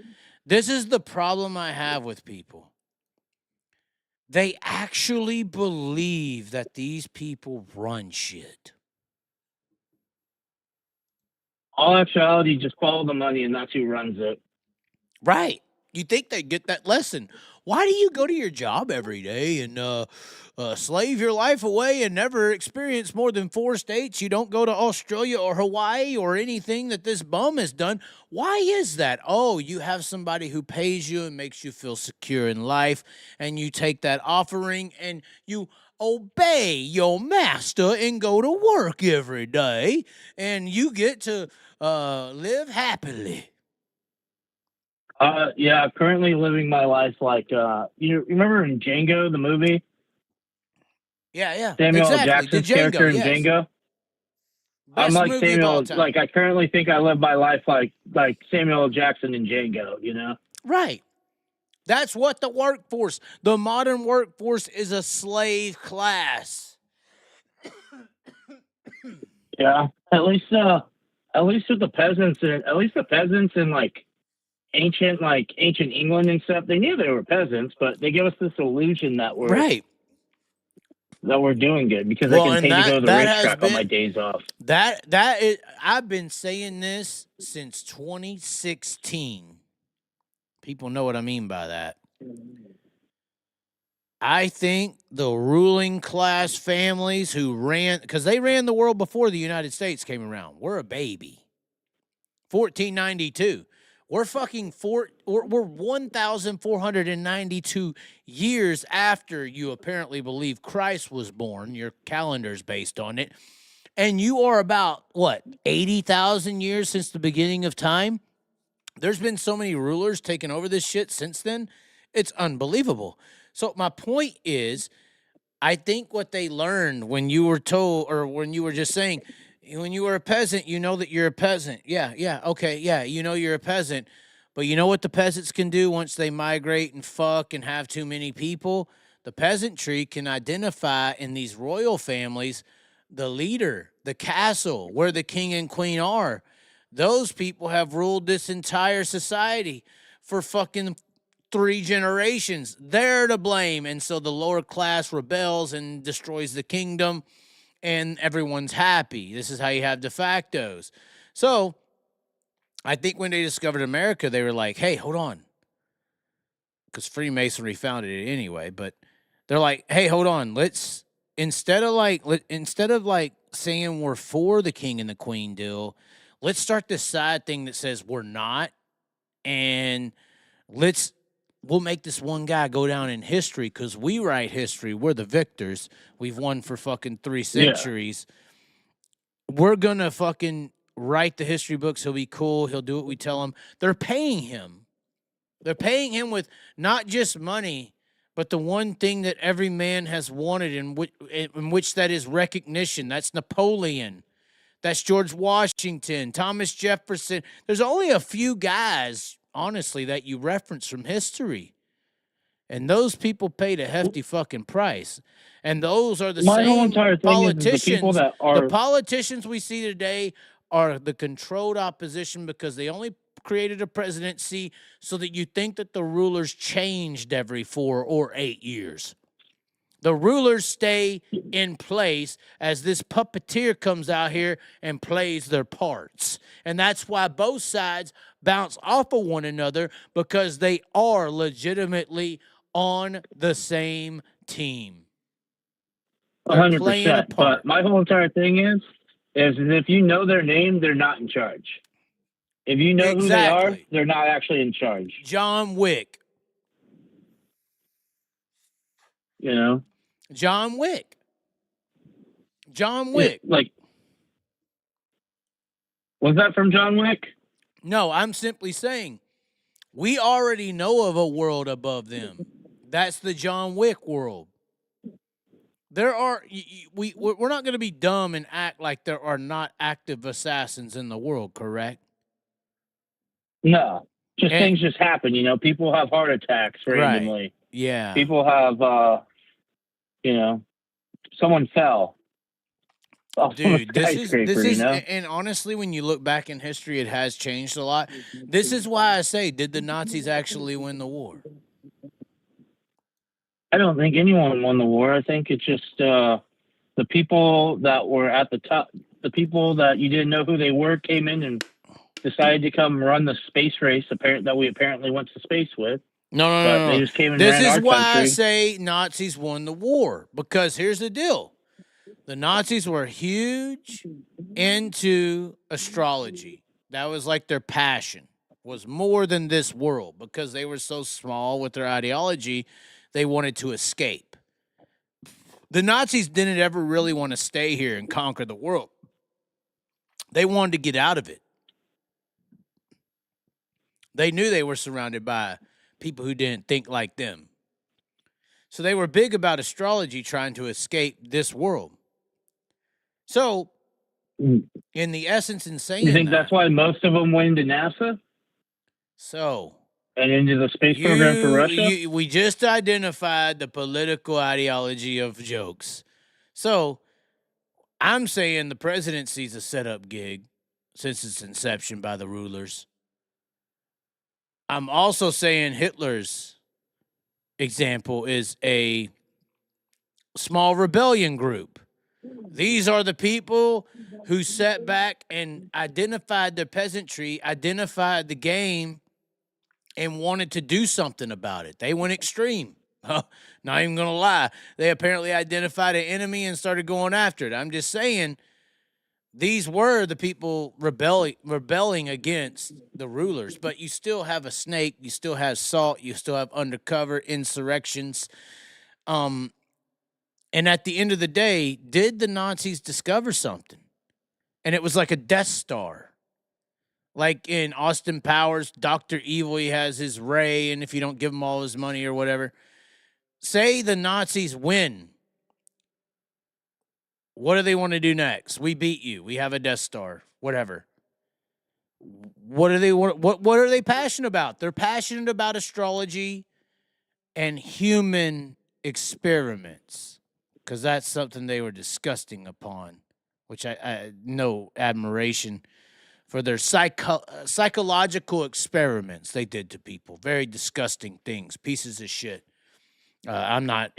This is the problem I have with people. They actually believe that these people run shit. All actuality, just follow the money, and that's who runs it. Right. You think they get that lesson. Why do you go to your job every day and slave your life away and never experience more than 4 states? You don't go to Australia or Hawaii or anything that this bum has done. Why is that? Oh, you have somebody who pays you and makes you feel secure in life, and you take that offering and you obey your master and go to work every day, and you get to live happily. Yeah, currently living my life like, you remember in Django, the movie? Yeah, Samuel L. exactly. Jackson's The character in yes. Django? I'm Best like movie of all Samuel, time. like, I currently think I live my life like Samuel L. Jackson in Django, you know? Right. That's what the workforce, the modern workforce is a slave class. Yeah, at least with the peasants in like ancient England and stuff, they knew they were peasants, but they give us this illusion that we're Right. doing good because Well, I can and pay to go to the that has racetrack on been- my days off. That is, I've been saying this since 2016. People know what I mean by that. I think the ruling class families who because they ran the world before the United States came around. We're a baby. 1492. We're fucking we're 1,492 years after you apparently believe Christ was born. Your calendar's based on it. And you are about, 80,000 years since the beginning of time? There's been so many rulers taking over this shit since then. It's unbelievable. So my point is, I think what they learned when you were told, or when you were just saying, when you were a peasant, you know that you're a peasant. Yeah, okay, yeah, you know you're a peasant. But you know what the peasants can do once they migrate and fuck and have too many people? The peasantry can identify in these royal families the leader, the castle, where the king and queen are. Those people have ruled this entire society for fucking 3 generations. They're to blame. And so the lower class rebels and destroys the kingdom, and everyone's happy. This is how you have de factos. So I think when they discovered America, they were like, hey, hold on. Because Freemasonry founded it anyway. But they're like, hey, hold on. Let's, instead of saying we're for the king and the queen deal, let's start this side thing that says we're not. And we'll make this one guy go down in history because we write history. We're the victors. We've won for fucking 3 centuries. Yeah. We're going to fucking write the history books. He'll be cool. He'll do what we tell him. They're paying him. They're paying him with not just money, but the one thing that every man has wanted, in which that is recognition. That's Napoleon. That's George Washington, Thomas Jefferson. There's only a few guys, honestly, that you reference from history. And those people paid a hefty fucking price. And those are the same politicians. The politicians we see today are the controlled opposition because they only created a presidency so that you think that the rulers changed every 4 or 8 years. The rulers stay in place as this puppeteer comes out here and plays their parts. And that's why both sides bounce off of one another, because they are legitimately on the same team. 100%. But my whole entire thing is if you know their name, they're not in charge. If you know who they are, they're not actually in charge. John Wick. You know? John Wick. Was that from John Wick? No, I'm simply saying we already know of a world above them. That's the John Wick world. We're not going to be dumb and act like there are not active assassins in the world, correct? No, things just happen. You know, people have heart attacks randomly. Right. Yeah. People have, someone fell. Dude, this is, and honestly, when you look back in history, it has changed a lot. This is why I say, did the Nazis actually win the war? I don't think anyone won the war. I think it's just the people that were at the top, the people that you didn't know who they were, came in and decided to come run the space race that we apparently went to space with. No. But they just came and This ran is our why country. I say Nazis won the war. Because here's the deal. The Nazis were huge into astrology. That was like their passion, was more than this world. Because they were so small with their ideology, they wanted to escape. The Nazis didn't ever really want to stay here and conquer the world. They wanted to get out of it. They knew they were surrounded by people who didn't think like them. So they were big about astrology, trying to escape this world. So, in the essence in saying You think that's why most of them went into NASA? So, and into the space program for Russia? We just identified the political ideology of jokes. So, I'm saying the presidency's a setup gig since its inception by the rulers. I'm also saying Hitler's example is a small rebellion group. These are the people who sat back and identified the peasantry, identified the game, and wanted to do something about it. They went extreme. Not even going to lie. They apparently identified an enemy and started going after it. I'm just saying, these were the people rebelling against the rulers. But you still have a snake. You still have SALT. You still have undercover insurrections. And at the end of the day, did the Nazis discover something? And it was like a Death Star. Like in Austin Powers, Dr. Evil, he has his ray, and if you don't give him all his money or whatever. Say the Nazis win. What do they want to do next? We beat you. We have a Death Star. Whatever. What are they passionate about? They're passionate about astrology and human experiments. Because that's something they were disgusting upon, which I know admiration for their psychological experiments they did to people. Very disgusting things, pieces of shit. I'm not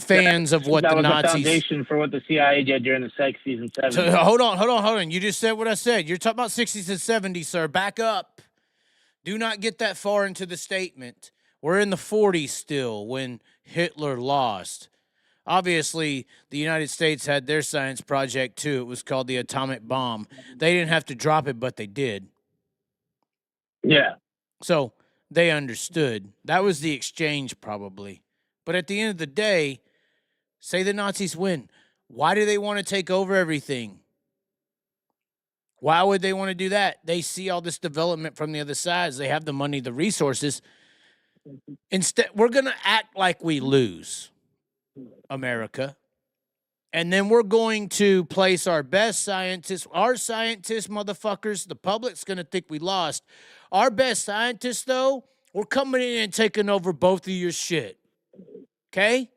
fans of what the Nazis. That was the foundation for what the CIA did during the 60s and 70s. So, hold on. You just said what I said. You're talking about 60s and 70s, sir. Back up. Do not get that far into the statement. We're in the 40s still when Hitler lost. Obviously, the United States had their science project, too. It was called the atomic bomb. They didn't have to drop it, but they did. Yeah. So they understood. That was the exchange, probably. But at the end of the day, say the Nazis win. Why do they want to take over everything? Why would they want to do that? They see all this development from the other side. They have the money, the resources. Instead, we're going to act like we lose. America, and then we're going to place our best scientists, motherfuckers, the public's going to think we lost. Our best scientists, though, we're coming in and taking over both of your shit. Okay?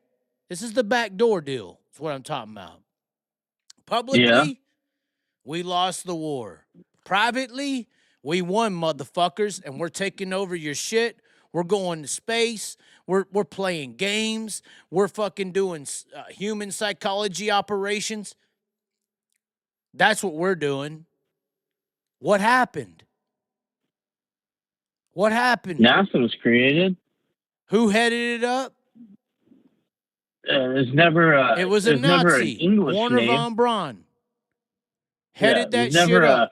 This is the backdoor deal. That's what I'm talking about. Publicly, we lost the war. Privately, we won, motherfuckers, and we're taking over your shit. We're going to space. We're playing games. We're fucking doing human psychology operations. That's what we're doing. What happened? What happened? NASA was created. Who headed it up? It was never it was a Nazi. Never an English Warner name. von Braun headed that shit never up.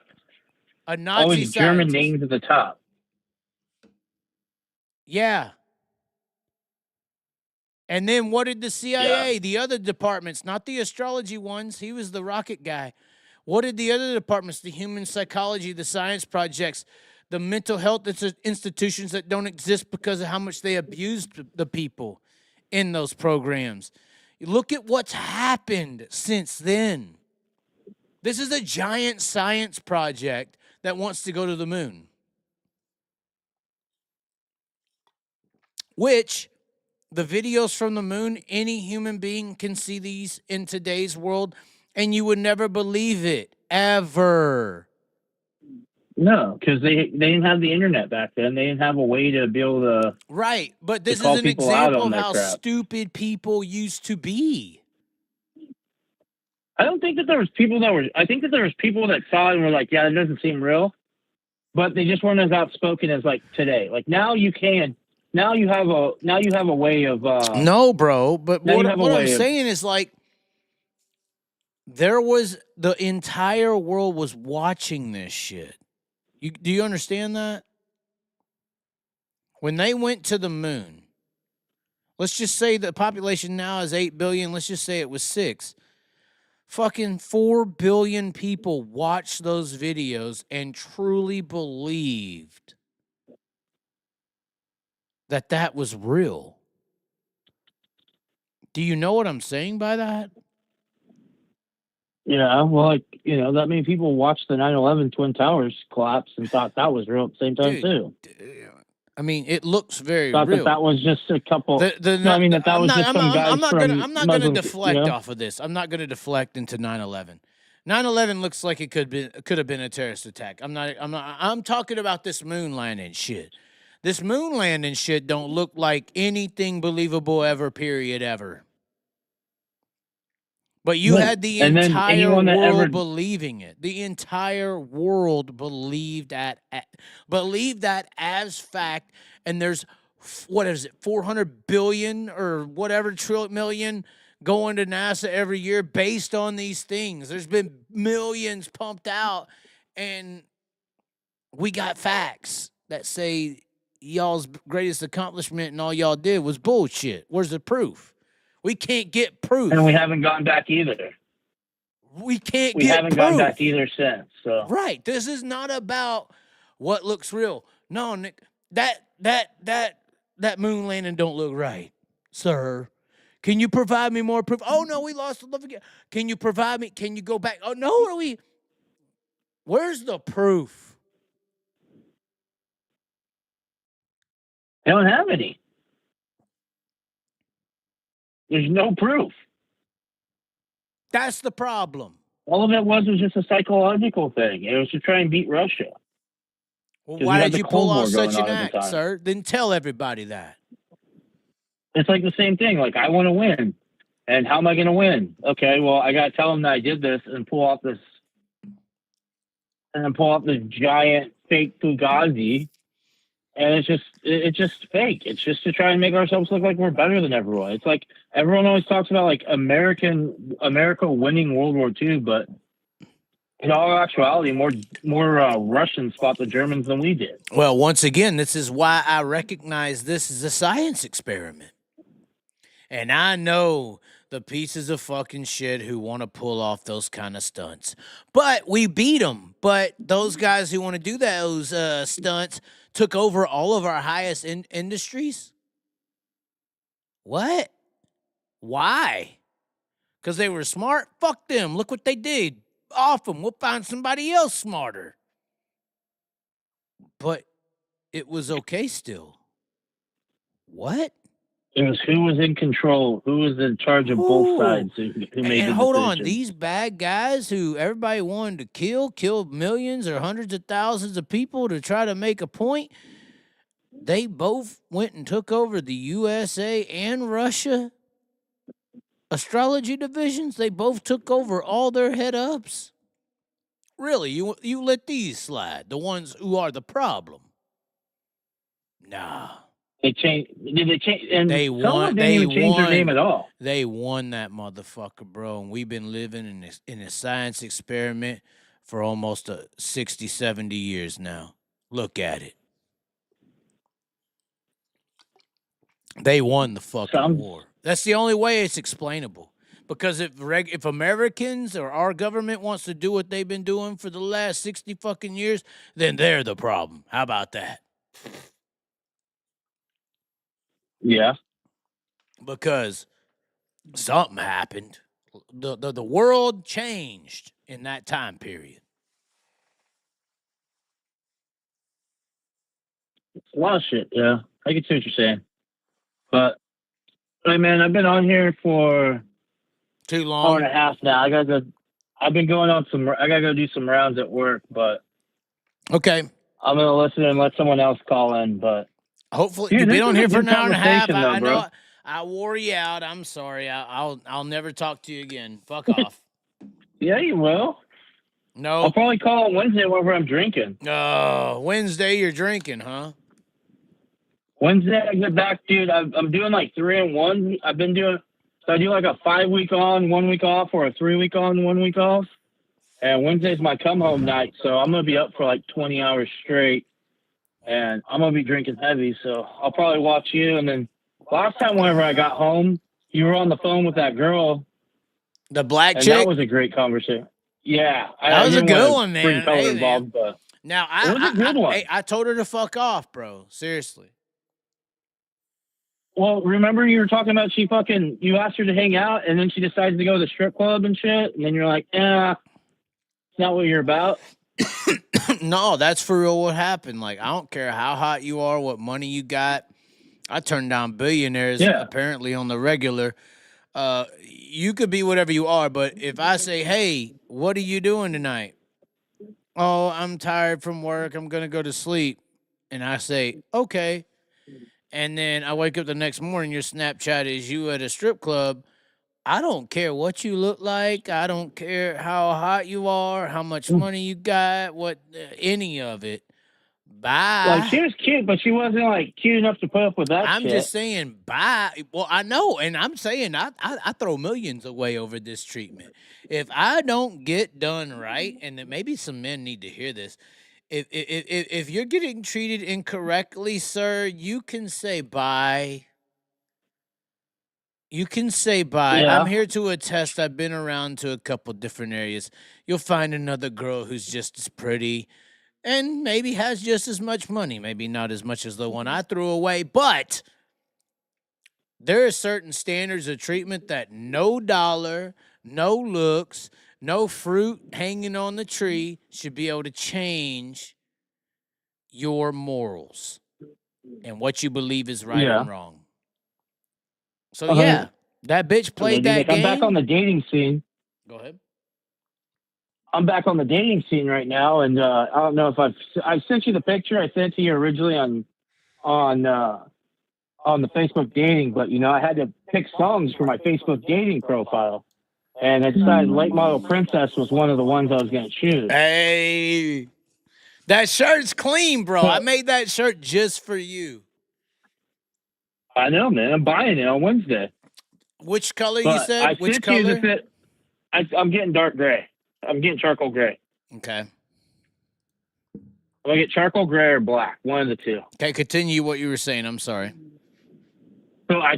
A Nazi always German scientist. names at the top. Yeah. And then what did the CIA, the other departments, not the astrology ones, he was the rocket guy. What did the other departments, the human psychology, the science projects, the mental health institutions that don't exist because of how much they abused the people in those programs? Look at what's happened since then. This is a giant science project that wants to go to the moon. Which, the videos from the moon, any human being can see these in today's world, and you would never believe it, ever. No, because they didn't have the internet back then. They didn't have a way to be able to. Right, but this is call an people out example on of their how crap. stupid people used to be. I don't think that there was people that were. I think that there was people that saw it and were like, "Yeah, it doesn't seem real." but they just weren't as outspoken as like today. Like now you can. Now you have a way of. No, bro. But now what, you have a what I'm way of- saying is like the entire world was watching this shit. Do you understand that? When they went to the moon, let's just say the population now is 8 billion. Let's just say it was 6. Fucking 4 billion people watched those videos and truly believed that that was real. Do you know what I'm saying by that? Yeah, well, like, that many people watched the 9/11 Twin Towers collapse and thought that was real at the same time, too. I mean, it looks very Thought real. that was just a couple. That was just some guys I'm not Muslim, going to deflect off of this. I'm not going to deflect into 9/11. 9/11 looks like it could have been a terrorist attack. I'm talking about this moon landing shit. This moon landing shit don't look like anything believable ever, period, ever. But you had the entire world believing it. The entire world believed that as fact. And there's, what is it, 400 billion or whatever million going to NASA every year based on these things. There's been millions pumped out, and we got facts that say y'all's greatest accomplishment and all y'all did was bullshit. Where's the proof? We can't get proof. And we haven't gone back either. We haven't gone back either since. So right. This is not about what looks real. No, Nick, that moon landing don't look right, sir. Can you provide me more proof? Oh no, we lost the love again. Can you provide me? Can you go back? Oh no, where's the proof? They don't have any. There's no proof. That's the problem. All of it was just a psychological thing. It was to try and beat Russia. Well, why did you pull off such an act, sir? Then tell everybody that. It's like the same thing. Like, I want to win. And how am I going to win? Okay, well, I got to tell them that I did this and pull off this giant fake Fugazi. And it's just fake. It's just to try and make ourselves look like we're better than everyone. It's like everyone always talks about like America winning World War II, but in all actuality, more Russians fought the Germans than we did. Well, once again, this is why I recognize this as a science experiment. And I know the pieces of fucking shit who want to pull off those kind of stunts. But we beat them. But those guys who want to do those stunts took over all of our highest industries? What? Why? Because they were smart? Fuck them. Look what they did. Off them. We'll find somebody else smarter. But it was okay still. What? It was who was in control, who was in charge of both sides, who made and the hold decision. on, these bad guys who everybody wanted to killed millions or hundreds of thousands of people to try to make a point, they both went and took over the USA and Russia astrology divisions. They both took over all their head-ups. Really, you let these slide, the ones who are the problem. Nah. They changed. Did they change? And they some won. of them didn't even change their name at all. They won that motherfucker, bro. And we've been living in a science experiment for almost 60, 70 years now. Look at it. They won the fucking war. That's the only way it's explainable. Because if Americans or our government wants to do what they've been doing for the last 60 fucking years, then they're the problem. How about that? Yeah. Because something happened. The world changed in that time period. It's a lot of shit, yeah. I can see what you're saying. But, hey, man, I've been on here for too long. Hour and a half now. I gotta go do some rounds at work, but okay. I'm gonna listen and let someone else call in, but hopefully you've been on here for an hour and a half. I know I wore you out. I'm sorry. I'll never talk to you again. Fuck off. Yeah, you will. No. I'll probably call on Wednesday whenever I'm drinking. Wednesday you're drinking, huh? Wednesday I get back, dude. I'm doing like 3 and 1. I've been doing, so I do like a 5 week on, 1 week off, or a 3 week on, 1 week off. And Wednesday's my come home night, so I'm gonna be up for like 20 hours straight, and I'm gonna be drinking heavy. So I'll probably watch you. And then last time, whenever I got home, you were on the phone with that girl. The black And chick? that was a great conversation. Yeah. That was a good one, man. Bring color Hey, involved, man. but Now, it was a good one. I told her to fuck off, bro. Seriously. Well, remember you were talking about you asked her to hang out, and then she decided to go to the strip club and shit, and then you're like, it's not what you're about. No, that's for real what happened. Like, I don't care how hot you are, what money you got. I turn down billionaires apparently on the regular. You could be whatever you are, but if I say, hey, what are you doing tonight? Oh, I'm tired from work. I'm going to go to sleep. And I say, okay. And then I wake up the next morning, your Snapchat is you at a strip club. I don't care what you look like. I don't care how hot you are, how much money you got, any of it. Bye. Like, she was cute, but she wasn't like cute enough to put up with that I'm shit. just saying, bye. Well, I know, and I'm saying I throw millions away over this treatment. If I don't get done right, and then maybe some men need to hear this. If you're getting treated incorrectly, sir, you can say bye. You can say bye. Yeah. I'm here to attest. I've been around to a couple different areas. You'll find another girl who's just as pretty and maybe has just as much money. Maybe not as much as the one I threw away, but there are certain standards of treatment that no dollar, no looks, no fruit hanging on the tree should be able to change your morals and what you believe is right and wrong. So, yeah, that bitch played that game. I'm back on the dating scene. Go ahead. I'm back on the dating scene right now, and I don't know if I sent you the picture I sent to you originally on the Facebook dating, but I had to pick songs for my Facebook dating profile, and I decided Late Model Princess was one of the ones I was going to choose. Hey, that shirt's clean, bro. I made that shirt just for you. I know, man. I'm buying it on Wednesday. Which color you said? Which color? I'm getting dark gray. I'm getting charcoal gray. Okay. I'm going to get charcoal gray or black. One of the two. Okay, continue what you were saying. I'm sorry. So I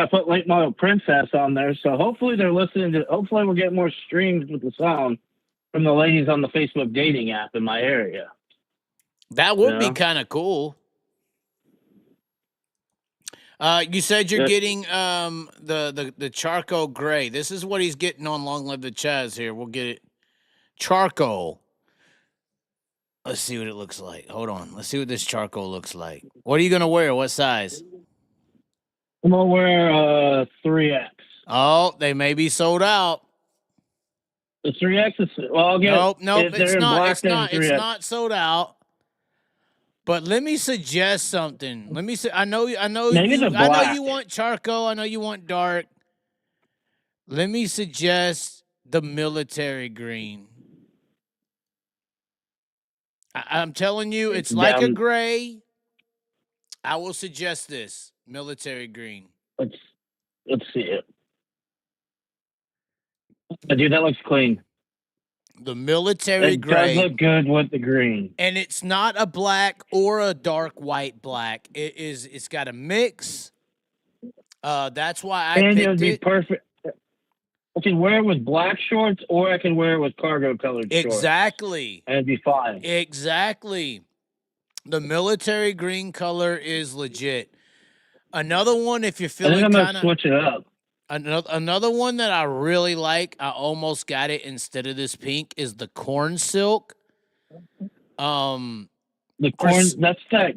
put Late Model Princess on there. So hopefully hopefully we'll get more streams with the song from the ladies on the Facebook dating app in my area. That would be kind of cool. You said you're getting the charcoal gray. This is what he's getting on Long Live the Chaz here. We'll get it. Charcoal. Let's see what it looks like. Hold on. Let's see what this charcoal looks like. What are you going to wear? What size? I'm going to wear 3X. Oh, they may be sold out. The 3X is, well, I'll get Nope, it's not. It's not sold out. But let me suggest something. Let me say, I know you want charcoal. I know you want dark. Let me suggest the military green. I'm telling you, it's like a gray. I will suggest this military green. Let's see it. Dude, that looks clean. The military gray. It does look good with the green. And it's not a black or a dark white black. It's got a mix. That's why I picked it. It would be perfect. I can wear it with black shorts, or I can wear it with cargo colored shorts. Exactly. And it'd be fine. Exactly. The military green color is legit. Another one, if you're feeling I'm gonna switch it up. Another one that I really like, I almost got it instead of this pink, is the corn silk. The corn, that's that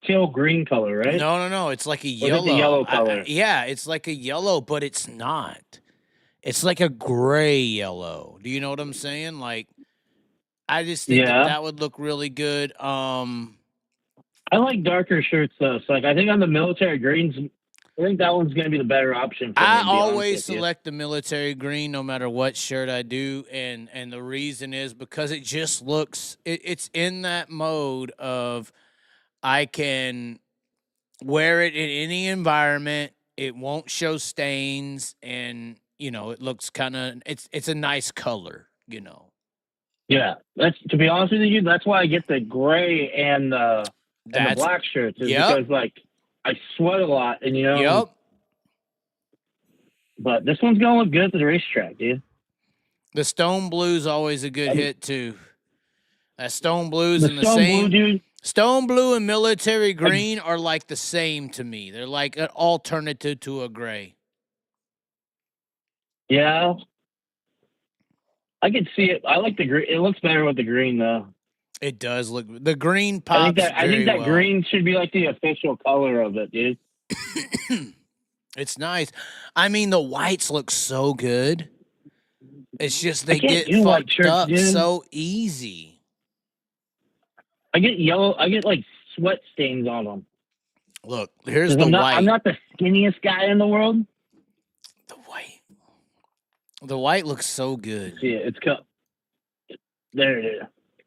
teal green color, right? No. It's like a yellow. It's a yellow color. It's like a yellow, but it's not. It's like a gray yellow. Do you know what I'm saying? Like, I just think that would look really good. I like darker shirts though. So like, I think on the military greens, I think that one's gonna be the better option for me, I to be honest always with you. select the military green no matter what shirt I do, and the reason is because it just looks it's in that mode of I can wear it in any environment. It won't show stains, and it looks kind of it's a nice color. Yeah, that's, to be honest with you, that's why I get the gray and the black shirts, is Yep. because like I sweat a lot, and Yep. But this one's gonna look good at the racetrack, dude. The stone blue's always a good hit too. That stone blue's The in the stone same. blue, dude. Stone blue and military green are like the same to me. They're like an alternative to a gray. Yeah, I can see it. I like the green. It looks better with the green, though. It does look. The green pops. I think that green should be like the official color of it, dude. It's nice. I mean, the whites look so good. It's just they can't get do white fucked shirts, up dude. so easy. I get yellow. I get like sweat stains on them. Look, here's 'Cause the I'm white. I'm not the skinniest guy in the world. The white. The white looks so good. See it? It's cut. There it is.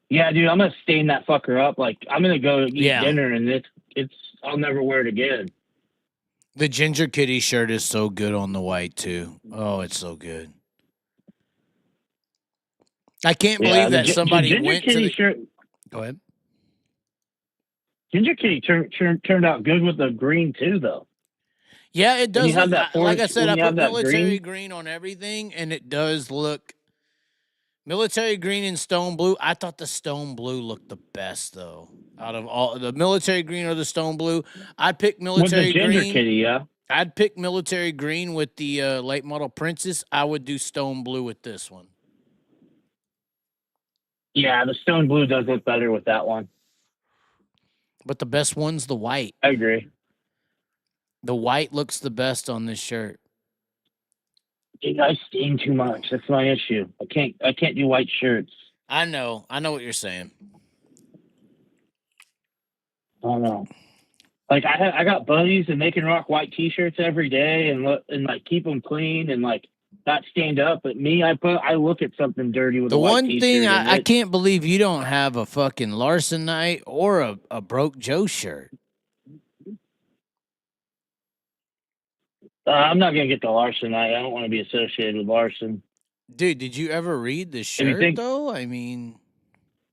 Yeah, dude, I'm gonna stain that fucker up. Like I'm gonna go eat dinner, and it's. I'll never wear it again. The Ginger Kitty shirt is so good on the white too. Oh, it's so good. I can't believe that somebody Ginger went Kitty to the shirt. Go ahead. Ginger Kitty turned out good with the green too, though. Yeah, it does. You have Look, that like I forest- said, I when you put have that military green on everything, and it does look. Military green and stone blue. I thought the stone blue looked the best though. Out of all the military green or the stone blue, I'd pick With military the Ginger green. Kitty, yeah. I'd pick military green with the late model Princess. I would do stone blue with this one. Yeah, the stone blue does look better with that one. But the best one's the white. I agree. The white looks the best on this shirt. Dude, I stain too much. That's my issue. I can't do white shirts. I know what you're saying. I don't know. Like I got buddies and they can rock white T-shirts every day and like keep them clean and like not stained up. But me, I look at something dirty with The a white one T-shirt. thing I can't believe you don't have a fucking Larson night or a Broke Joe shirt. I'm not gonna get the Larson. I don't want to be associated with Larson. Dude, did you ever read the shirt though? I mean,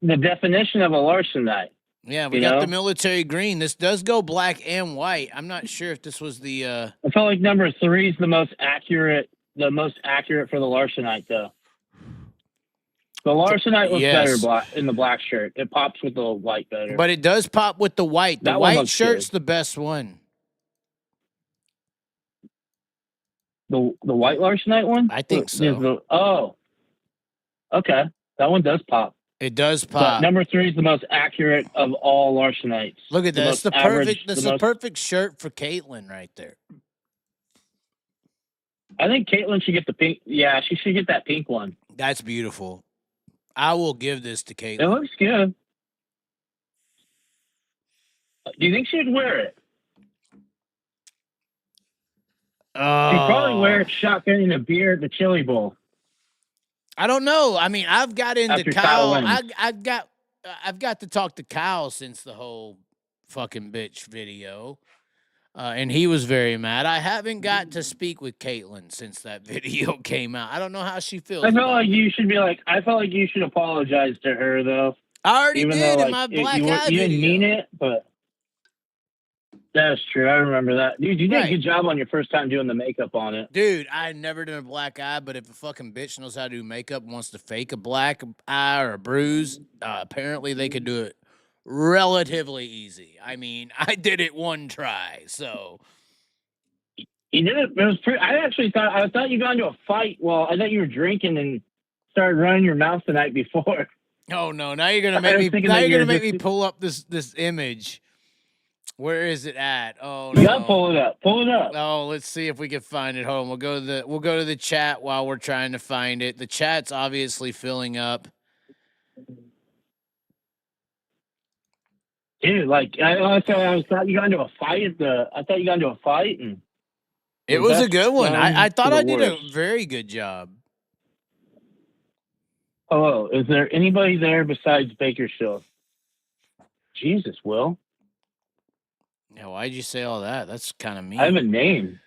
the definition of a Larson night. Yeah, we got the military green. This does go black and white. I'm not sure if this was the. I felt like number 3 is the most accurate for the Larsonite, though. The Larsonite looks better in the black shirt. It pops with the white better. But it does pop with the white. The white shirt's the best one. The white Larsonite one? I think so. Okay. That one does pop. It does pop. But number 3 is the most accurate of all Larsonites. Look at that. It's the perfect. This is the perfect shirt for Caitlin right there. I think Caitlin should get the pink. Yeah, she should get that pink one. That's beautiful. I will give this to Caitlin. It looks good. Do you think she'd wear it? She'd probably wear it shotgunning a beer at the Chili Bowl. I don't know. I mean, I've got into After Kyle. Kyle I've got to talk to Kyle since the whole fucking bitch video, and he was very mad. I haven't got to speak with Caitlin since that video came out. I don't know how she feels. I felt like you should be like. I felt like you should apologize to her though. I already Even did though, in my black eye you video. didn't mean it, but that's true. I remember that. Dude, you did a good job on your first time doing the makeup on it. Dude, I never done a black eye, but if a fucking bitch knows how to do makeup and wants to fake a black eye or a bruise, apparently they could do it relatively easy. I mean, I did it one try, so. You did it. It was pretty. I thought you got into a fight. Well, I thought you were drinking and started running your mouth the night before. Oh no! Now you're gonna make me. Now you're gonna make me pull up this image. Where is it at? Oh no! You gotta pull it up. Pull it up. Oh, let's see if we can find it. Hold on. We'll go to the chat while we're trying to find it. The chat's obviously filling up. Dude, like I thought you got into a fight I thought you got into a fight and It was a best good one. I done thought to the I did a worst. very good job. Oh, is there anybody there besides Bakersfield? Jesus, Will. Yeah, why'd you say all that? That's kind of mean. I have a name.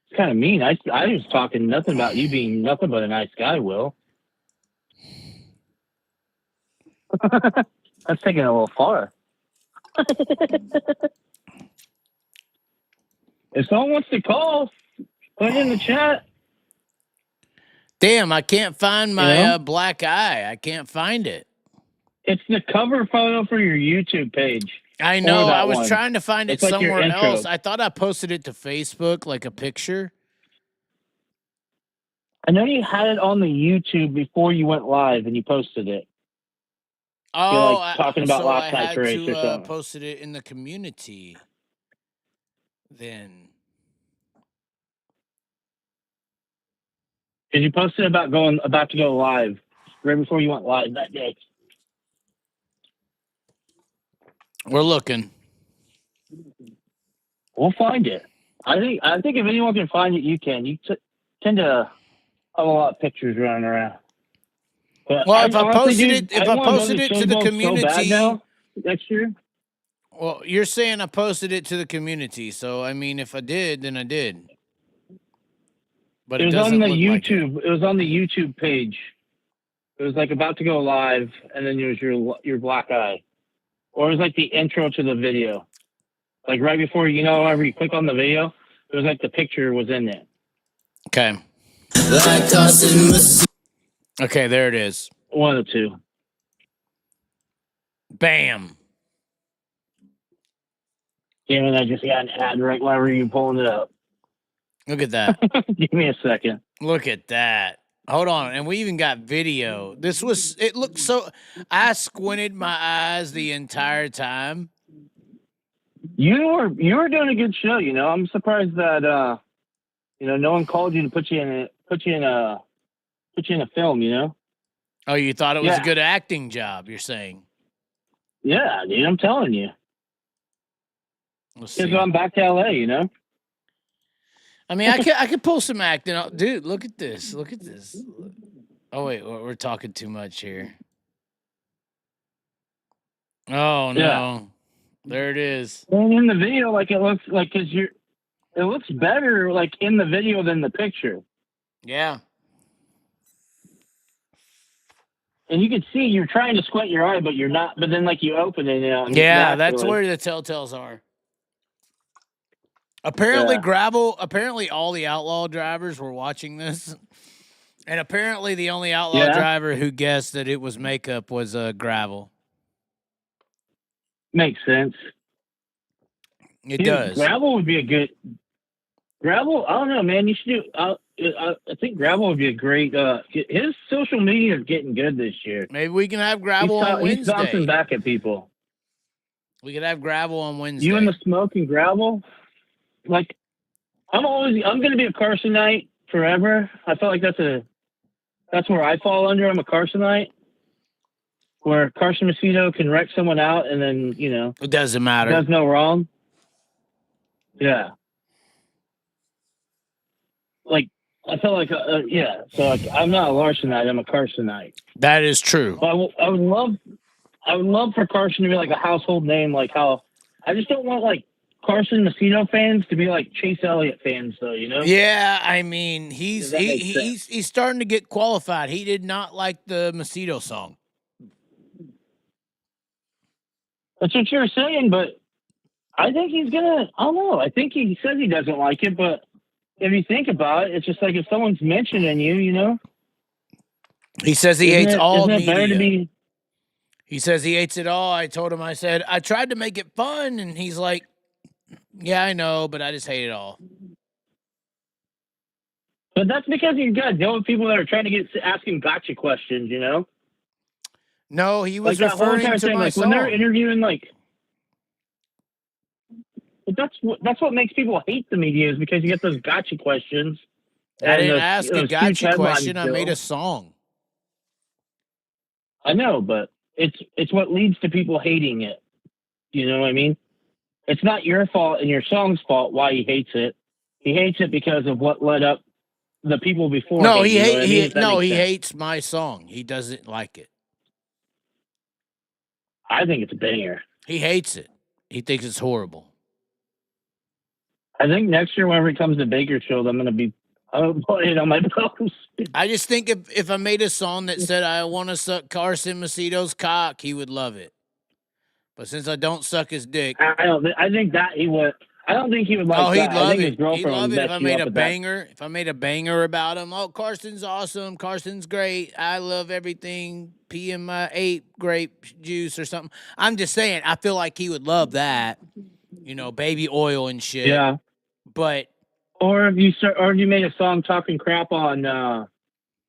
It's kind of mean. I was talking nothing about you being nothing but a nice guy, Will. That's taking it a little far. If someone wants to call, put it in the chat. Damn, I can't find my You know? black eye. I can't find it. It's the cover photo for your YouTube page. I know. that I was one. trying to find it It's like your somewhere intro. else. I thought I posted it to Facebook, like a picture. I know you had it on the YouTube before you went live and you posted it. Oh, like talking about so last I night's had race or to something. posted it in the community. Then Because you posted about to go live right before you went live that day. we're looking. We'll find it. I think if anyone can find it, you can. You tend to have a lot of pictures running around. But Well, if I honestly, posted dude, it, if I wanna go posted it to the Showboat community, so bad now, next year. well, you're saying I posted it to the community. So I mean, if I did, then I did. But It was doesn't on the look like it. YouTube. It was on the YouTube page. It was like about to go live, and then there was your black eye, or it was like the intro to the video, like right before whenever you click on the video, it was like the picture was in it. Okay. Okay, there it is. One of the two. Bam. Damn it! I just got an ad right whenever you pulling it up. Look at that. Give me a second. Look at that. Hold on. And we even got video. It looked so, I squinted my eyes the entire time. You were doing a good show. I'm surprised that no one called you to put you in a film. Oh, you thought it was a Yeah. good acting job, you're saying? Yeah, dude. I'm telling you. Let's Because see. I'm back to LA. I mean, I could pull some acting. Dude, look at this. Look at this. Oh, wait. We're talking too much here. Oh, no. Yeah. There it is. And in the video, like it looks like it looks better like in the video than the picture. Yeah. And you can see you're trying to squint your eye, but you're not. But then like you open it, and Yeah, that's where the telltales are. Apparently, apparently all the outlaw drivers were watching this. And apparently the only outlaw driver who guessed that it was makeup was gravel. Makes sense. It does. Gravel would be a good gravel. I don't know, man. You should do. I think gravel would be a great. His social media is getting good this year. Maybe we can have gravel on Wednesday. He's bouncing back at people. We could have gravel on Wednesday. You and the smoke and gravel. Like, I'm going to be a Carsonite forever. I feel like that's where I fall under. I'm a Carsonite, where Carson Macedo can wreck someone out and then, it doesn't matter. Does no wrong. Yeah. Like, I feel like, yeah. So like, I'm not a Larsonite. I'm a Carsonite. That is true. But I would love for Carson to be like a household name, like how I just don't want like Carson Macedo fans to be like Chase Elliott fans, though. Yeah, I mean, he's sense? he's starting to get qualified. He did not like the Macedo song. That's what you're saying, but I think he's gonna. I don't know. I think he says he doesn't like it, but if you think about it, it's just like if someone's mentioning you, He says he hates all isn't it better to media. be? He says he hates it all. I told him, I said, I tried to make it fun, and he's like, yeah, I know, but I just hate it all. But that's because he's got to deal with people that are trying to ask him gotcha questions, No, he was like that whole referring entire to thing, my like song. when they're interviewing, like. But that's what makes people hate the media is because you get those gotcha questions. I didn't those, ask a huge gotcha headlines question. I still. made a song. I know, but it's what leads to people hating it. You know what I mean? It's not your fault and your song's fault why he hates it. He hates it because of what led up the people before. No, him, he you know what I mean? hate, If that no, makes he sense. hates my song. He doesn't like it. I think it's a banger. He hates it. He thinks it's horrible. I think next year whenever he comes to Bakersfield, I'm gonna put it on my post. I just think if I made a song that said I want to suck Carson Macedo's cock, he would love it. But since I don't suck his dick, I think that he would. I don't think he would like oh, he'd that. I love think it. his He'd girlfriend love would it if mess I you made up a with that. banger. If I made a banger about him, oh, Carson's awesome. Carson's great. I love everything. Pee in my 8 grape juice or something. I'm just saying. I feel like he would love that. You know, baby oil and shit. Yeah. But Or if you made a song talking crap on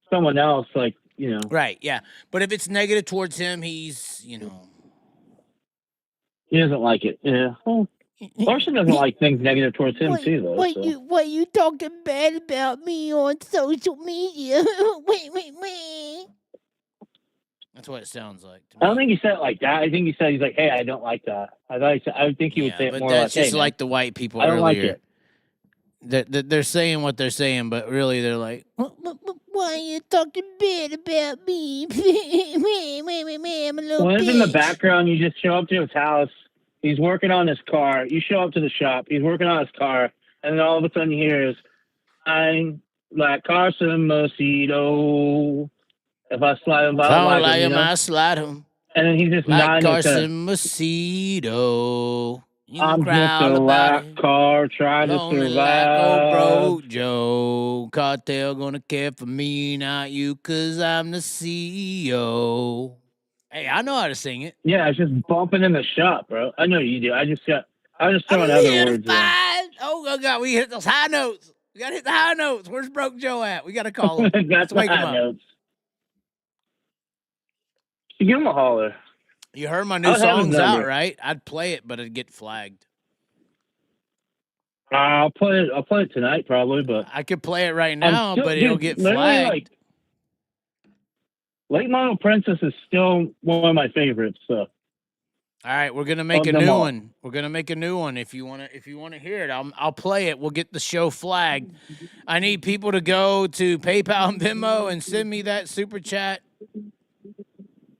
someone else, like, you know. right, yeah. But if it's negative towards him, he's, you know. He doesn't like it. Yeah. Well, Larson doesn't like things negative towards him too, though. What you talking bad about me on social media? Wait. That's what it sounds like to me. I don't think he said it like that. I think he said he's like, "Hey, I don't like that." I think he would say it more that's like, just "Hey, like the white people I don't like earlier. They're saying what they're saying, but really they're like, Why are you talking bad about me? I'm a little Well, if in the bitch. background you just show up to his house, he's working on his car. You show up to the shop, he's working on his car, and then all of a sudden you hear is, "I'm like Carson Macedo. If I slide him, I him, I slide him. And then he's just Like nodding his head. Carson Macedo. You I'm cry just all a about rat it. car trying to Lonely survive. like old broke Joe. Cartel gonna care for me, not you, cause I'm the CEO. Hey, I know how to sing it. Yeah, it's just bumping in the shop, bro. I know you do. I just throwing I'm other here to words in. find. Oh, God, we hit those high notes. We gotta hit the high notes. Where's Broke Joe at? We gotta call him. That's Let's wake the him high up. notes. You give him a holler. You heard my new I'll have his song's out, number. right? I'd play it, but it'd get flagged. I'll play it tonight, probably. But I could play it right now, but it'll get literally, flagged. like, Late Model Princess is still one of my favorites. So. All right, we're gonna make a new one. We're gonna make a new one. If you wanna hear it, I'll play it. We'll get the show flagged. I need people to go to PayPal and Venmo and send me that super chat.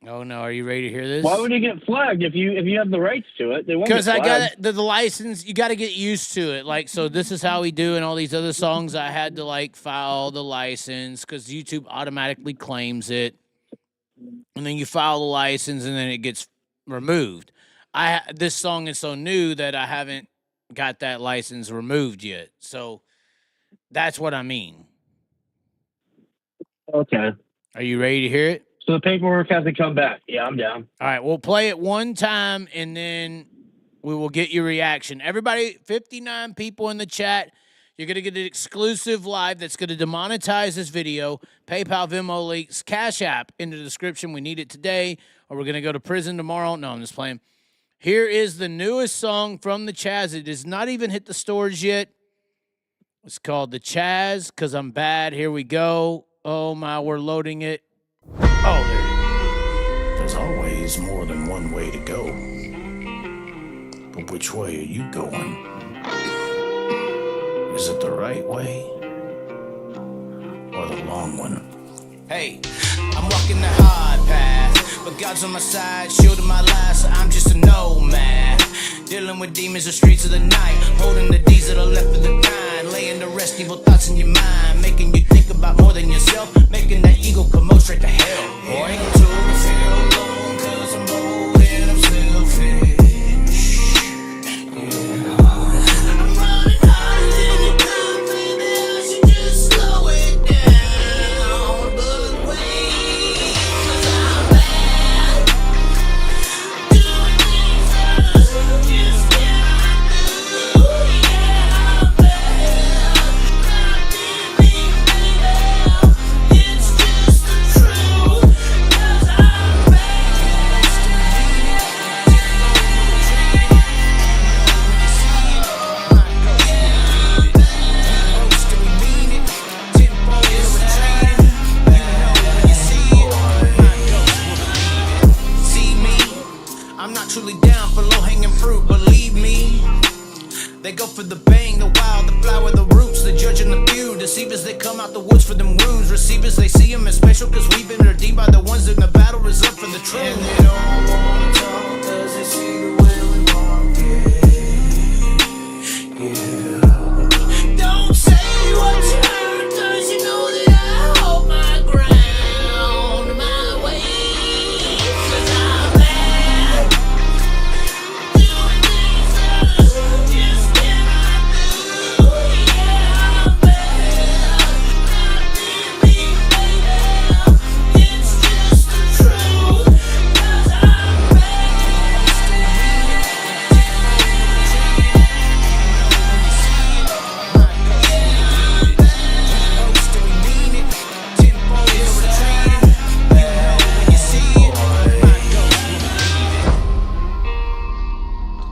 Oh no, are you ready to hear this? Why would it get flagged if you have the rights to it? They won't. Because I flagged. got the license. You got to get used to it. Like, so this is how we do in all these other songs. I had to like file the license because YouTube automatically claims it, and then you file the license, and then it gets removed. This song is so new that I haven't got that license removed yet. So that's what I mean. Okay. Are you ready to hear it? So the paperwork has to come back. Yeah, I'm down. All right, we'll play it one time, and then we will get your reaction. Everybody, 59 people in the chat. You're going to get an exclusive live that's going to demonetize this video. PayPal, Venmo links, Cash App in the description. We need it today, or we're going to go to prison tomorrow. No, I'm just playing. Here is the newest song from the Chaz. It has not even hit the stores yet. It's called The Chaz, Because I'm Bad. Here we go. Oh, my, we're loading it. Oh, there it is. There's always more than one way to go. But which way are you going? Is it the right way? Or the long one? Hey, I'm walking the hard path, but God's on my side, shielding my life, so I'm just a nomad. Dealing with demons, the streets of the night, holding the deeds that are left of the kind, laying to rest evil thoughts in your mind, making you think about more than yourself, making that ego come straight to hell. Boy, to feel alone, 'cause I'm old and I'm selfish. I'm running harder than you could, baby, I should just slow it down. But wait, 'cause I'm bad, doing things others just cannot do. Yeah, I'm bad, not being baby, it's just the truth. 'Cause I'm bad, They go for the bang, the wild, the flower, the roots, the judge and the few. Deceivers, they come out the woods for them wounds. Receivers, they see them as special, cause we've been redeemed by the ones in the battle reserved for the truth. And they don't wanna talk, cause they see the way we walk it. Yeah. Don't say what you heard, cause you know that I hold my ground, my way. Cause I'm bad, doing things that just cannot do. Yeah, I'm bad, not me, baby. It's just the truth, cause I'm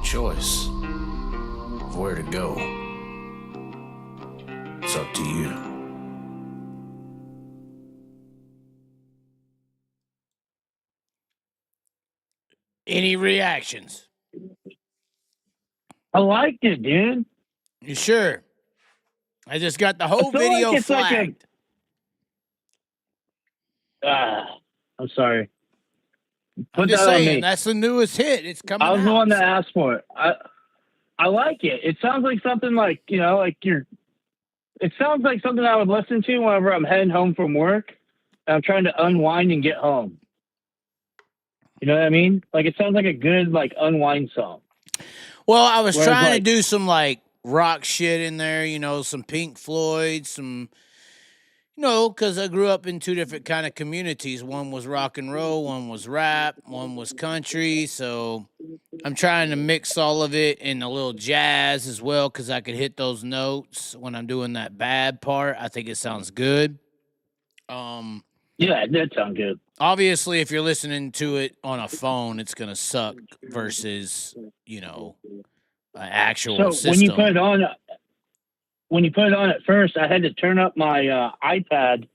choice of where to go. It's up to you. Any reactions? I liked it, dude. You sure? I just got the I whole feel video like it's flagged. I'm sorry. I'm Put just that on saying, me. that's the newest hit. It's coming I was out. the one that asked for it. I like it. It sounds like something like, you know, like it sounds like something I would listen to whenever I'm heading home from work and I'm trying to unwind and get home. You know what I mean? Like, it sounds like a good, like, unwind song. Well, I was Whereas, trying to like- do some like rock shit in there, you know, some Pink Floyd, some, you know, because I grew up in two different kind of communities. One was rock and roll, one was rap, one was country. So I'm trying to mix all of it in a little jazz as well, because I could hit those notes when I'm doing that bad part. I think it sounds good. Yeah, it did sound good. Obviously, if you're listening to it on a phone, it's gonna suck versus, you know, an actual So system. when you put it on at first, I had to turn up my iPad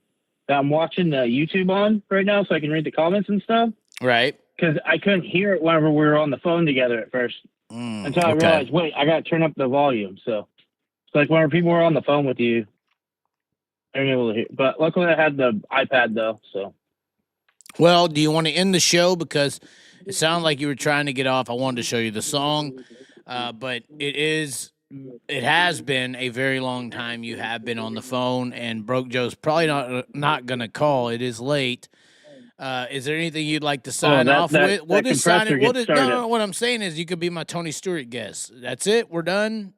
that I'm watching the YouTube on right now so I can read the comments and stuff. Right. Because I couldn't hear it whenever we were on the phone together at first. Until I realized, wait, I got to turn up the volume. So it's like whenever people were on the phone with you, they're able to hear. But luckily I had the iPad though. So. Well, do you want to end the show? Because it sounded like you were trying to get off. I wanted to show you the song. But it has been a very long time you have been on the phone, and Broke Joe's probably not going to call. It is late. Is there anything you'd like to sign off with? We'll just sign it. No, what I'm saying is you could be my Tony Stewart guest. That's it. We're done.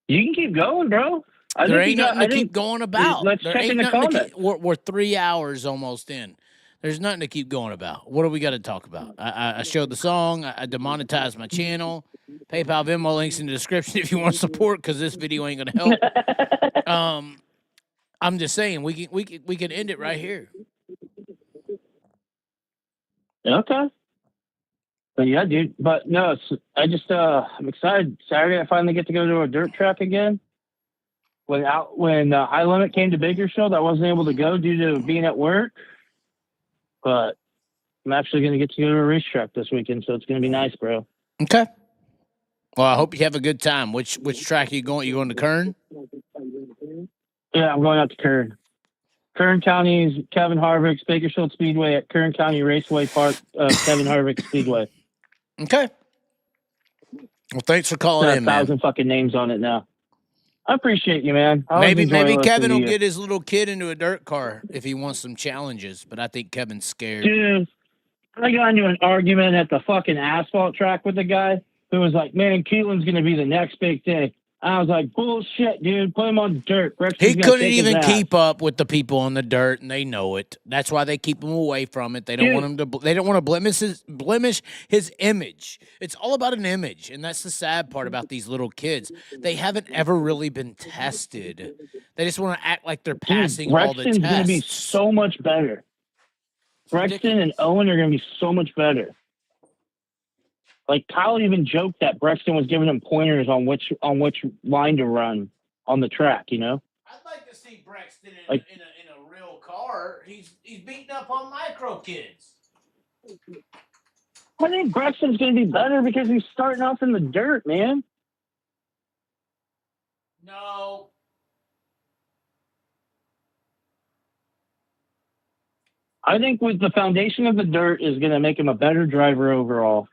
You can keep going, bro. There ain't nothing to keep going about. Let's check in the comments. We're 3 hours almost in. There's nothing to keep going about. What do we got to talk about? I showed the song. I demonetized my channel. PayPal, Venmo links in the description if you want to support, because this video ain't gonna help. I'm just saying we can end it right here. Okay. But yeah, dude. But no, I'm excited. Saturday I finally get to go to a dirt track again. When High Limit came to Bakersfield, I wasn't able to go due to being at work. But I'm actually going to get to go to a racetrack this weekend, so it's going to be nice, bro. Okay. Well, I hope you have a good time. Which track are you going? You going to Kern? Yeah, I'm going out to Kern. Kern County's Kevin Harvick's Bakersfield Speedway at Kern County Raceway Park, Kevin Harvick Speedway. Okay. Well, thanks for calling in, man. 1,000 fucking names on it now. I appreciate you, man. Maybe Kevin will get his little kid into a dirt car if he wants some challenges, but I think Kevin's scared. Dude, I got into an argument at the fucking asphalt track with a guy who was like, man, Keelan's going to be the next big thing. I was like, bullshit, dude. Put him on dirt. He couldn't even keep up with the people on the dirt, and they know it. That's why they keep him away from it. They don't want him to. They don't want to blemish his image. It's all about an image, and that's the sad part about these little kids. They haven't ever really been tested. They just want to act like they're passing all the tests. Brexton's going to be so much better. Brexton and Owen are going to be so much better. Like, Kyle even joked that Brexton was giving him pointers on which line to run on the track, you know? I'd like to see Brexton in a real car. He's beating up on micro kids. I think Braxton's going to be better because he's starting off in the dirt, man. No. I think with the foundation of the dirt is going to make him a better driver overall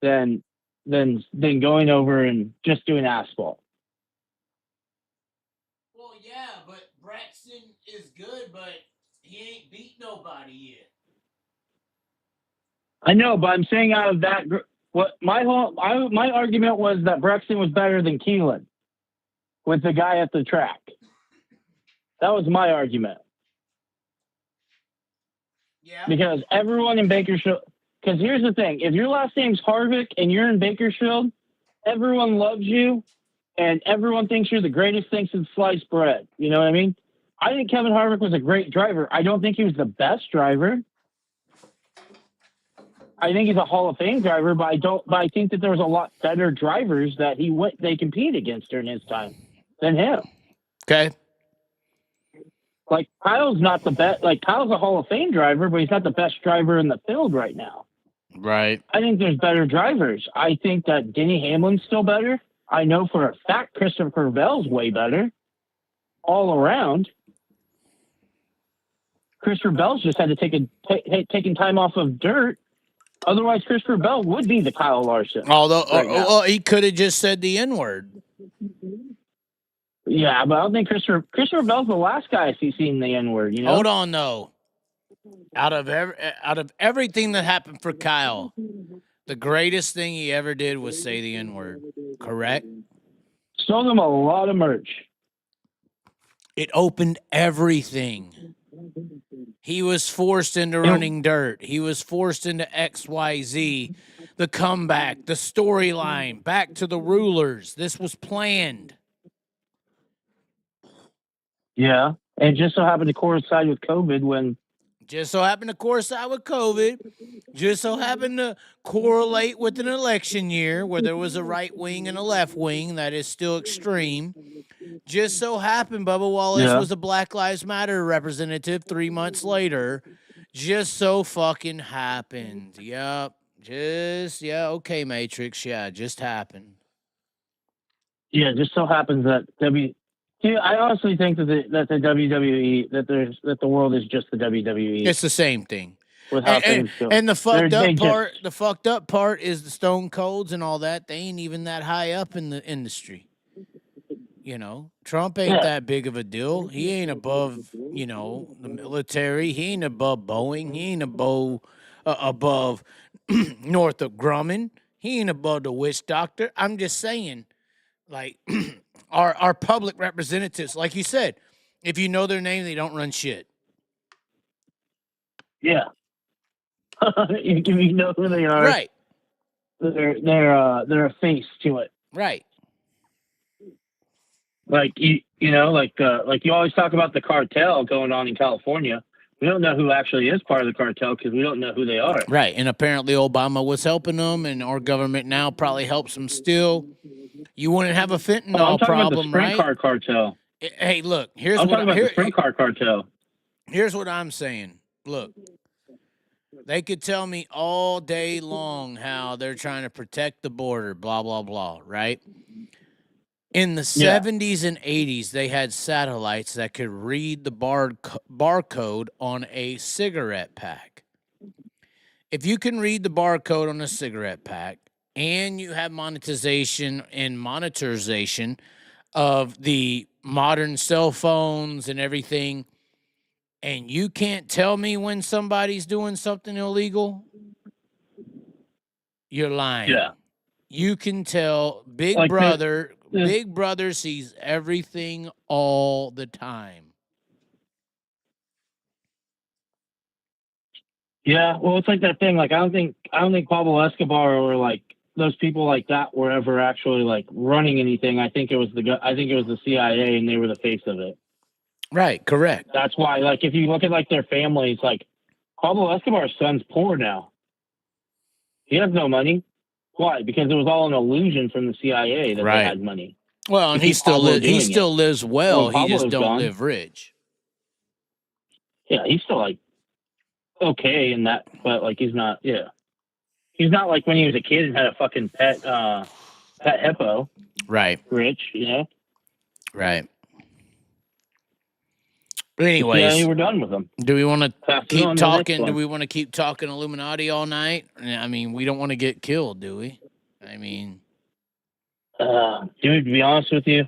than going over and just doing asphalt. Well, yeah, but Braxton is good, but he ain't beat nobody yet. I know, but I'm saying out of that, what my argument was that Braxton was better than Keelan with the guy at the track. That was my argument. Yeah. Because everyone in Bakersfield, because here's the thing, if your last name's Harvick and you're in Bakersfield, everyone loves you and everyone thinks you're the greatest thing since sliced bread. You know what I mean? I think Kevin Harvick was a great driver. I don't think he was the best driver. I think he's a Hall of Fame driver, but I think that there was a lot better drivers that they competed against during his time than him. Okay. Like, Kyle's not the best. Like, Kyle's a Hall of Fame driver, but he's not the best driver in the field right now. Right. I think there's better drivers. I think that Denny Hamlin's still better. I know for a fact Christopher Bell's way better all around. Christopher Bell's just had to taking time off of dirt. Otherwise, Christopher Bell would be the Kyle Larson. Although, right he could have just said the N-word. Yeah, but I don't think Christopher Bell's the last guy I see saying the N-word. You know? Hold on, though. Out of everything that happened for Kyle, the greatest thing he ever did was say the N-word. Correct? Sold him a lot of merch. It opened everything. He was forced into running dirt. He was forced into XYZ, the comeback, the storyline, back to the rulers. This was planned. Yeah, and just so happened to coincide with COVID when... Just so happened to coincide with COVID. Just so happened to correlate with an election year where there was a right wing and a left wing that is still extreme. Just so happened Bubba Wallace was a Black Lives Matter representative 3 months later. Just so fucking happened. Yep. Okay, Matrix. Yeah, just happened. Yeah, just so happens that I honestly think that the WWE that the world is just the WWE. It's the same thing. With how things go. And the fucked up part is the Stone Colds and all that. They ain't even that high up in the industry. You know, Trump ain't that big of a deal. He ain't above, the military. He ain't above Boeing. He ain't above Northrop Grumman. He ain't above the witch doctor. I'm just saying, like, our public representatives, like you said, if you know their name, they don't run shit. Yeah. You know who they are. Right. They're a face to it. Right. Like you always talk about the cartel going on in California. We don't know who actually is part of the cartel because we don't know who they are. Right, and apparently Obama was helping them, and our government now probably helps them still. You wouldn't have a fentanyl problem, right? I'm talking about the sprint car cartel. Hey, look, I'm talking about the sprint car cartel. Here's what I'm saying. Look, they could tell me all day long how they're trying to protect the border, blah, blah, blah, right? In the 70s and 80s, they had satellites that could read the barcode on a cigarette pack. If you can read the barcode on a cigarette pack and you have monetization and monetization of the modern cell phones and everything, and you can't tell me when somebody's doing something illegal, you're lying. Yeah. You can tell Big Brother sees everything all the time. Yeah, well, it's like that thing. Like, I don't think Pablo Escobar or like those people like that were ever actually like running anything. I think it was the CIA, and they were the face of it. Right. Correct. That's why, like, if you look at like their families, like Pablo Escobar's son's poor now. He has no money. Why? Because it was all an illusion from the CIA that they had money. Well, and he still lives well. He just don't live rich. Yeah, he's still like okay in that, but like he's not. Yeah. He's not like when he was a kid and had a fucking pet hippo. Right. Rich, you know. Right. But anyways, yeah, we're done with him. Do we want to keep talking? Do we want to keep talking Illuminati all night? I mean, we don't want to get killed, do we? I mean, dude, to be honest with you,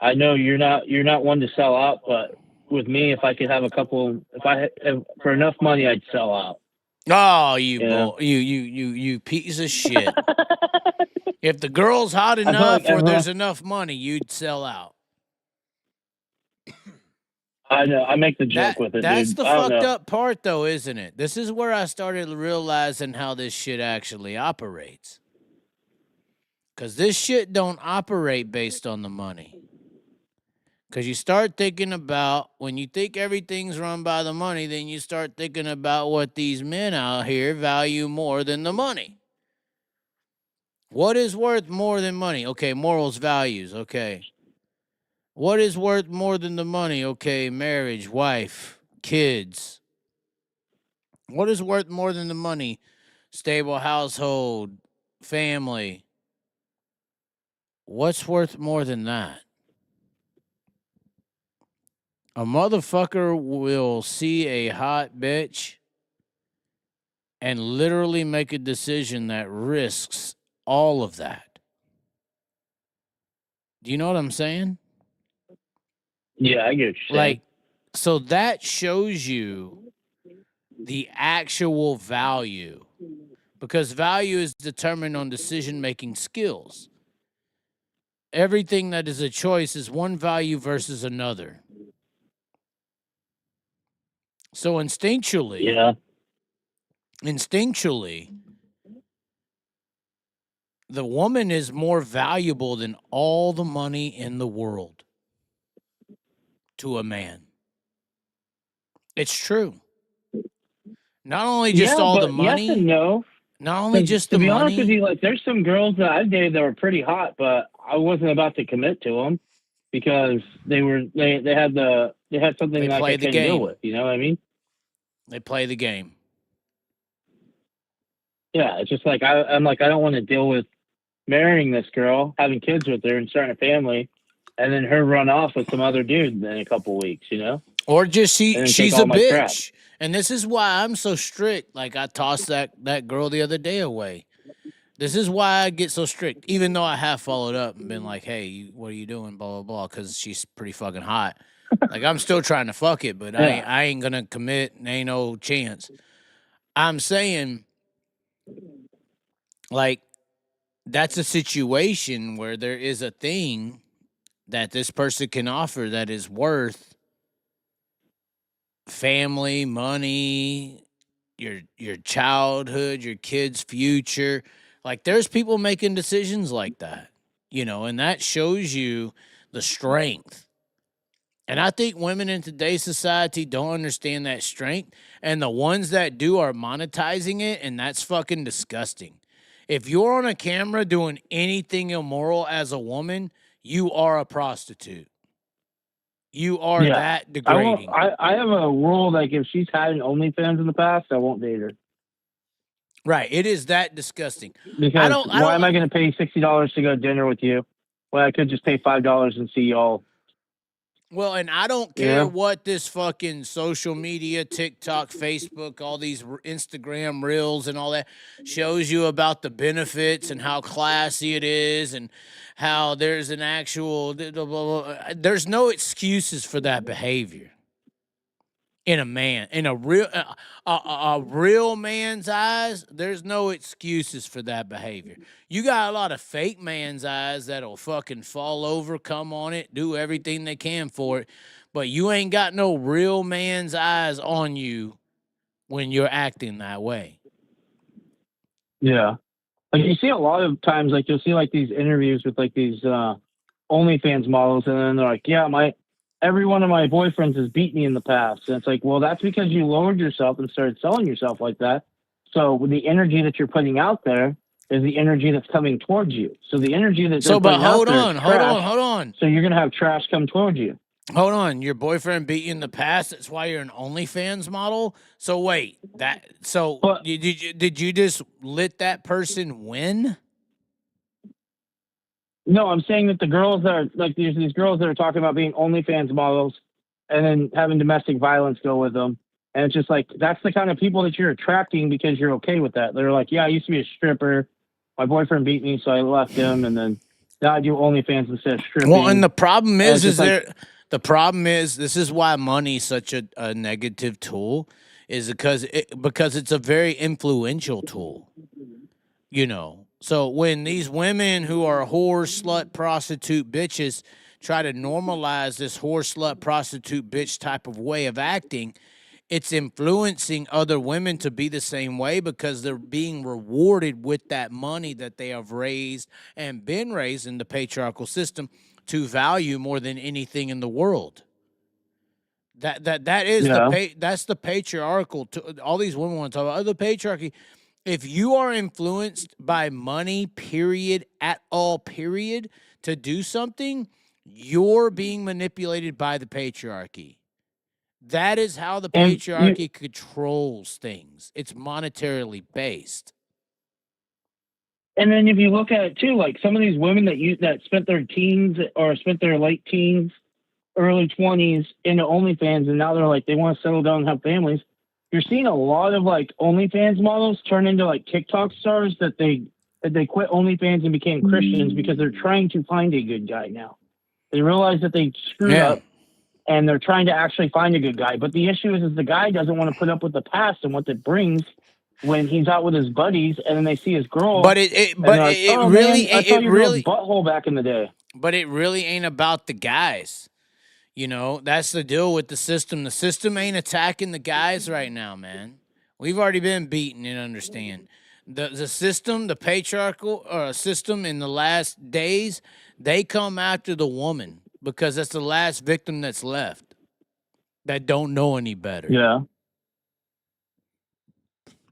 I know you're not one to sell out, but with me, if I could have for enough money, I'd sell out. Oh, you piece of shit! If the girl's hot enough or there's enough money, you'd sell out. I know. I make the joke with it. That's dude. the fucked up part, though, isn't it? This is where I started realizing how this shit actually operates. Because this shit don't operate based on the money. Because you start thinking about, when you think everything's run by the money, then you start thinking about what these men out here value more than the money. What is worth more than money? Okay, morals, values, okay. What is worth more than the money? Okay, marriage, wife, kids. What is worth more than the money? Stable household, family. What's worth more than that? A motherfucker will see a hot bitch and literally make a decision that risks all of that. Do you know what I'm saying? Yeah, I get what you're saying. So that shows you the actual value, because value is determined on decision-making skills. Everything that is a choice is one value versus another. So instinctually, the woman is more valuable than all the money in the world to a man. It's true. Not only just all the money. Yes and no. Not only just the money. To be honest with you, like, there's some girls that I've dated that were pretty hot, but I wasn't about to commit to them because they had something that I couldn't deal with. You know what I mean? They play the game. Yeah, it's just like I'm like, I don't want to deal with marrying this girl, having kids with her, and starting a family, and then her run off with some other dude in a couple weeks, you know? Or just she's a bitch. Crap. And this is why I'm so strict. Like, I tossed that girl the other day away. This is why I get so strict, even though I have followed up and been like, hey, what are you doing, blah, blah, blah, because she's pretty fucking hot. Like, I'm still trying to fuck it, but I ain't going to commit. Ain't no chance. I'm saying, like, that's a situation where there is a thing that this person can offer that is worth family, money, your childhood, your kid's future. Like, there's people making decisions like that, you know, and that shows you the strength. And I think women in today's society don't understand that strength. And the ones that do are monetizing it, and that's fucking disgusting. If you're on a camera doing anything immoral as a woman, you are a prostitute. You are that degrading. I have a rule, like, if she's had an OnlyFans in the past, I won't date her. Right. It is that disgusting. Because why am I going to pay $60 to go to dinner with you? Well, I could just pay $5 and see y'all. Well, and I don't care what this fucking social media, TikTok, Facebook, all these Instagram reels and all that shows you about the benefits and how classy it is and how there's an actual, there's no excuses for that behavior in a man. In a real man's eyes, there's no excuses for that behavior. You got a lot of fake man's eyes that'll fucking fall over, come on it, do everything they can for it, but you ain't got no real man's eyes on you when you're acting that way. Yeah. Like, you see a lot of times, like, you'll see, like, these interviews with, like, these OnlyFans models, and then they're like, every one of my boyfriends has beat me in the past. And it's like, well, that's because you lowered yourself and started selling yourself like that. So with the energy that you're putting out there is the energy that's coming towards you. So the energy that hold on. So you're going to have trash come towards you. Hold on, your boyfriend beat you in the past. That's why you're an OnlyFans model. So wait, But did you just let that person win? no, I'm saying that the girls that are like these girls that are talking about being OnlyFans models and then having domestic violence go with them. And it's just like that's the kind of people that you're attracting because you're okay with that. They're like, yeah, I used to be a stripper. My boyfriend beat me, so I left him, and then now I do OnlyFans instead of stripping. Well, and the problem And it's is just like, the problem is this is why money's such a negative tool, is because it's a very influential tool. You know, so when these women who are whore, slut, prostitute bitches try to normalize this whore, slut, prostitute bitch type of way of acting, it's influencing other women to be the same way because they're being rewarded with that money that they have raised and been raised in the patriarchal system to value more than anything in the world. That is that's the patriarchal. All these women want to talk about the patriarchy. If you are influenced by money, period, at all, period, to do something, you're being manipulated by the patriarchy. That is how the patriarchy controls things. It's monetarily based. And then if you look at it too, like some of these women that spent their teens or spent their late teens, early 20s into OnlyFans, and now they're like they want to settle down and have families. You're seeing a lot of like OnlyFans models turn into like TikTok stars that they quit OnlyFans and became Christians because they're trying to find a good guy now. They realize that they screwed up and they're trying to actually find a good guy. But the issue is the guy doesn't want to put up with the past and what it brings when he's out with his buddies and then they see his girl. But it really butthole back in the day. But it really ain't about the guys. You know, that's the deal with the system. The system ain't attacking the guys right now, man. We've already been beaten and understand. The system, the patriarchal system in the last days, they come after the woman because that's the last victim that's left that don't know any better. Yeah.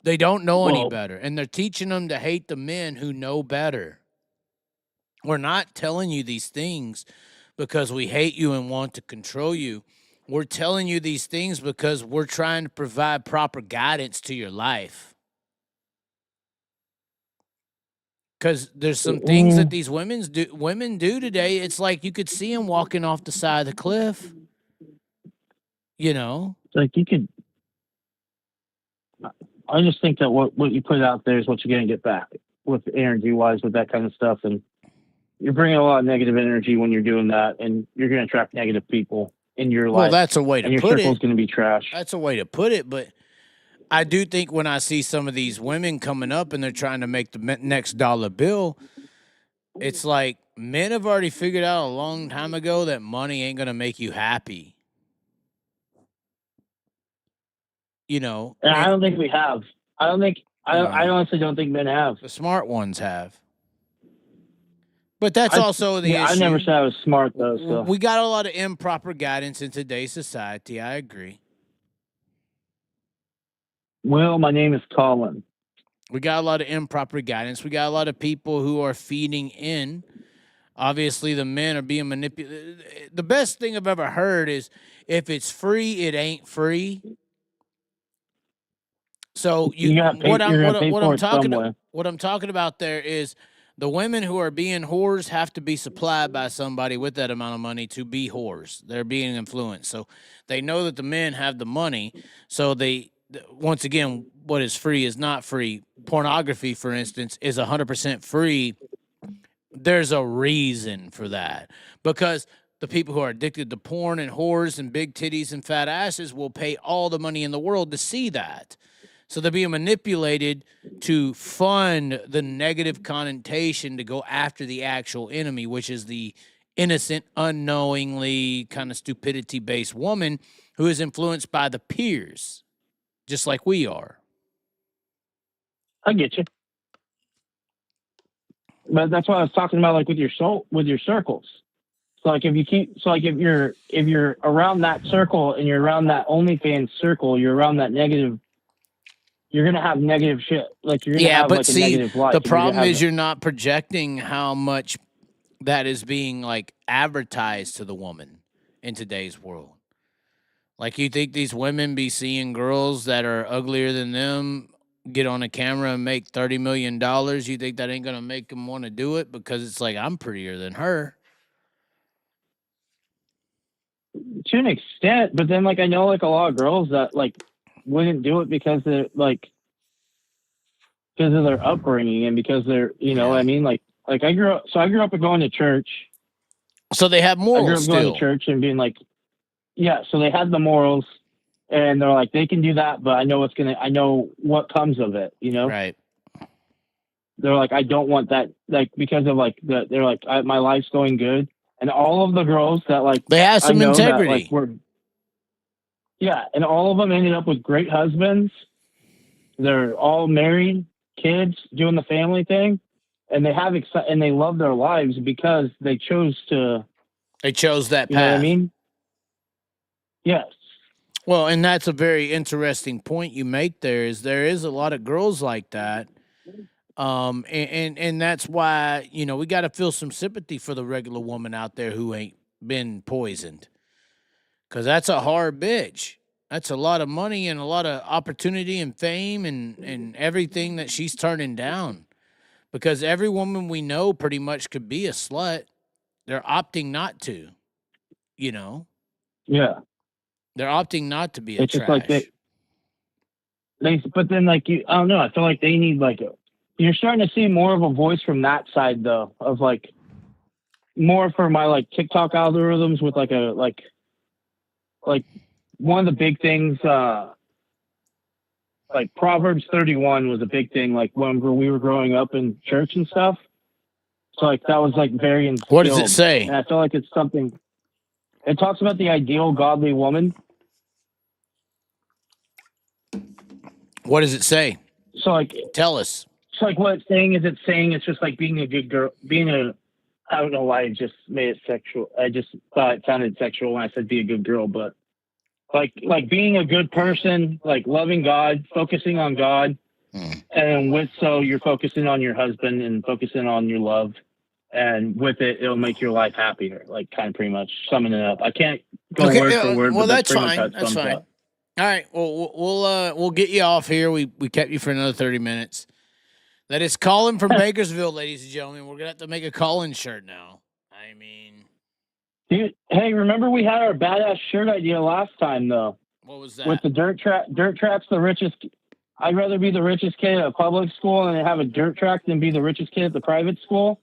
They don't know any better. And they're teaching them to hate the men who know better. We're not telling you these things because we hate you and want to control you. We're telling you these things because we're trying to provide proper guidance to your life. Because there's some things that these women do today. It's like you could see them walking off the side of the cliff. You know? It's like you could... I just think that what you put out there is what you're going to get back with energy-wise with that kind of stuff. And you're bringing a lot of negative energy when you're doing that, and you're going to attract negative people in your life. Well, that's a way to put it. And your circle's going to be trash. That's a way to put it, but I do think when I see some of these women coming up and they're trying to make the next dollar bill, it's like men have already figured out a long time ago that money ain't going to make you happy. You know? And I don't think we have. I honestly don't think men have. The smart ones have. But that's also the issue. I never said I was smart, though. So. We got a lot of improper guidance in today's society. I agree. Well, my name is Colin. We got a lot of improper guidance. We got a lot of people who are feeding in. Obviously, the men are being manipulated. The best thing I've ever heard is if it's free, it ain't free. So what I'm talking about there is the women who are being whores have to be supplied by somebody with that amount of money to be whores. They're being influenced. So they know that the men have the money. So once again, what is free is not free. Pornography, for instance, is 100% free. There's a reason for that. Because the people who are addicted to porn and whores and big titties and fat asses will pay all the money in the world to see that. So they're being manipulated to fund the negative connotation to go after the actual enemy, which is the innocent, unknowingly kind of stupidity-based woman who is influenced by the peers, just like we are. I get you. But that's what I was talking about, like with your circles. So like if you're around that circle and you're around that OnlyFans circle, you're around that negative. You're gonna have negative shit. Like you're gonna have like a negative life. The problem is you're not projecting how much that is being like advertised to the woman. in today's world. Like, you think these women be seeing girls that are uglier than them get on a camera and make $30 million? You think that ain't going to make them want to do it? Because it's like, I'm prettier than her. To an extent, but then, like, I know, like, a lot of girls that, like, wouldn't do it because they're, like, because of their upbringing and because they're, you know what I mean? Like I grew up going to church. So they have morals I grew up still. going to church and being like, yeah, so they had the morals, and they're like, they can do that, but I know what comes of it, you know? Right. They're like, I don't want that, like, because of, like, they're like, my life's going good. And all of the girls that, like, they have some integrity. That, like, yeah, and all of them ended up with great husbands. They're all married, kids, doing the family thing, and they have and they love their lives because they chose to. They chose that path. You know what I mean? Yes. Well, and that's a very interesting point you make there is a lot of girls like that. And that's why, you know, we got to feel some sympathy for the regular woman out there who ain't been poisoned. Because that's a hard bitch. That's a lot of money and a lot of opportunity and fame and everything that she's turning down. Because every woman we know pretty much could be a slut. They're opting not to, you know? Yeah. They're opting not to be a it's trash. Just like but then, like, I don't know, I feel like they need, like, you're starting to see more of a voice from that side, though, of, like, more for my, like, TikTok algorithms with, like, one of the big things, like, Proverbs 31 was a big thing, like, when we were growing up in church and stuff. So, like, that was, like, very instilled. What does it say? And I feel like it's something, it talks about the ideal godly woman. What does it say? So, like, tell us. So, like, what it's saying is it's just like being a good girl, I don't know why I just made it sexual. I just thought it sounded sexual when I said be a good girl, but like being a good person, like loving God, focusing on God. And so you're focusing on your husband and focusing on your love. And with it, it'll make your life happier, like, kind of pretty much summing it up. I can't go word for word. Well, but that's fine. That's fine. Up. All right. Well, we'll get you off here. We kept you for another 30 minutes. That is Colin from Bakersville, ladies and gentlemen. We're going to have to make a Colin shirt now. I mean. Dude, hey, remember we had our badass shirt idea last time, though? What was that? With the dirt track's the richest. I'd rather be the richest kid at a public school and have a dirt track than be the richest kid at the private school.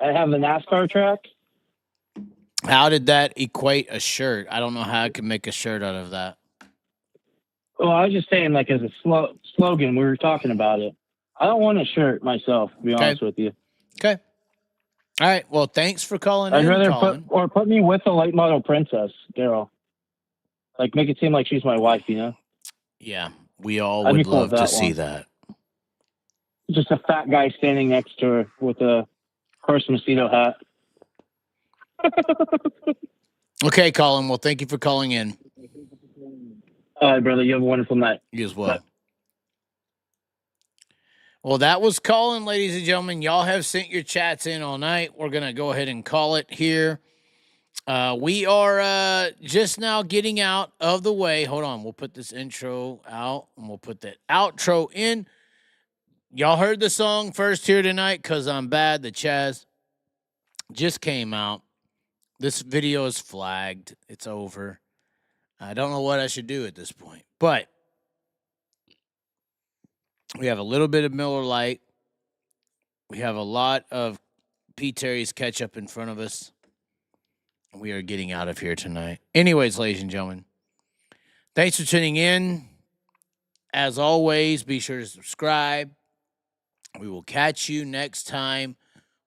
I have the NASCAR track. How did that equate a shirt? I don't know how I could make a shirt out of that. Well, I was just saying, like, as a slogan, we were talking about it. I don't want a shirt myself, to be honest with you. Okay. All right. Well, thanks for calling I'd in, rather Colin. put me with the late model princess, Daryl. Like, make it seem like she's my wife, you know? Yeah. We all would love to see that. Just a fat guy standing next to her with a horse mosquito hat. Okay, Colin. Well, thank you for calling in. All right, brother. You have a wonderful night. You as well. Bye. Well, that was Colin, ladies and gentlemen. Y'all have sent your chats in all night. We're going to go ahead and call it here. We are just now getting out of the way. Hold on. We'll put this intro out, and we'll put that outro in. Y'all heard the song first here tonight, Cause I'm Bad. The Chaz just came out. This video is flagged. It's over. I don't know what I should do at this point, but we have a little bit of Miller Lite. We have a lot of P. Terry's ketchup in front of us. We are getting out of here tonight. Anyways, ladies and gentlemen, thanks for tuning in. As always, be sure to subscribe. We will catch you next time.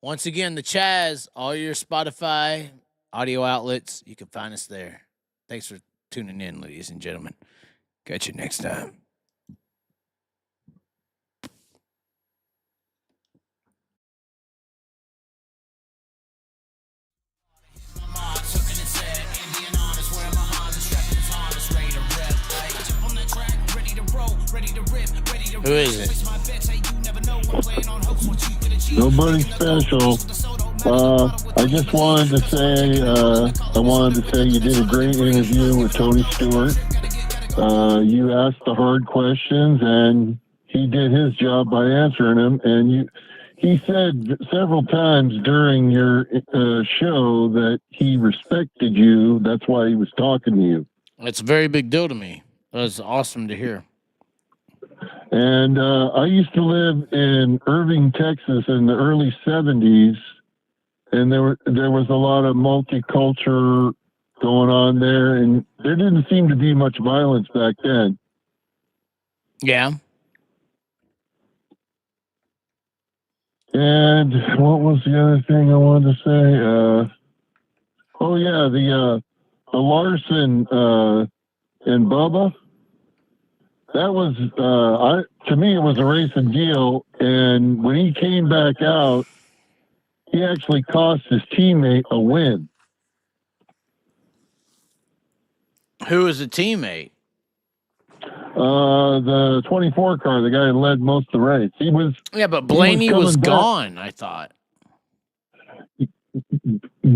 Once again, the Chaz, all your Spotify audio outlets, you can find us there. Thanks for tuning in, ladies and gentlemen. Catch you next time. Who is it? Nobody special. I just wanted to say, you did a great interview with Tony Stewart. You asked the hard questions, and he did his job by answering them. And he said several times during your show that he respected you. That's why he was talking to you. It's a very big deal to me. That's awesome to hear. And I used to live in Irving, Texas in the early 70s, and there was a lot of multicultural going on there, and there didn't seem to be much violence back then. Yeah. And what was the other thing I wanted to say? The Larson and Bubba. That was to me it was a racing deal, and when he came back out, he actually cost his teammate a win. Who was the teammate? The 24 car, the guy who led most of the race. He was. Yeah, but Blaney was gone, I thought.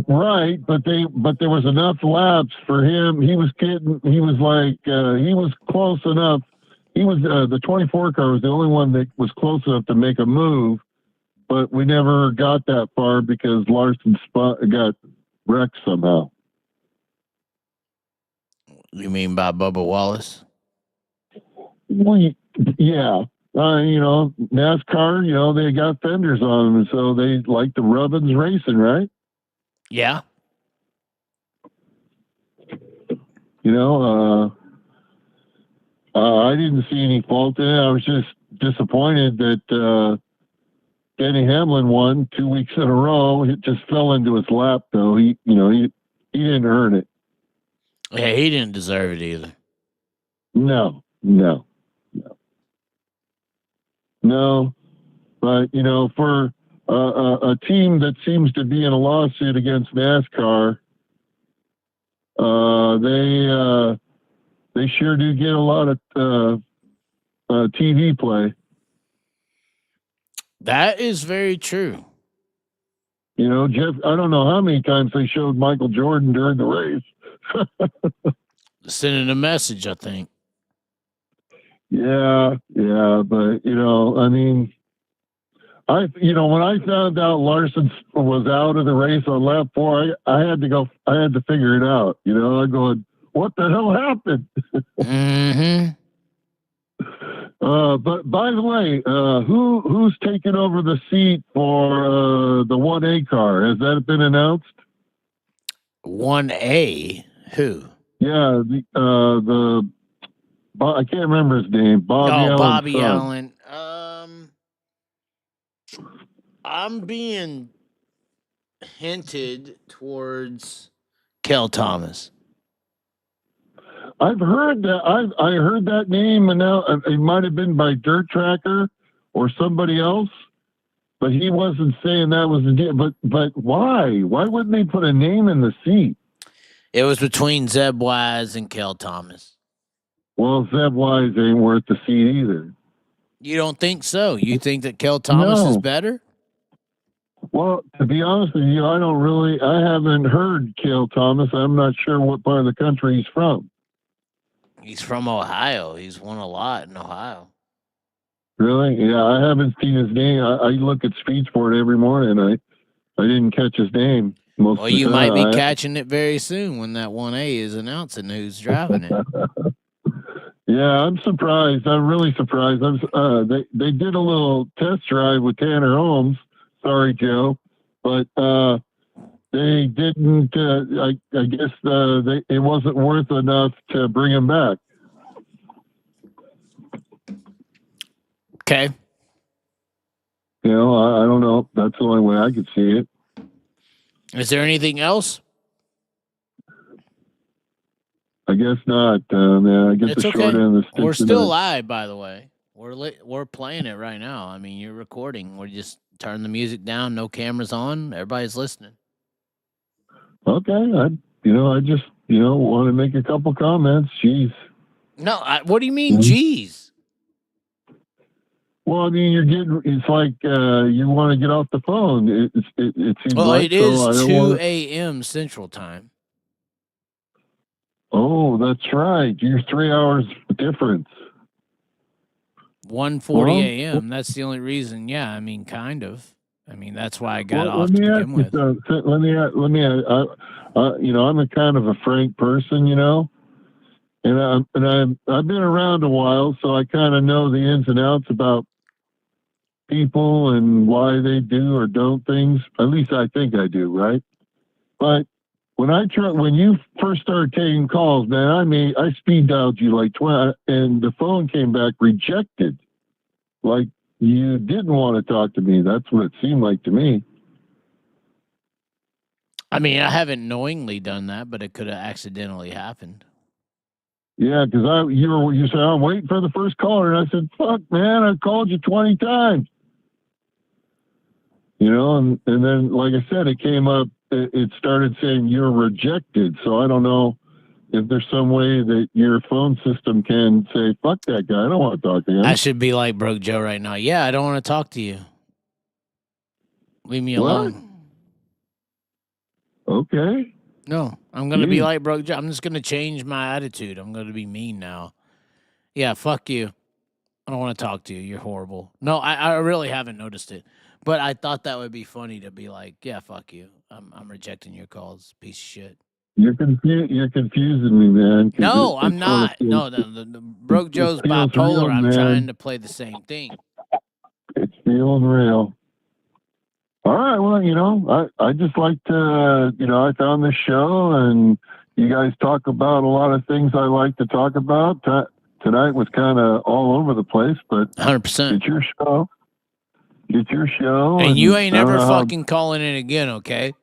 Right, but there was enough laps for him. He was close enough. He was the 24 car was the only one that was close enough to make a move, but we never got that far because Larson got wrecked somehow. You mean by Bubba Wallace? Well, yeah. NASCAR, they got fenders on them, so they like the rubbins racing, right? Yeah. I didn't see any fault in it. I was just disappointed that Denny Hamlin won 2 weeks in a row. It just fell into his lap, though. He didn't earn it. Yeah, he didn't deserve it either. No. But, for a team that seems to be in a lawsuit against NASCAR, they sure do get a lot of TV play. That is very true. Jeff, I don't know how many times they showed Michael Jordan during the race. Sending a message, I think. Yeah, but when I found out Larson was out of the race on lap 4, I had to figure it out. I'm going, what the hell happened? Mm-hmm. But by the way, who's taking over the seat for the 1A car? Has that been announced? 1A? Who? Yeah, I can't remember his name. Bobby Allen. I'm being hinted towards Kel Thomas. I've heard that. I heard that name, and now it might have been by Dirt Tracker or somebody else, but he wasn't saying that was the deal. But why? Why wouldn't they put a name in the seat? It was between Zeb Wise and Kel Thomas. Well, Zeb Wise ain't worth the seat either. You don't think so? You think that Kel Thomas is better? Well, to be honest with you, I haven't heard Kel Thomas. I'm not sure what part of the country he's from. He's from Ohio. He's won a lot in Ohio. Really? Yeah, I haven't seen his name. I look at Speedsport every morning. I didn't catch his name. Well, you might be catching it very soon when that 1A is announcing who's driving it. Yeah, I'm surprised. I'm really surprised. They did a little test drive with Tanner Holmes. Sorry, Joe, but they didn't. I guess it wasn't worth enough to bring him back. Okay. I don't know. That's the only way I could see it. Is there anything else? I guess not. I guess it's the okay. short end of the stick. We're still live, by the way. We're playing it right now. I mean, you're recording. We're just turn the music down, no cameras on. Everybody's listening. Okay, I just want to make a couple comments. Jeez. No, what do you mean, geez? Well, I mean, it's like you want to get off the phone. It seems Well, like it is so. I don't 2 want. a.m. Central Time. Oh, that's right. You're 3 hours difference. 1:40 a.m. That's the only reason. Yeah, I mean, kind of. I mean, that's why I got off let to me ask begin you with. something. I'm a kind of a frank person, and I've been around a while, so I kind of know the ins and outs about people and why they do or don't things. At least I think I do, right? But when you first started taking calls, man, I speed dialed you like 20, and the phone came back rejected, like you didn't want to talk to me. That's what it seemed like to me. I mean, I haven't knowingly done that, but it could have accidentally happened. Yeah, because you said I'm waiting for the first caller, and I said, "Fuck, man, I've called you 20 times." And then, like I said, it came up. It started saying you're rejected. So I don't know if there's some way that your phone system can say, "Fuck that guy, I don't want to talk to him." I should be like Broke Joe right now. Yeah, I don't want to talk to you. Leave me alone. Okay. No, I'm going to be like Broke Joe. I'm just going to change my attitude. I'm going to be mean now. Yeah, fuck you. I don't want to talk to you. You're horrible. No, I really haven't noticed it. But I thought that would be funny to be like, yeah, fuck you. I'm rejecting your calls, piece of shit. You're confusing me, man. No, I'm not. No, the Broke Joe's bipolar. I'm trying to play the same thing. It's feeling real. All right, well, I just like to, I found this show, and you guys talk about a lot of things I like to talk about. Tonight was kind of all over the place, but 100%. It's your show. It's your show. And you ain't ever fucking calling in again, okay?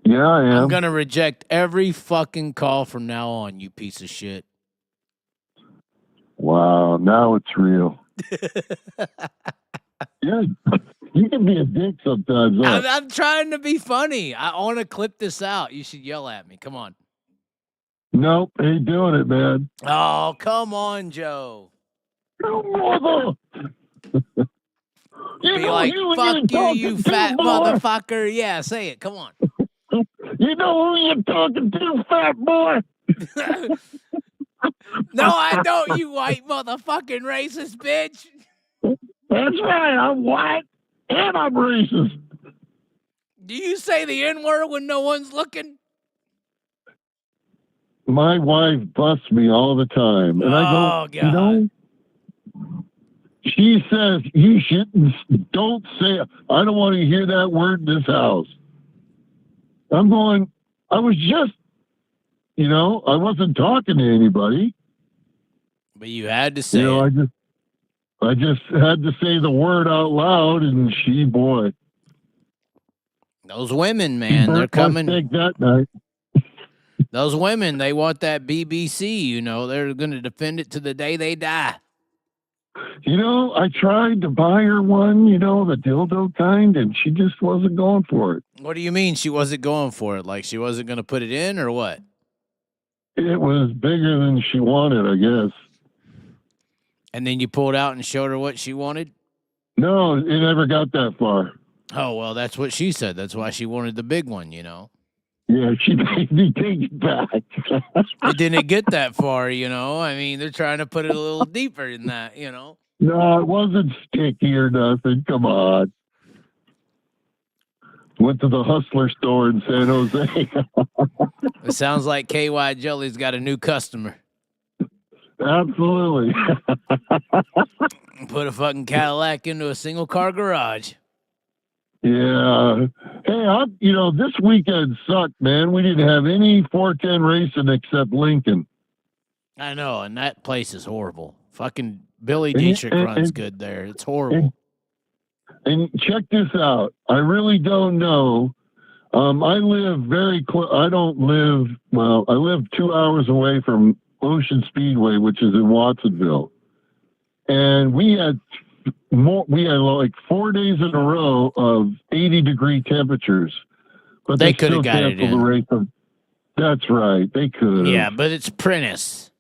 Yeah, I am. I'm going to reject every fucking call from now on, you piece of shit. Wow, now it's real. Yeah, you can be a dick sometimes. Huh? I'm trying to be funny. I want to clip this out. You should yell at me. Come on. Nope, ain't doing it, man. Oh, come on, Joe. You mother! Be like, fuck you, you fat motherfucker. Yeah, say it. Come on. You know who you're talking to, fat boy? No, I don't, you white motherfucking racist bitch. That's right. I'm white and I'm racist. Do you say the N-word when no one's looking? My wife busts me all the time. And I go, God. She says, you shouldn't, don't say it. I don't want to hear that word in this house. I'm going, I was just, I wasn't talking to anybody. But you had to say it. I just had to say the word out loud, and boy. Those women, man, they're coming. That night. Those women, they want that BBC, they're going to defend it to the day they die. I tried to buy her one, the dildo kind, and she just wasn't going for it. What do you mean she wasn't going for it? Like she wasn't going to put it in or what? It was bigger than she wanted, I guess. And then you pulled out and showed her what she wanted? No, it never got that far. Oh, well, that's what she said. That's why she wanted the big one, Yeah, she made me take it back. It didn't get that far, I mean, they're trying to put it a little deeper than that, No, it wasn't sticky or nothing. Come on. Went to the Hustler store in San Jose. It sounds like KY Jelly's got a new customer. Absolutely. Put a fucking Cadillac into a single car garage. Yeah. Hey, this weekend sucked, man. We didn't have any 410 racing except Lincoln. I know, and that place is horrible. Fucking Billy Dietrich runs good there. It's horrible. And check this out. I really don't know. I live very close. I live 2 hours away from Ocean Speedway, which is in Watsonville. And we had like 4 days in a row of 80-degree temperatures. But they could have got it in. The race. That's right. They could have. Yeah, but it's Prentice.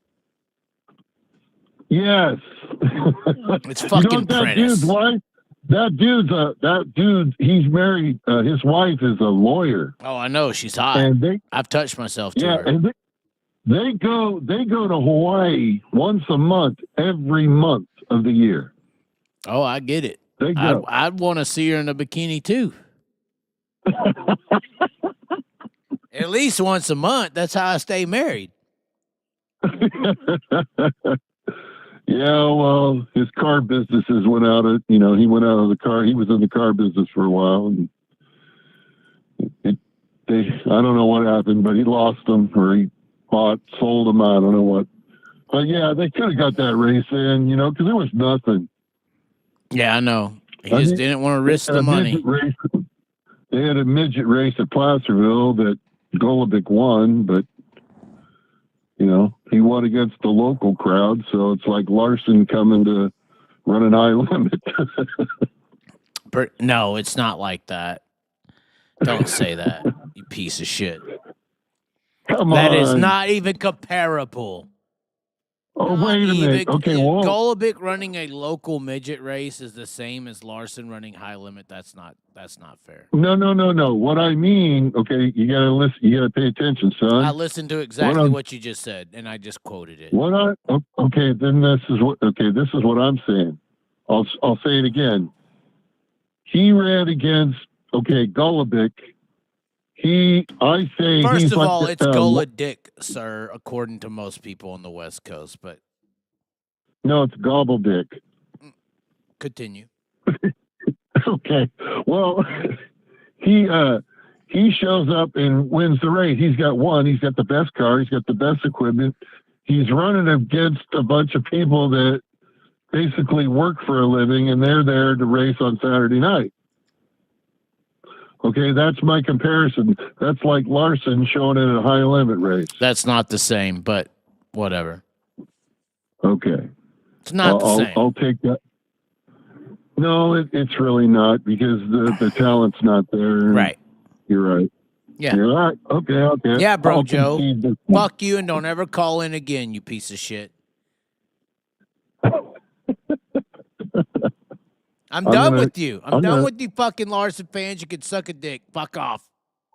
Yes. It's You know fucking what that Prentice. dude's wife? That dude, he's married, his wife is a lawyer. Oh, I know. She's hot. And I've touched myself to her. and they go to Hawaii once a month, every month of the year. Oh, I get it. They go. I'd want to see her in a bikini too. At least once a month. That's how I stay married. Yeah, well, his car businesses went out of, he went out of the car. He was in the car business for a while, and I don't know what happened, but he lost them, or he sold them. I don't know what. But yeah, they could have got that race in, because there was nothing. Yeah, I know. He just didn't want to risk the money. They had a midget race at Placerville that Golubic won, but he won against the local crowd, so it's like Larson coming to run an high limit. No, it's not like that. Don't say that, you piece of shit. Come on. That is not even comparable. Oh, wait a minute. Okay, well. Golubic running a local midget race is the same as Larson running high limit. That's not fair. No. What I mean, okay, you gotta listen. You gotta pay attention, son. I listened to exactly what you just said, and I just quoted it. Then this is what I'm saying. I'll say it again. He ran against Golubic. First of all, it's Goludick, sir, according to most people on the West Coast, but no, it's Gobbledick. Continue. Okay. Well, he shows up and wins the race. He's got the best car, he's got the best equipment. He's running against a bunch of people that basically work for a living, and they're there to race on Saturday night. Okay, that's my comparison. That's like Larson showing in a high limit race. That's not the same, but whatever. Okay. It's not the same. I'll take that. No, it's really not, because the talent's not there. Right. You're right. Yeah. You're right. Okay. Yeah, bro, Joe. Fuck you, and don't ever call in again, you piece of shit. I'm done with you. I'm done with you fucking Larson fans. You can suck a dick. Fuck off.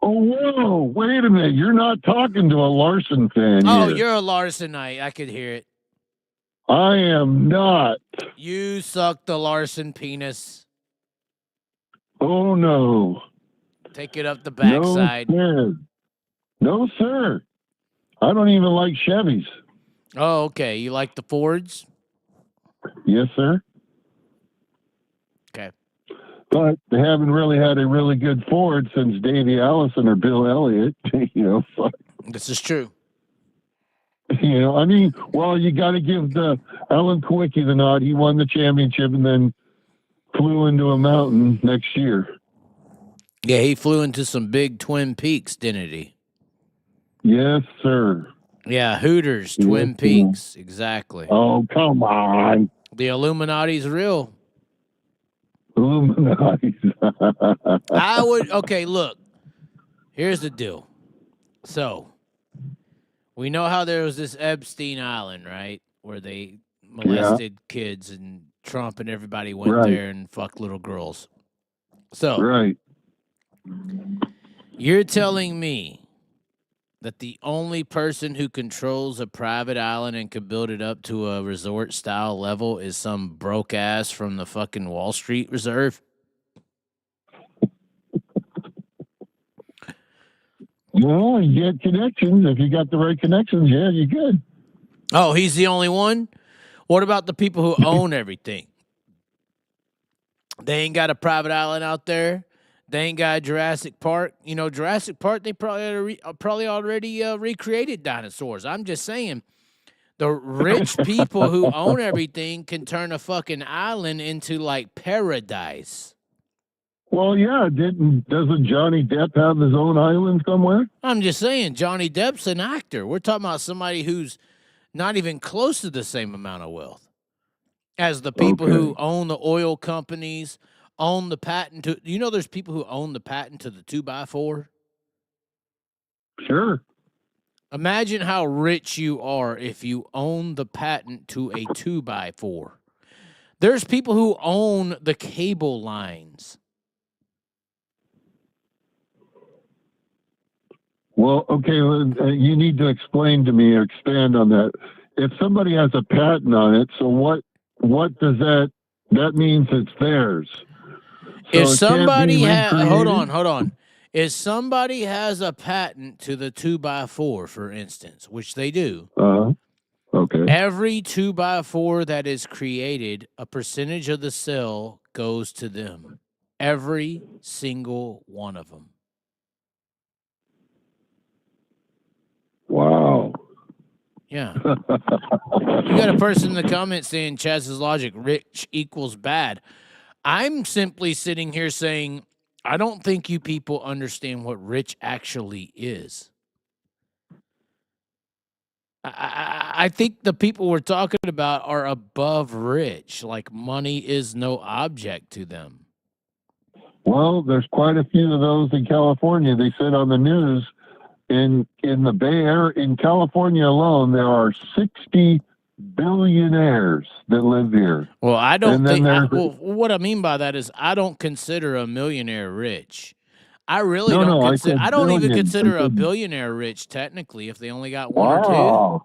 Oh, whoa. Wait a minute. You're not talking to a Larson fan Oh, here. you're a Larsonite. I could hear it. I am not. You suck the Larson penis. Oh, no. Take it up the backside. No, sir. I don't even like Chevys. Oh, okay. You like the Fords? Yes, sir. Okay. But they haven't really had a really good Ford since Davey Allison or Bill Elliott. Fuck. This is true. You got to give the Alan Kowicki the nod. He won the championship and then flew into a mountain next year. Yeah, he flew into some big Twin Peaks, didn't he? Yes, sir. Yeah, Hooters, Twin Peaks, exactly. Oh, come on. The Illuminati's real. Illuminati. Okay, look. Here's the deal. So, we know how there was this Epstein Island, right? Where they molested kids, and Trump and everybody went there and fucked little girls. So, right. You're telling me that the only person who controls a private island and can build it up to a resort style level is some broke ass from the fucking Wall Street Reserve? Well, you get connections. If you got the right connections, yeah, you're good. Oh, he's the only one? What about the people who own everything? They ain't got a private island out there. They ain't got a Jurassic Park. Jurassic Park, they probably already recreated dinosaurs. I'm just saying, the rich people who own everything can turn a fucking island into, like, paradise. Well, yeah, doesn't Johnny Depp have his own island somewhere? I'm just saying, Johnny Depp's an actor. We're talking about somebody who's not even close to the same amount of wealth as the people who own the oil companies, own the patent to, there's people who own the patent to the 2x4. Sure. Imagine how rich you are if you own the patent to a 2x4. There's people who own the cable lines. Well, okay, you need to explain to me or expand on that. If somebody has a patent on it, so what does that means it's theirs? So If it somebody can't be hold recreated? on. If somebody has a patent to the 2x4, for instance, which they do, Okay. every 2x4 that is created, a percentage of the sale goes to them. Every single one of them. Wow. Yeah. You got a person in the comments saying Chaz's logic, rich equals bad. I'm simply sitting here saying, I don't think you people understand what rich actually is. I think the people we're talking about are above rich. Like money is no object to them. Well, there's quite a few of those in California. They said on the news in the Bay Area, in California alone, there are 60 billionaires that live here. Well, I don't And then think. there's What I mean by that is, I don't consider a millionaire rich. I really No, don't no, I consider. said I don't even billions. consider I a said- billionaire rich technically if they only got one or two. Wow.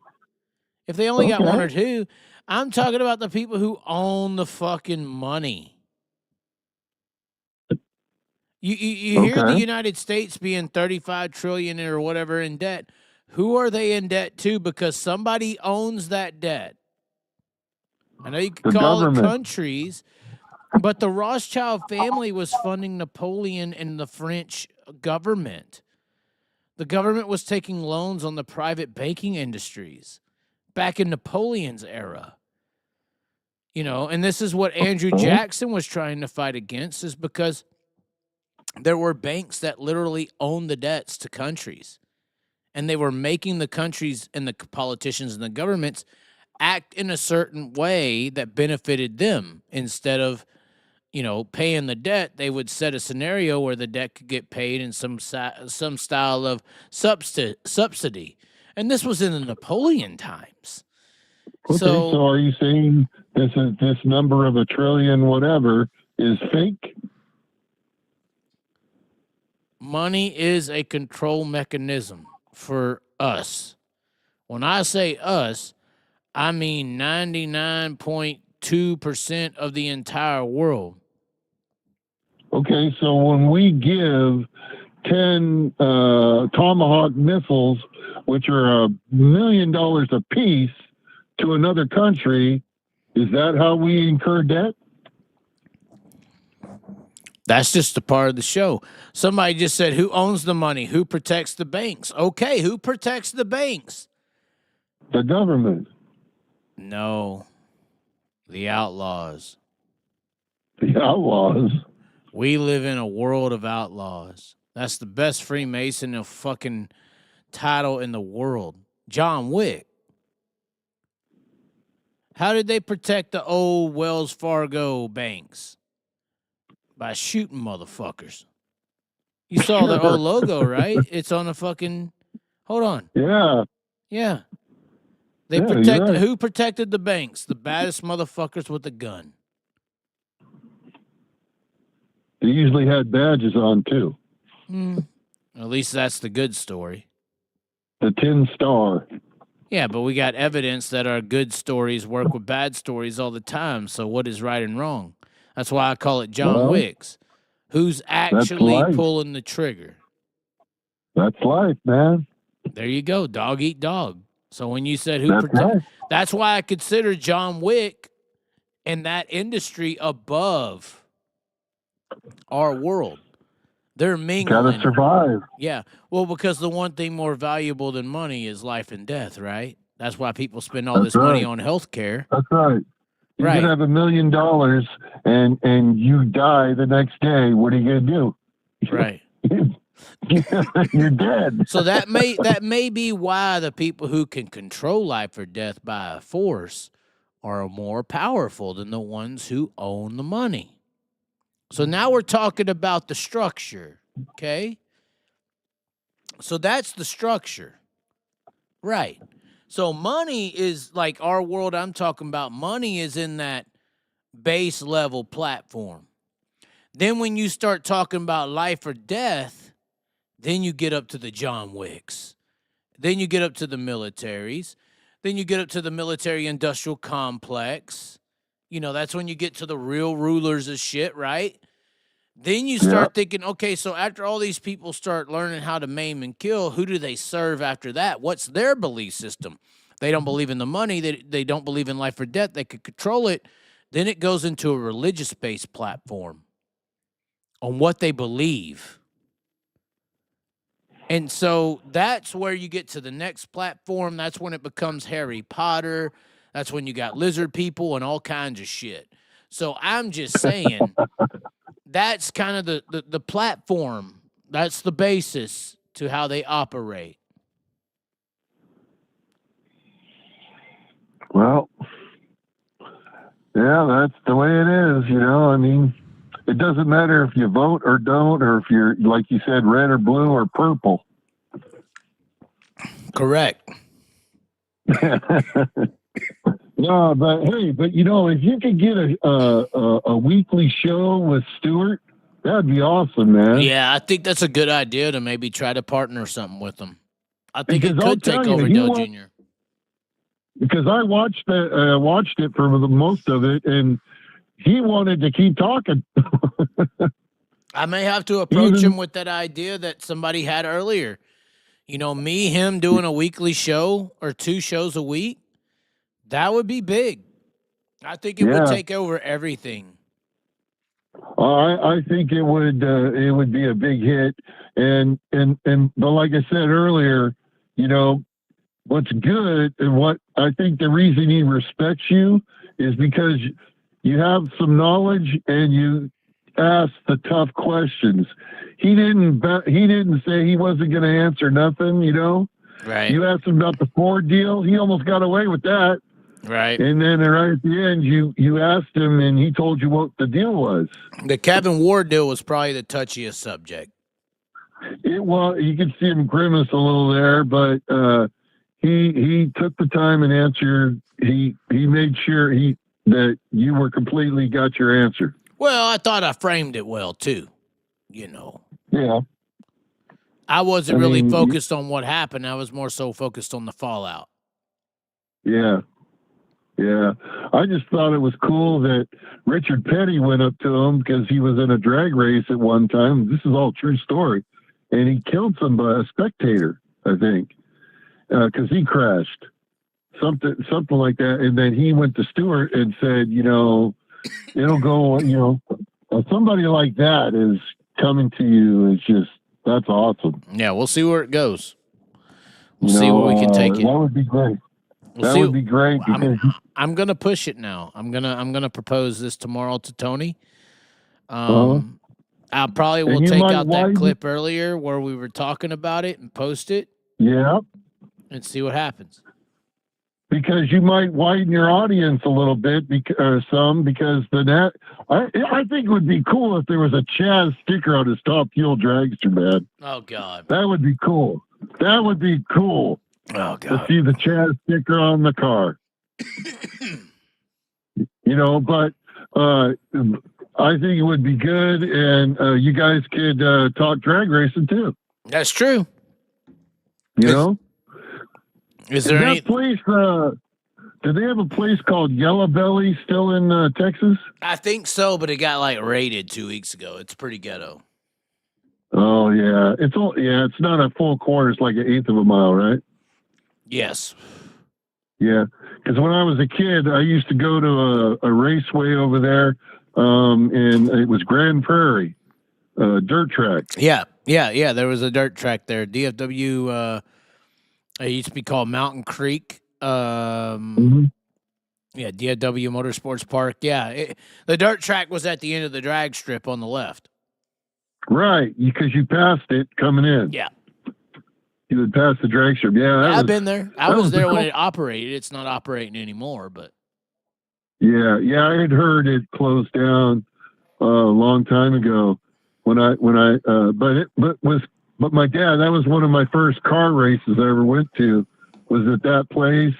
If they only got one Okay. or two, I'm talking about the people who own the fucking money. You hear the Okay. United States being 35 trillion or whatever in debt. Who are they in debt to? Because somebody owns that debt. I know you could The call government. it countries, but the Rothschild family was funding Napoleon and the French government. The government was taking loans on the private banking industries back in Napoleon's era. You know, and this is what Andrew Jackson was trying to fight against, is because there were banks that literally owned the debts to countries. And they were making the countries and the politicians and the governments act in a certain way that benefited them. Instead of, you know, paying the debt, they would set a scenario where the debt could get paid in some style of subsidy. And this was in the Napoleon times. Okay, so are you saying this number of $1 trillion whatever is fake? Money is a control mechanism for us. When I say us, I mean 99.2% of the entire world. Okay, so when we give 10 Tomahawk missiles, which are $1 million a piece, to another country, is that how we incur debt? That's just a part of the show. Somebody just said, who owns the money? Who protects the banks? Okay, who protects the banks? The government. No, the outlaws. The outlaws. We live in a world of outlaws. That's the best Freemason of fucking title in the world. John Wick. How did they protect the old Wells Fargo banks? By shooting motherfuckers. You saw their old logo, right? It's on a fucking. Hold on. Yeah. Yeah. They Yeah, you're protected. right. Who protected the banks? The baddest motherfuckers with a gun. They usually had badges on too. At least that's the good story. The Tin Star. Yeah, but we got evidence that our good stories work with bad stories all the time. So what is right and wrong? That's why I call it John Well, Wicks. Who's actually life. pulling the trigger? That's life, man. There you go. Dog eat dog. So when you said who That's protect, right. that's why I consider John Wick and that industry above our world. They're mingling. Gotta survive. Yeah. Well, because the one thing more valuable than money is life and death, right? That's why people spend all That's this money right. on health care. That's right. You Right. could have $1 million and you die the next day. What are you gonna do? Right. You're dead. So that may be why the people who can control life or death by a force are more powerful than the ones who own the money. So now we're talking about the structure, okay? So that's the structure. Right. So money is like our world I'm talking about. Money is in that base level platform. Then when you start talking about life or death, then you get up to the John Wicks. Then you get up to the militaries. Then you get up to the military industrial complex. You know, that's when you get to the real rulers of shit, right? Then you start thinking, okay, so after all these people start learning how to maim and kill, who do they serve after that? What's their belief system? They don't believe in the money. They don't believe in life or death. They could control it. Then it goes into a religious-based platform on what they believe. And so that's where you get to the next platform. That's when it becomes Harry Potter. That's when you got lizard people and all kinds of shit. So I'm just saying that's kind of the platform. That's the basis to how they operate. Well, yeah, that's the way it is, you know. I mean, it doesn't matter if you vote or don't, or if you're, like you said, red or blue or purple. Correct. No, but hey, you know, if you could get a weekly show with Stewart, that'd be awesome, man. Yeah, I think that's a good idea to maybe try to partner something with them. I think Because it I'll could take tell you, over he Dale wa- Jr. Because I watched it for the most of it, and he wanted to keep talking. I may have to approach him with that idea that somebody had earlier. You know, him doing a weekly show or 2 shows a week, that would be big. I think it would take over everything. I think it would be a big hit, and but like I said earlier, you know, what's good and what I think the reason he respects you is because you have some knowledge and you ask the tough questions. He didn't say he wasn't going to answer nothing, you know. Right. You asked him about the Ford deal. He almost got away with that. Right. And then right at the end, you asked him, and he told you what the deal was. The Kevin Ward deal was probably the touchiest subject. Well, you could see him grimace a little there, but he took the time and answered. He made sure that you were completely got your answer. Well, I thought I framed it well too. You know. Yeah. I wasn't really focused on what happened. I was more so focused on the fallout. Yeah. Yeah. I just thought it was cool that Richard Petty went up to him because he was in a drag race at one time. This is all true story. And he killed a spectator, I think, because he crashed. Something like that. And then he went to Stewart and said, you know, it'll go, you know, somebody like that is coming to you. It's just, that's awesome. Yeah, we'll see where it goes. We'll see where we can take it. That would be great. That would be great. I'm gonna push it now. I'm gonna propose this tomorrow to Tony. I probably will take out that clip earlier where we were talking about it and post it. Yeah. And see what happens. Because you might widen your audience a little bit, because I think it would be cool if there was a Chaz sticker on his Top Fuel Dragster, man. Oh God, that would be cool. That would be cool. Oh God, to see the Chaz sticker on the car. You know, but I think it would be good, and you guys could talk drag racing too. That's true. You know. Is there any place? Do they have a place called Yellow Belly still in Texas? I think so, but it got like raided 2 weeks ago. It's pretty ghetto. Oh yeah, it's not a full quarter. It's like 1/8 of a mile, right? Yes. Yeah, because when I was a kid, I used to go to a raceway over there, and it was Grand Prairie, dirt track. Yeah. There was a dirt track there. DFW. It used to be called Mountain Creek. Yeah, DFW Motorsports Park. Yeah, the dirt track was at the end of the drag strip on the left. Right, because you passed it coming in. Yeah. You would pass the drag strip. Yeah, I've been there. I was there when it operated. It's not operating anymore, but. Yeah, I had heard it closed down a long time ago. But my dad, that was one of my first car races I ever went to, was at that place.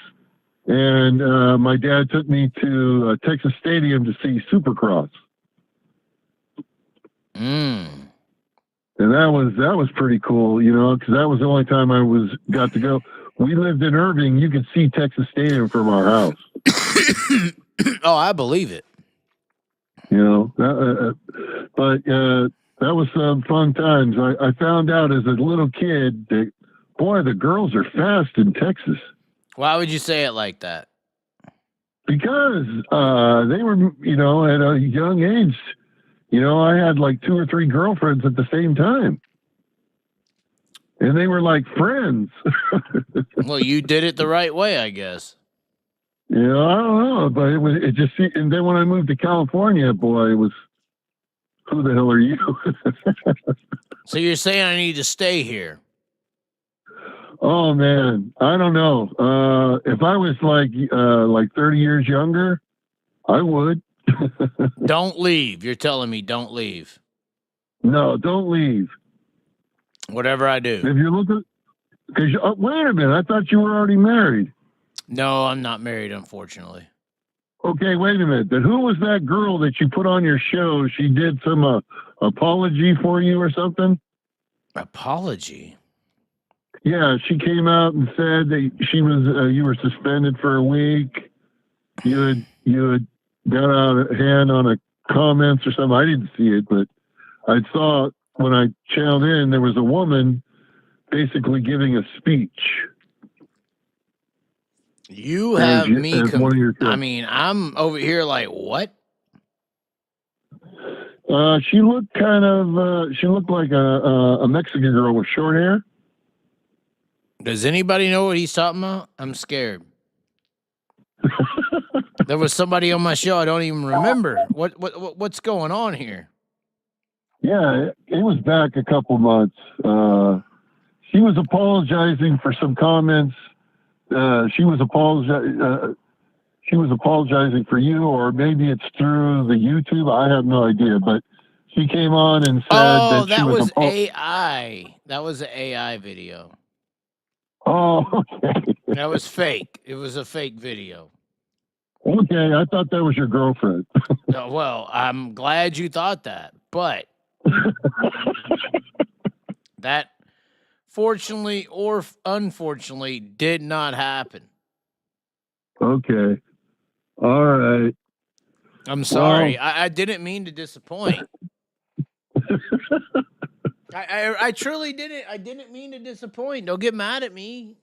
And my dad took me to Texas Stadium to see Supercross. And that was pretty cool, you know, because that was the only time I got to go. We lived in Irving. You could see Texas Stadium from our house. Oh, I believe it. You know, but that was some fun times. I found out as a little kid that, boy, the girls are fast in Texas. Why would you say it like that? Because they were, you know, at a young age. You know, I had like 2 or 3 girlfriends at the same time. And they were like friends. Well, you did it the right way, I guess. You know, I don't know, but it just, and then when I moved to California, boy, it was, who the hell are you? So you're saying I need to stay here? Oh man, I don't know. If I was like 30 years younger, I would. Don't leave. You're telling me don't leave. No, don't leave. Whatever I do. If you're looking, because wait a minute, I thought you were already married. No, I'm not married, unfortunately. Okay, wait a minute. Then who was that girl that you put on your show? She did some apology for you or something? Apology? Yeah, she came out and said that she was you were suspended for a week. You had got out of hand on a comments or something. I didn't see it, but I saw when I channeled in, there was a woman basically giving a speech. You have me. I mean, I'm over here like, what? She looked kind of. She looked like a Mexican girl with short hair. Does anybody know what he's talking about? I'm scared. There was somebody on my show. I don't even remember. What's going on here? Yeah, it was back a couple months. She was apologizing for some comments. She was apologizing for you, or maybe it's through the YouTube. I have no idea, but she came on and said that was AI. That was an AI video. Oh, okay. That was fake. It was a fake video. Okay, I thought that was your girlfriend. Well, I'm glad you thought that, but that, fortunately or unfortunately, did not happen. Okay. All right. I'm sorry. Well, I didn't mean to disappoint. I truly didn't. I didn't mean to disappoint. Don't get mad at me.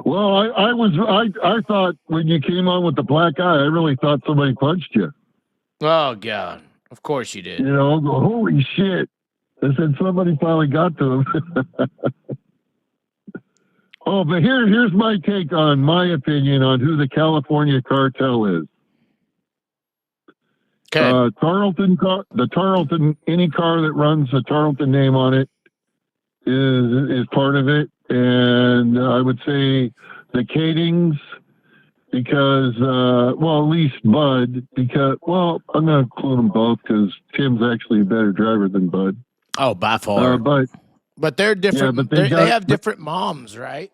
Well, I thought when you came on with the black eye, I really thought somebody punched you. Oh God! Of course you did. You know, holy shit! I said somebody finally got to him. Oh, but here's my take on my opinion on who the California cartel is. Okay. The Tarleton, any car that runs a Tarleton name on it is part of it. And I would say the Kadings, because, well, at least Bud, because, well, I'm going to include them both because Tim's actually a better driver than Bud. Oh, by far. But they're different. Yeah, but they have different moms, right?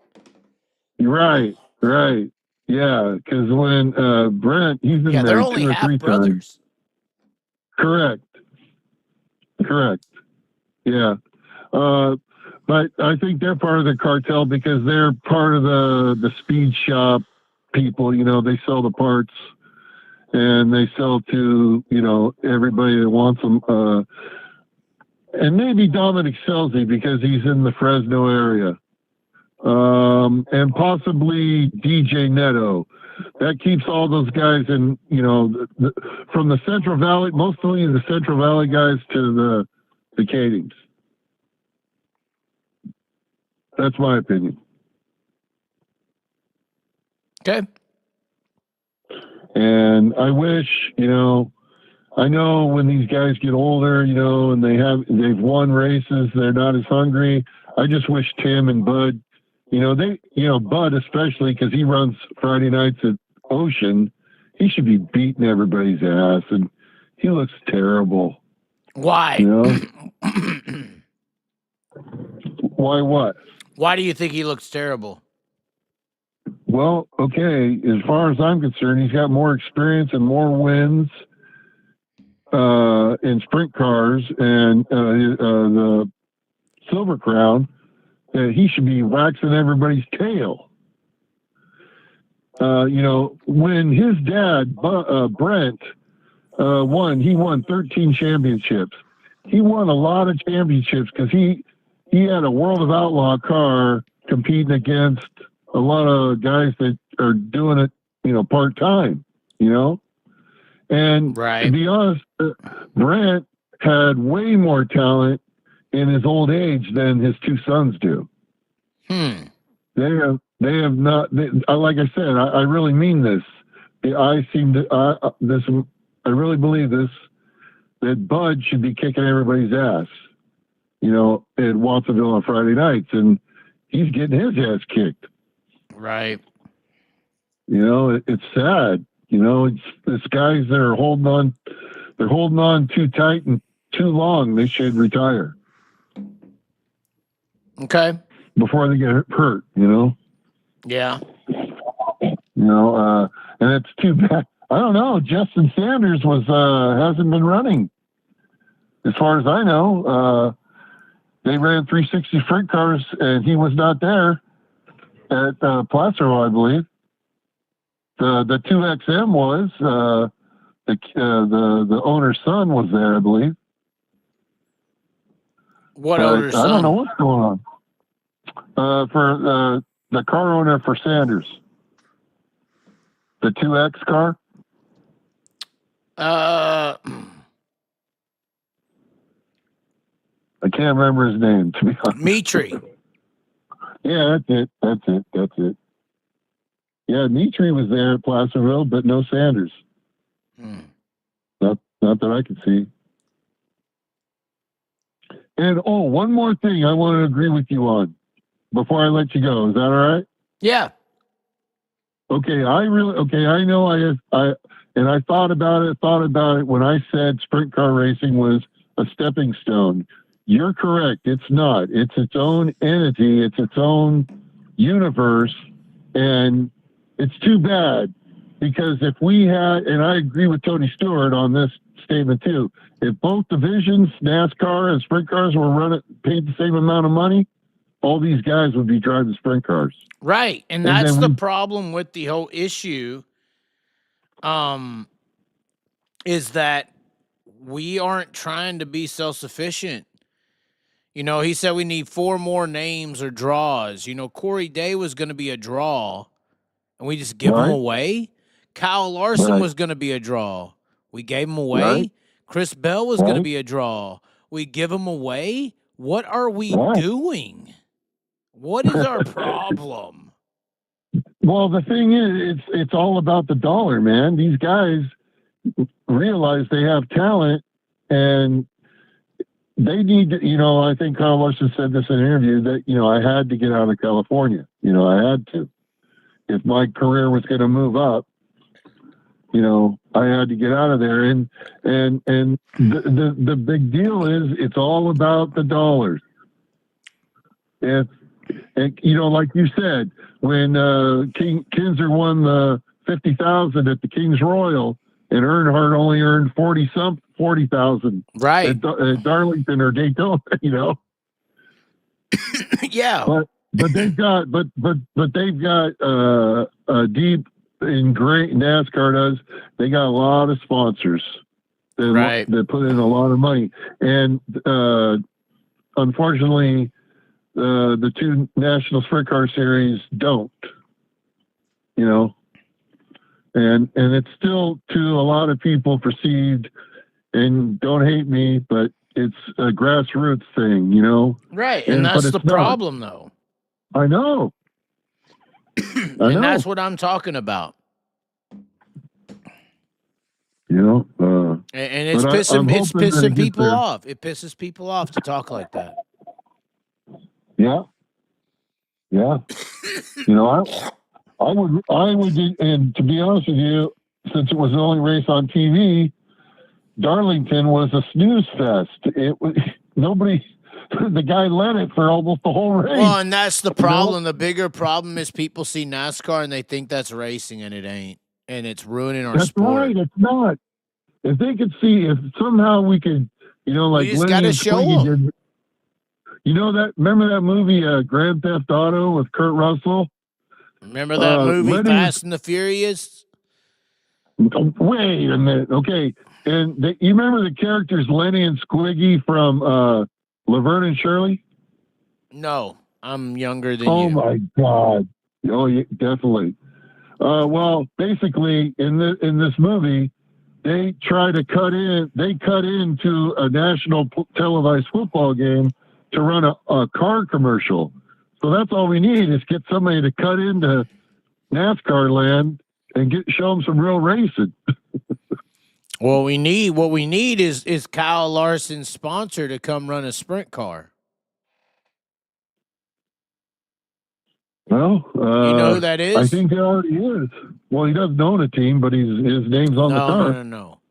Right. Yeah, because when Brent, he's been they're married only 2 or 3 half brothers. Times. Correct. Yeah. But I think they're part of the cartel because they're part of the speed shop people. You know, they sell the parts and they sell to, you know, everybody that wants them. And maybe Dominic Selzy because he's in the Fresno area. And possibly DJ Neto. That keeps all those guys in, you know, from the Central Valley, mostly the Central Valley guys to the Kadings. That's my opinion. Okay. And I wish, you know, I know when these guys get older, you know, and they've won races, they're not as hungry. I just wish Tim and Bud, you know, Bud especially because he runs Friday nights at Ocean, he should be beating everybody's ass, and he looks terrible. Why? You know? Why what? Why do you think he looks terrible? Well, okay, as far as I'm concerned, he's got more experience and more wins in sprint cars and the Silver Crown. He should be waxing everybody's tail. When his dad, Brent, he won 13 championships. He won a lot of championships because he had a World of Outlaw car competing against a lot of guys that are doing it, part-time, And to be honest, Brent had way more talent in his old age than his two sons do. They have not, like I said, I really mean this. I really believe this, that Bud should be kicking everybody's ass, at Watsonville on Friday nights, and he's getting his ass kicked. Right. It's sad. It's guys that are holding on too tight and too long. They should retire. Okay. Before they get hurt, Yeah. And it's too bad. I don't know. Justin Sanders hasn't been running. As far as I know, they ran 360 sprint cars and he was not there at Placer, I believe. The 2XM was the owner's son was there, I believe. What owner's son? I don't know what's going on. For the car owner for Sanders, the 2X car. I can't remember his name, to be honest. Mitri. Yeah, that's it. Yeah, Mitri was there at Placerville, but no Sanders. Not that I can see. And one more thing I want to agree with you on before I let you go. Is that all right? Yeah. Okay, I know I thought about it when I said sprint car racing was a stepping stone. You're correct. It's not. It's its own entity. It's its own universe. And it's too bad because if we had, and I agree with Tony Stewart on this statement too, if both divisions, NASCAR and sprint cars were paid the same amount of money, all these guys would be driving sprint cars. Right. And that's the problem with the whole issue, is that we aren't trying to be self-sufficient. He said we need 4 more names or draws. Corey Day was going to be a draw, and we just give him away. Kyle Larson was going to be a draw. We gave him away. Right. Chris Bell was going to be a draw. We give him away. What are we doing? What is our problem? Well, the thing is, it's all about the dollar, man. These guys realize they have talent, and they need to, I think Kyle Larson said this in an interview that, I had to get out of California. I had to. If my career was going to move up, I had to get out of there. And the big deal is it's all about the dollars. And like you said, when Kinzer won the 50,000 at the King's Royal, and Earnhardt only earned 40,000 right at Darlington or Daytona, Yeah. But they've got deep in great NASCAR does. They got a lot of sponsors that put in a lot of money, and unfortunately, the 2 National Sprint Car Series don't. And it's still to a lot of people perceived, and don't hate me, but it's a grassroots thing, Right, and that's the problem, though. I know. And that's what I'm talking about. And it's pissing people off. It pisses people off to talk like that. Yeah. I would, and to be honest with you, since it was the only race on TV, Darlington was a snooze fest. It was nobody the guy led it for almost the whole race. Well, and that's the problem. The bigger problem is people see NASCAR and they think that's racing, and it ain't. And it's ruining our That's sport. right. It's not. If they could see, if somehow we could, like we just Lenny gotta and show Squiggy 'em. did. Remember that movie, Grand Theft Auto with Kurt Russell? Remember that movie, Lenny, Fast and the Furious? Wait a minute. Okay. And you remember the characters Lenny and Squiggy from Laverne and Shirley? No, I'm younger than Oh you. my God. Oh, yeah, definitely. Well, basically, in this movie, they try to cut into a national televised football game to run a car commercial. So that's all we need is get somebody to cut into NASCAR land and show them some real racing. What we need is Kyle Larson's sponsor to come run a sprint car. Well, you know who that is? I think he already is. Well, he doesn't own a team, but his name's on the car. No.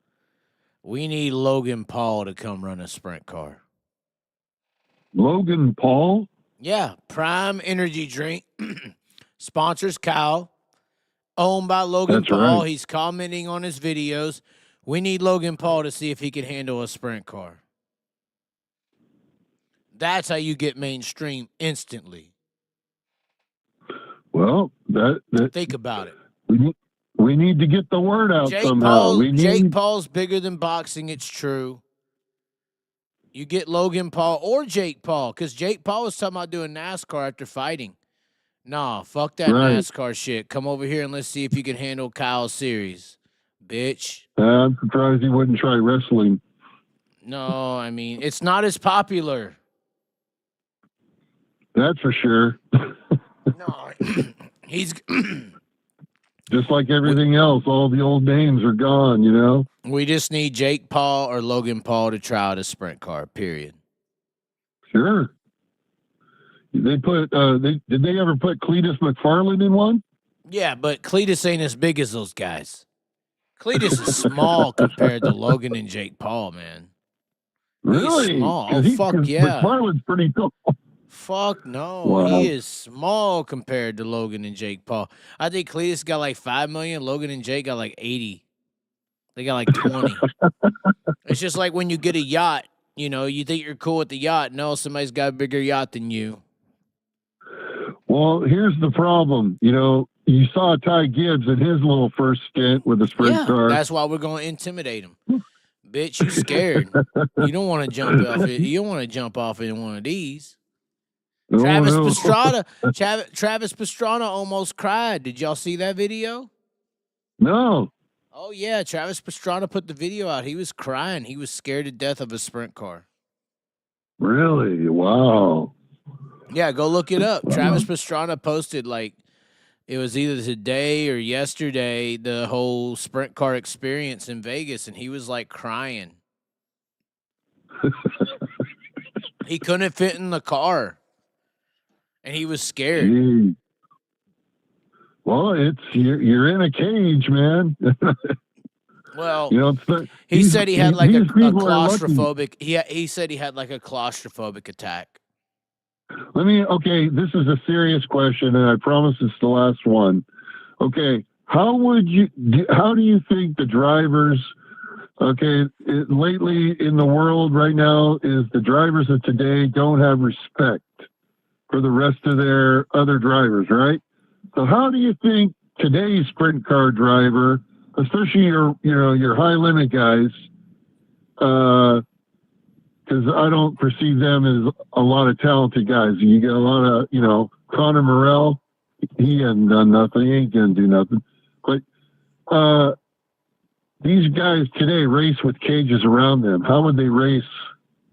We need Logan Paul to come run a sprint car. Logan Paul? Yeah, Prime Energy Drink sponsors Kyle, owned by Logan That's Paul. right. He's commenting on his videos. We need Logan Paul to see if he can handle a sprint car. That's how you get mainstream instantly. Well, think about it. We need to get the word out somehow. Jake Paul's bigger than boxing. It's true. You get Logan Paul or Jake Paul, because Jake Paul was talking about doing NASCAR after fighting. Nah, fuck that NASCAR shit. Come over here and let's see if you can handle Kyle's series, bitch. I'm surprised he wouldn't try wrestling. No, I mean, it's not as popular. That's for sure. No, he's just like everything else. All the old names are gone, We just need Jake Paul or Logan Paul to try out a sprint car, period. Sure. They put did they ever put Cletus McFarland in one? Yeah, but Cletus ain't as big as those guys. Cletus is small compared to Logan and Jake Paul, man. Really? He's small. Oh, fuck yeah. McFarland's pretty tall. Fuck no. Wow. He is small compared to Logan and Jake Paul. I think Cletus got like 5 million. Logan and Jake got like 80. They got like 20. It's just like when you get a yacht, you think you're cool with the yacht. No, somebody's got a bigger yacht than you. Well, here's the problem. You saw Ty Gibbs in his little first stint with the sprint car. That's why we're going to intimidate him. Bitch, you scared. You don't want to jump off it. You don't want to jump off in one of these. Travis Pastrana almost cried. Did y'all see that video? No. Oh, yeah. Travis Pastrana put the video out. He was crying. He was scared to death of a sprint car. Really? Wow. Yeah, go look it up. Travis Pastrana posted, it was either today or yesterday, the whole sprint car experience in Vegas, and he was, crying. He couldn't fit in the car. And he was scared. Gee. Well, you're in a cage, man. Well, he said he had a claustrophobic. He said he had a claustrophobic attack. Okay, this is a serious question, and I promise it's the last one. Okay, how do you think the drivers? Lately in the world right now is the drivers of today don't have respect for the rest of their other drivers, right? So how do you think today's sprint car driver, especially your high limit guys, because I don't perceive them as a lot of talented guys. You get a lot of, Conor Morrell, he hasn't done nothing. He ain't going to do nothing. But these guys today race with cages around them. How would they race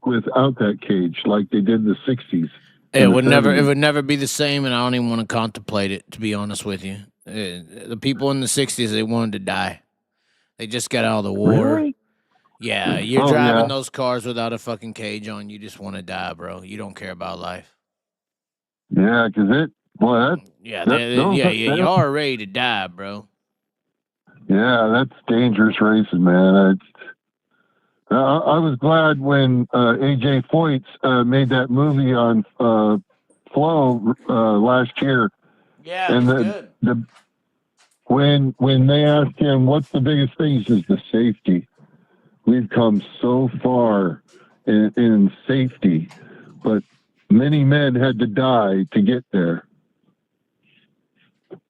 without that cage like they did in the 60s? It would never be the same, and I don't even want to contemplate it, to be honest with you. The people in the 60s, they wanted to die. They just got out of the war. Really? Yeah, you're driving those cars without a fucking cage on. You just want to die, bro. You don't care about life. Yeah, because you are ready to die, bro. Yeah, that's dangerous racing, man. I was glad when AJ Foyt made that movie on Flow last year. Yeah, And it's good. when they asked him what's the biggest thing, he says the safety. We've come so far in safety, but many men had to die to get there.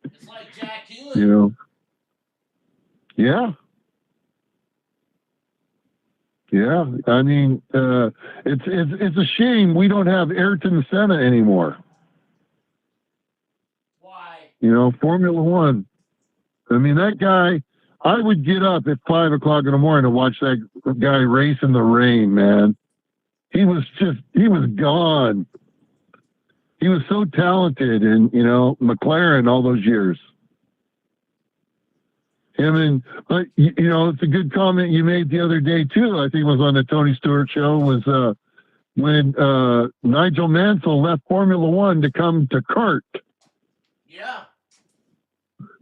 It's like Jack Hewitt. You know? Yeah. Yeah. I mean, it's a shame we don't have Ayrton Senna anymore. Why? You know, Formula One. I mean, that guy, I would get up at 5 o'clock in the morning to watch that guy race in the rain, man. He was gone. He was so talented, and, you know, McLaren all those years. Him and, but, you know, it's a good comment you made the other day, too. I think it was on the Tony Stewart show, was when Nigel Mansell left Formula One to come to kart. Yeah.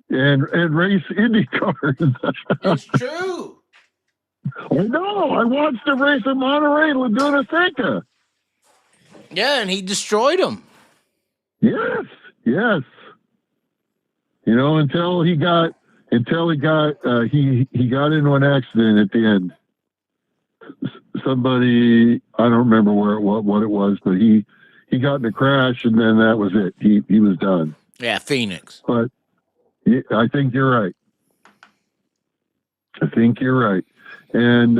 And race Indy cars. It's true. I know. I watched the race in Monterey, Laguna Seca. Yeah, and he destroyed him. Yes, yes. You know, until he got he got into an accident at the end. Somebody, I don't remember what it was, but he got in a crash, and then that was it. He was done. Yeah, Phoenix. But I think you're right. And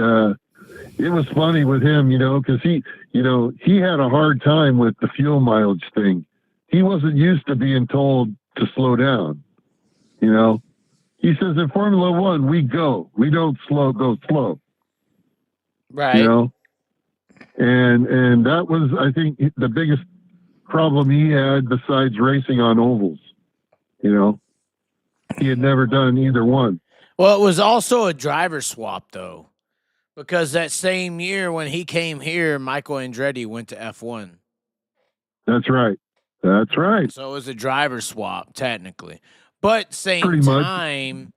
it was funny with him, you know, because he had a hard time with the fuel mileage thing. He wasn't used to being told to slow down. You know, he says in Formula One, we don't go slow. Right. You know, and that was, I think, the biggest problem he had besides racing on ovals. You know, he had never done either one. Well, it was also a driver swap, though, because that same year when he came here, Michael Andretti went to F1. That's right. That's right. So it was a driver swap, technically. But same Pretty much. time,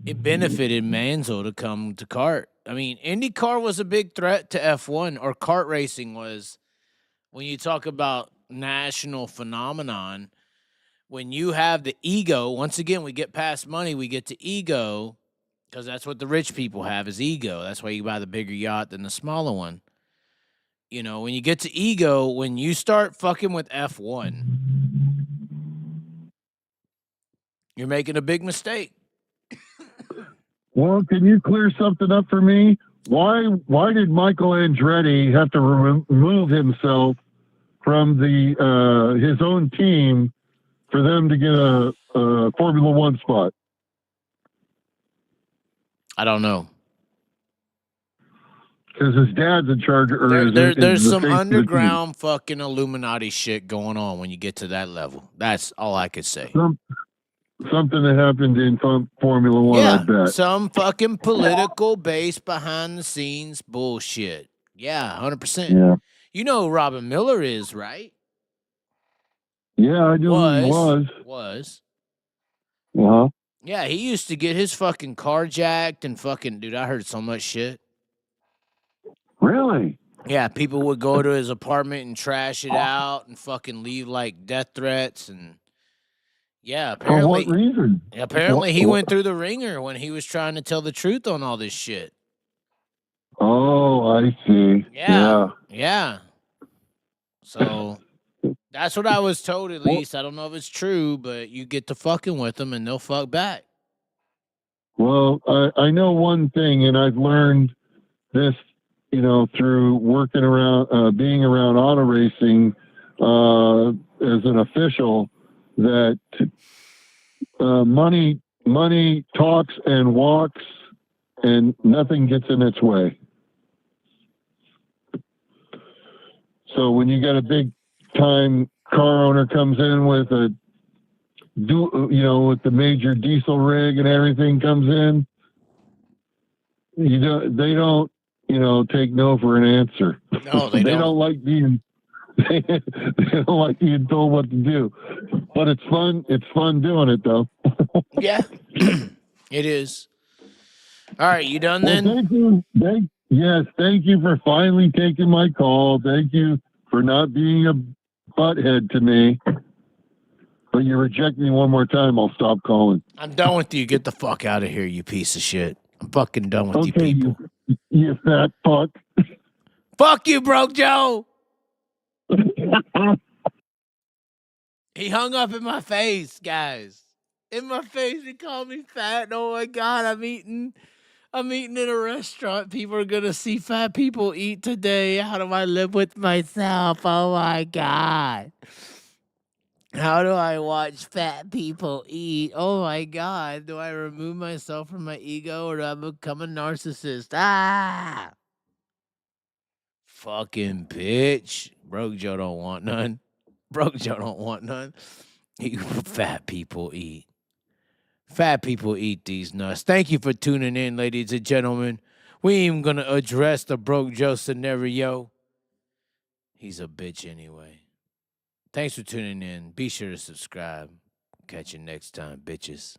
it benefited Mansell to come to kart. I mean, IndyCar was a big threat to F1, or kart racing was. When you talk about national phenomenon, when you have the ego, once again, we get past money, we get to ego, because that's what the rich people have is ego. That's why you buy the bigger yacht than the smaller one. You know, when you get to ego, when you start fucking with F1, you're making a big mistake. Well, can you clear something up for me? Why did Michael Andretti have to remove himself from the his own team for them to get a Formula One spot? I don't know. Because his dad's in charge. There's some underground fucking Illuminati shit going on when you get to that level. That's all I could say. Something that happened in Formula One, yeah, I bet. Some fucking political base behind the scenes bullshit. Yeah, 100%. Yeah. You know who Robin Miller is, right? Yeah, I knew he was. Was. Uh-huh. Yeah, he used to get his fucking car jacked and fucking, dude, I heard so much shit. Really? Yeah, people would go to his apartment and trash it out and fucking leave like death threats and yeah, apparently. For what reason? Apparently he went through the ringer when he was trying to tell the truth on all this shit. Oh, I see. Yeah. So that's what I was told, at least. I don't know if it's true, but you get to fucking with them and they'll fuck back. Well, I know one thing, and I've learned this, you know, through working around, being around auto racing as an official, that money talks and walks, and nothing gets in its way. So when you got a big time car owner comes in with with the major diesel rig and everything comes in, they don't take no for an answer. No, they don't. Don't like being they don't like being told what to do. But it's fun. It's fun doing it, though. Yeah, it is. All right, you done then? Thank you. Yes, thank you for finally taking my call. Thank you for not being a butthead to me. But you reject me one more time, I'll stop calling. I'm done with you. Get the fuck out of here, you piece of shit. I'm fucking done with you Okay, people. you fat fuck. Fuck you, Broke Joe. He hung up in my face, guys. In my face, he called me fat. Oh my God, I'm eating in a restaurant. People are gonna see fat people eat today. How do I live with myself? Oh my God. How do I watch fat people eat? Oh my God. Do I remove myself from my ego or do I become a narcissist? Ah! Fucking bitch. Broke Joe don't want none. Broke Joe don't want none. You fat people eat. Fat people eat these nuts. Thank you for tuning in, ladies and gentlemen. We ain't even gonna address the Broke Joe scenario. He's a bitch anyway. Thanks for tuning in. Be sure to subscribe. Catch you next time, bitches.